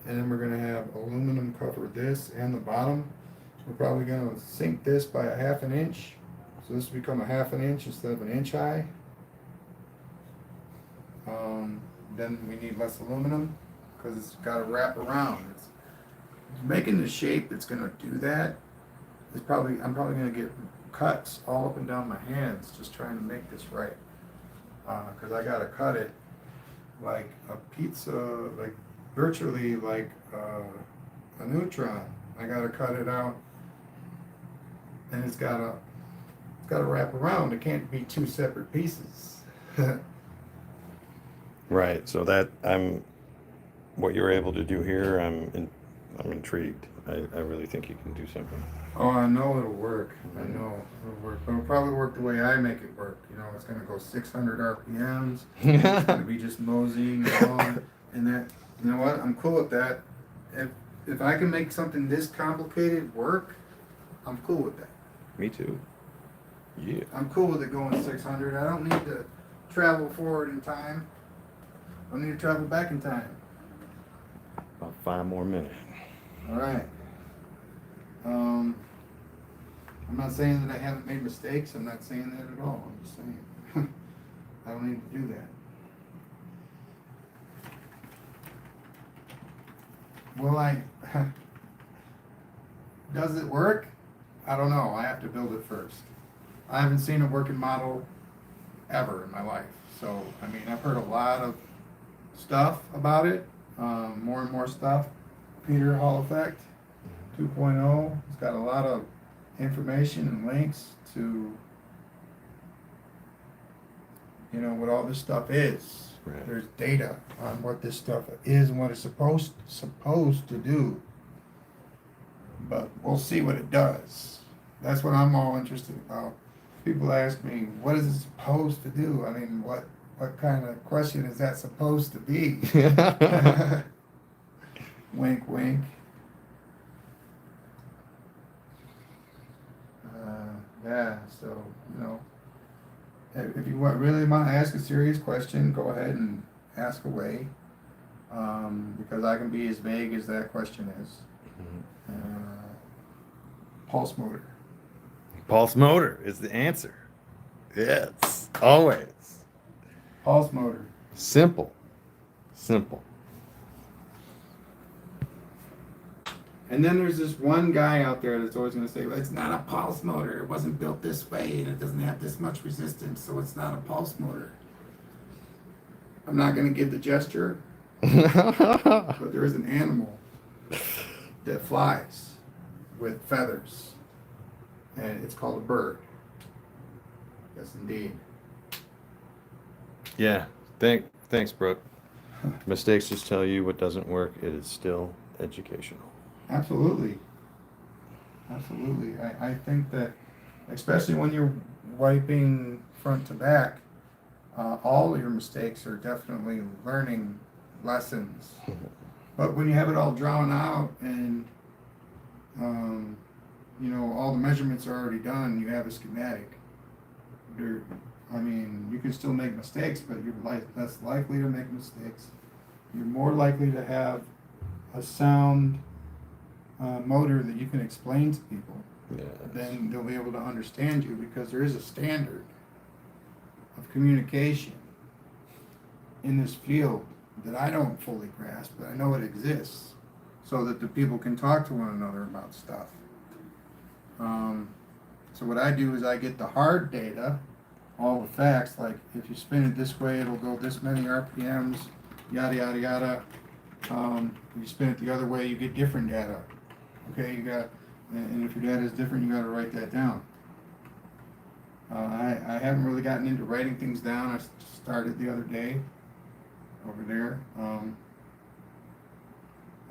and then we're going to have aluminum cover this and the bottom. We're probably going to sink this by a 1/2 inch, so this will become a 1/2 inch instead of an inch high. Then we need less aluminum because it's got to wrap around. It's making the shape that's going to do that. I'm probably going to get cuts all up and down my hands just trying to make this right. Because I got to cut it like a pizza, like virtually like a neutron. I got to cut it out, and it's got to wrap around. It can't be two separate pieces. Right. So that what you're able to do here, I'm intrigued. I really think you can do something. Oh, I know it'll work. I know it'll work. But it'll probably work the way I make it work. You know, it's going to go 600 RPMs. It's going to be just moseying along. And that, you know what? I'm cool with that. If I can make something this complicated work, I'm cool with that. Me too. Yeah. I'm cool with it going 600. I don't need to travel forward in time. I need to travel back in time. About 5 more minutes. All right. I'm not saying that I haven't made mistakes. I'm not saying that at all. I'm just saying I don't need to do that. Will I? Does it work? I don't know. I have to build it first. I haven't seen a working model ever in my life. So, I mean, I've heard a lot of stuff about it, more and more stuff. Peter Hall effect 2.0. It's got a lot of information and links to, you know, what all this stuff is. Right. There's data on what this stuff is and what it's supposed to do. But we'll see what it does. That's what I'm all interested about. People ask me, what is it supposed to do? I mean, what kind of question is that supposed to be? Wink, wink. Yeah, so, you know, if you really want to ask a serious question, go ahead and ask away. Because I can be as vague as that question is. Pulse motor. Pulse motor is the answer. Yes, always. Pulse motor. Simple. Simple. And then there's this one guy out there that's always going to say, well, it's not a pulse motor. It wasn't built this way, and it doesn't have this much resistance, so it's not a pulse motor. I'm not going to give the gesture, but there is an animal that flies with feathers, and it's called a bird. Yes, indeed. Yeah. Thanks, Brooke. Mistakes just tell you what doesn't work. It is still educational. Absolutely. Absolutely. I think that, especially when you're wiping front to back, all your mistakes are definitely learning lessons. But when you have it all drawn out and, you know, all the measurements are already done, you have a schematic. You can still make mistakes, but you're less likely to make mistakes. You're more likely to have a sound motor that you can explain to people. Yes. Then they'll be able to understand you, because there is a standard of communication in this field that I don't fully grasp, but I know it exists, so that the people can talk to one another about stuff. So what I do is I get the hard data, all the facts, like if you spin it this way, it'll go this many RPMs, yada, yada, yada. If you spin it the other way, you get different data. Okay, and if your data is different, you got to write that down. I haven't really gotten into writing things down. I started the other day over there.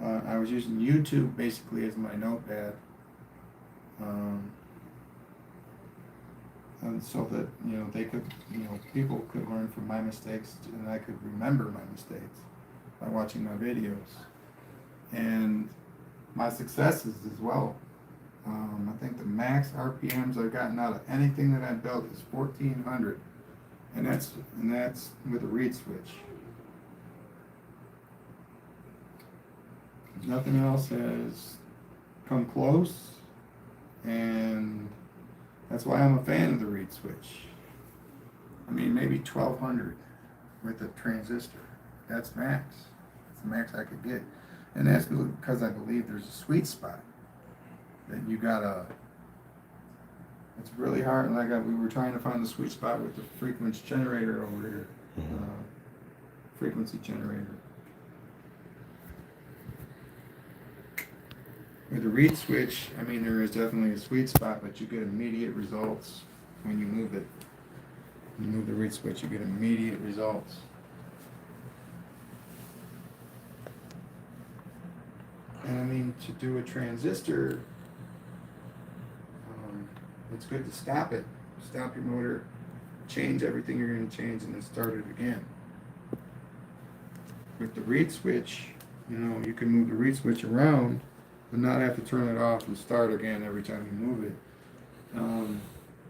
I was using YouTube basically as my notepad. and so that, you know, they could, you know, people could learn from my mistakes, and I could remember my mistakes by watching my videos and my successes as well. I think the max RPMs I've gotten out of anything that I've built is 1400, and that's with a reed switch. Nothing else has come close, and that's why I'm a fan of the reed switch. I mean, maybe 1200 with a transistor. That's max. That's the max I could get, and that's because I believe there's a sweet spot that you gotta. It's really hard. Like we were trying to find the sweet spot with the frequency generator over here. Frequency generator. With the reed switch, I mean, there is definitely a sweet spot, but you get immediate results when you move it. You move the reed switch, you get immediate results. And I mean, to do a transistor, it's good to stop it. Stop your motor, change everything you're going to change, and then start it again. With the reed switch, you know, you can move the reed switch around, but not have to turn it off and start again every time you move it.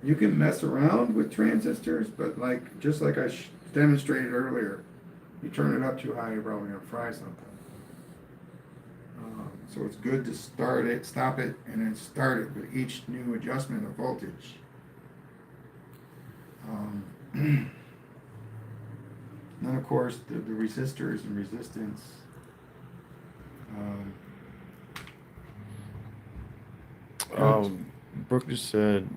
You can mess around with transistors, but just like I demonstrated earlier, you turn it up too high, you're probably going to fry something. So it's good to start it, stop it, and then start it with each new adjustment of voltage. Then of course the resistors and resistance. Brooke just said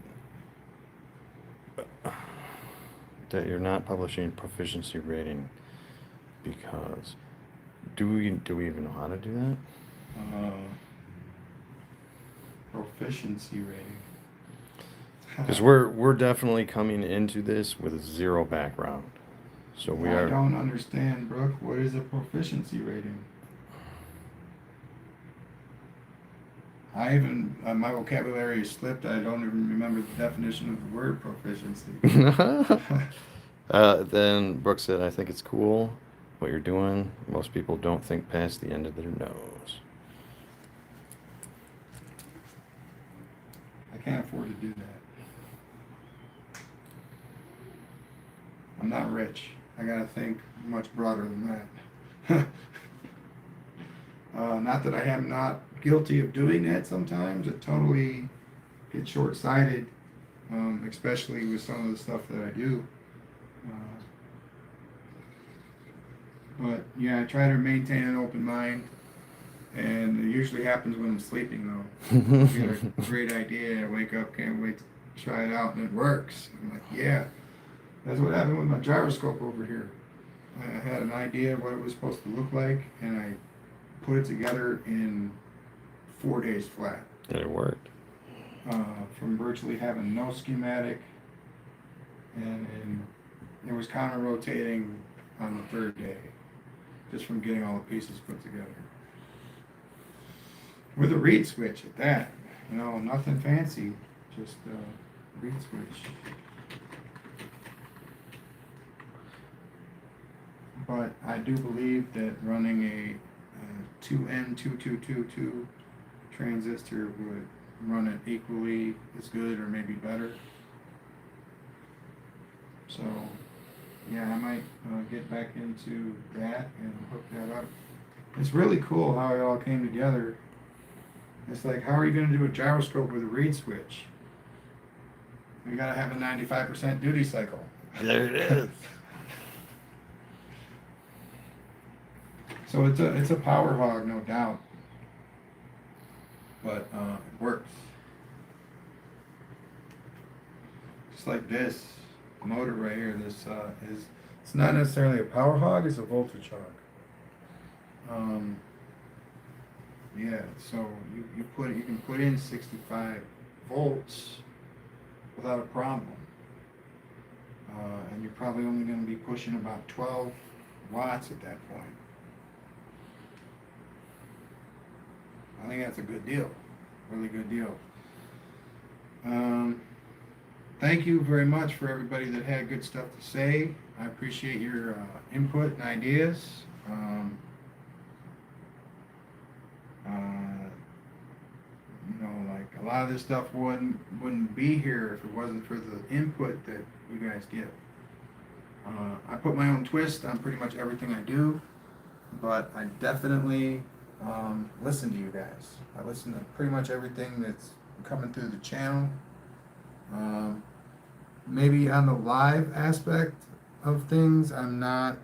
that you're not publishing proficiency rating because do we even know how to do that? Proficiency rating. Because we're definitely coming into this with a zero background, so we are. I don't understand, Brooke. What is a proficiency rating? I even my vocabulary is slipped. I don't even remember the definition of the word proficiency. Then Brooke said, "I think it's cool what you're doing. Most people don't think past the end of their nose." I can't afford to do that. I'm not rich. I gotta think much broader than that. Not that I am not guilty of doing that sometimes. I totally get short-sighted, especially with some of the stuff that I do. But yeah, I try to maintain an open mind, and it usually happens when I'm sleeping though. I get a great idea, I wake up, can't wait to try it out, and it works. I'm like, yeah. That's what happened with my gyroscope over here. I had an idea of what it was supposed to look like, and I put it together in 4 days flat. And it worked. From virtually having no schematic, and it was counter-rotating on the third day, just from getting all the pieces put together. With a reed switch at that, you know, nothing fancy, just a reed switch. But I do believe that running a 2N2222 transistor would run it equally as good or maybe better. So yeah, I might get back into that and hook that up. It's really cool how it all came together. It's like, how are you going to do a gyroscope with a reed switch? You got to have a 95% duty cycle. There it is. So it's a power hog, no doubt, but it works. Just like this motor right here, this it's not necessarily a power hog, it's a voltage hog. Yeah, so you can put in 65 volts without a problem, and you're probably only going to be pushing about 12 watts at that point. I think that's a good deal, really good deal. thank you very much for everybody that had good stuff to say. I appreciate your input and ideas. Uh, like a lot of this stuff wouldn't be here if it wasn't for the input that you guys give. I put my own twist on pretty much everything I do, but I definitely listen to you guys. I listen to pretty much everything that's coming through the channel. Maybe on the live aspect of things, I'm not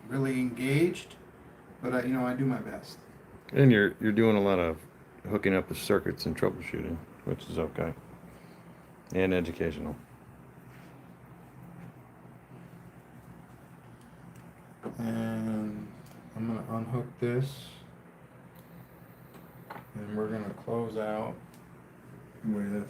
really engaged, but I do my best. And you're doing a lot of hooking up the circuits and troubleshooting, which is okay. And educational. And I'm going to unhook this. And we're going to close out with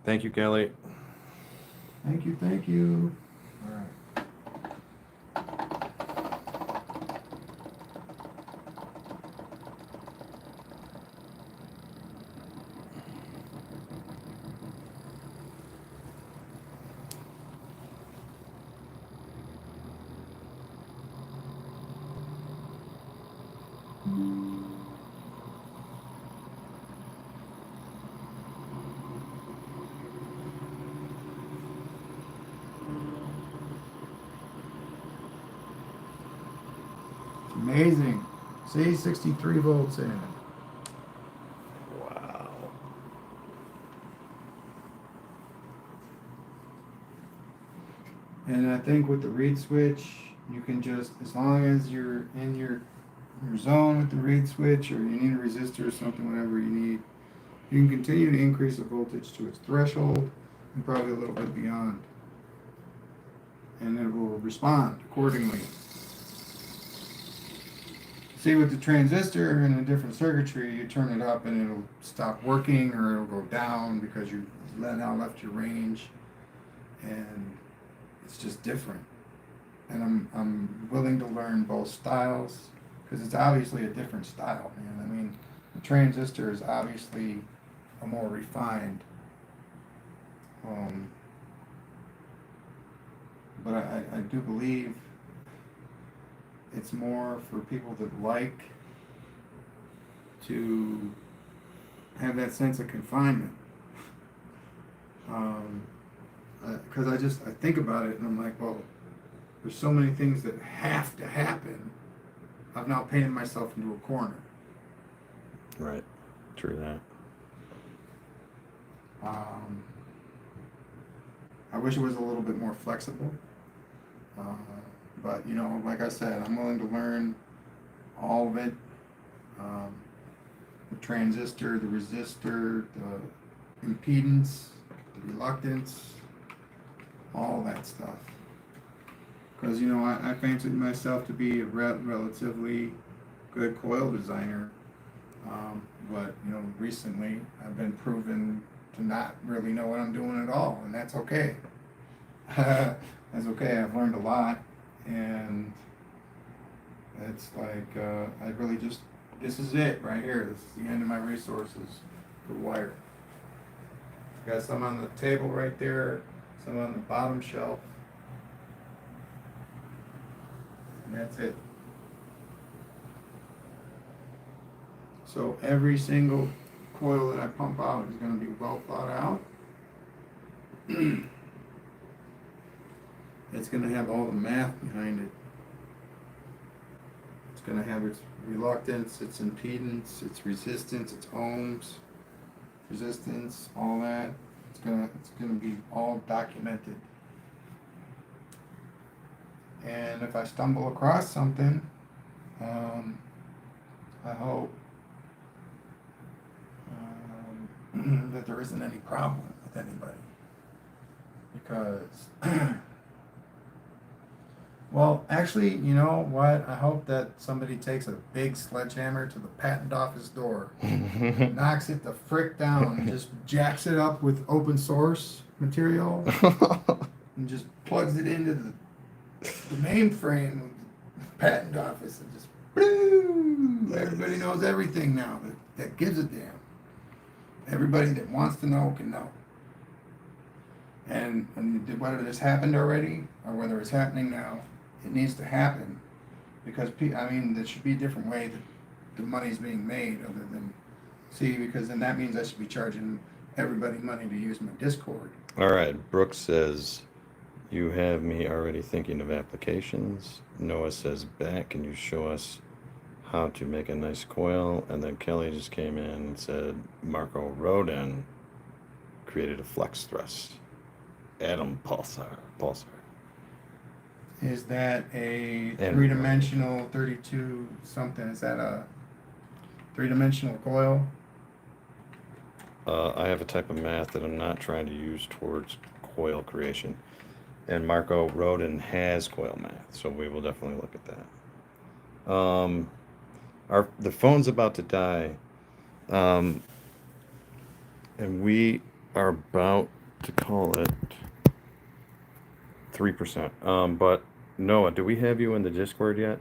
Thank you, Kelly. Thank you, thank you. All right. Amazing. See, 63 volts in. Wow. And I think with the reed switch, you can just, as long as you're in your zone with the reed switch, or you need a resistor or something, whatever you need, you can continue to increase the voltage to its threshold and probably a little bit beyond. And it will respond accordingly. See, with the transistor in a different circuitry, you turn it up and it'll stop working, or it'll go down because you left your range, and it's just different. And I'm willing to learn both styles, because it's obviously a different style, man. I mean, the transistor is obviously a more refined. But I do believe it's more for people that like to have that sense of confinement. Because I think about it and I'm like, well, there's so many things that have to happen. I've now painted myself into a corner. Right. True that. I wish it was a little bit more flexible. But, like I said, I'm willing to learn all of it. The transistor, the resistor, the impedance, the reluctance, all that stuff. Because, I fancied myself to be a relatively good coil designer. But, recently I've been proven to not really know what I'm doing at all, and that's okay. That's okay. I've learned a lot, and it's like I really just, this is it right here. This is the end of my resources for wire. Got some on the table right there, some on the bottom shelf, and that's it. So every single coil that I pump out is going to be well thought out. It's going to have all the math behind it. It's going to have its reluctance, its impedance, its resistance, its ohms, resistance, all that. It's going to be all documented. And if I stumble across something, I hope that there isn't any problem with anybody. Because well, actually, you know what? I hope that somebody takes a big sledgehammer to the patent office door, knocks it the frick down, and just jacks it up with open source material, and just plugs it into the the mainframe patent office and just boom, everybody knows everything now that gives a damn. Everybody that wants to know can know. And whether this happened already or whether it's happening now, it needs to happen because there should be a different way that the money's being made other than because then that means I should be charging everybody money to use my Discord. All right. Brooks says, you have me already thinking of applications. Noah says, back, can you show us how to make a nice coil? And then Kelly just came in and said, Marco Rodin created a flex thrust. Atom pulsar. Is that a And- three-dimensional 32 something? Is that a three-dimensional coil? I have a type of math that I'm not trying to use towards coil creation. And Marco Rodin has coil math, so we will definitely look at that. The phone's about to die, and we are about to call it 3%. But Noah, do we have you in the Discord yet?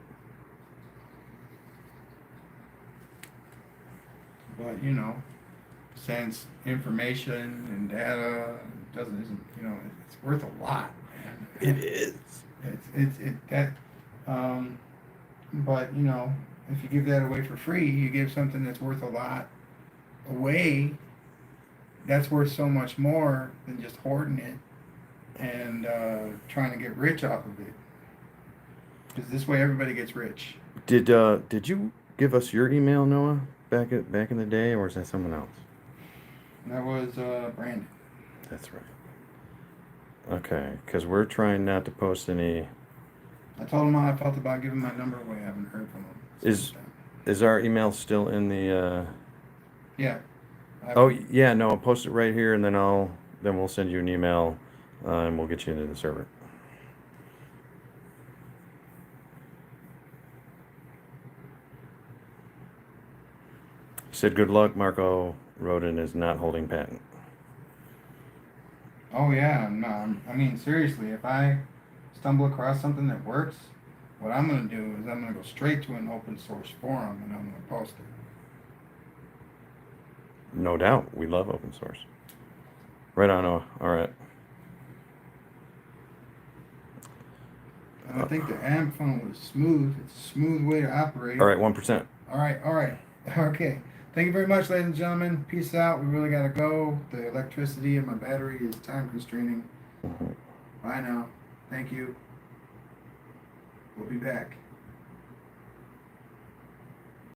But since information and data isn't it's worth a lot, man. It is. But if you give that away for free, you give something that's worth a lot away. That's worth so much more than just hoarding it and trying to get rich off of it. Because this way, everybody gets rich. Did you give us your email, Noah, back in the day, or is that someone else? That was Brandon. That's right. Okay, because we're trying not to post any. I told him how I felt about giving my number away. I haven't heard from him. Is our email still in the? Yeah. Oh yeah, no. I'll post it right here, and then we'll send you an email, and we'll get you into the server. He said, "Good luck, Marco Rodin is not holding patent." Oh yeah, no. I mean, seriously, if I stumble across something that works, what I'm going to do is I'm going to go straight to an open source forum and I'm going to post it. No doubt, we love open source. Right on, Noah. All right. And I think the amp phone was smooth. It's a smooth way to operate. All right, 1%. All right. Okay. Thank you very much, ladies and gentlemen. Peace out. We really got to go. The electricity in my battery is time constraining. Mm-hmm. Bye now. Thank you. We'll be back.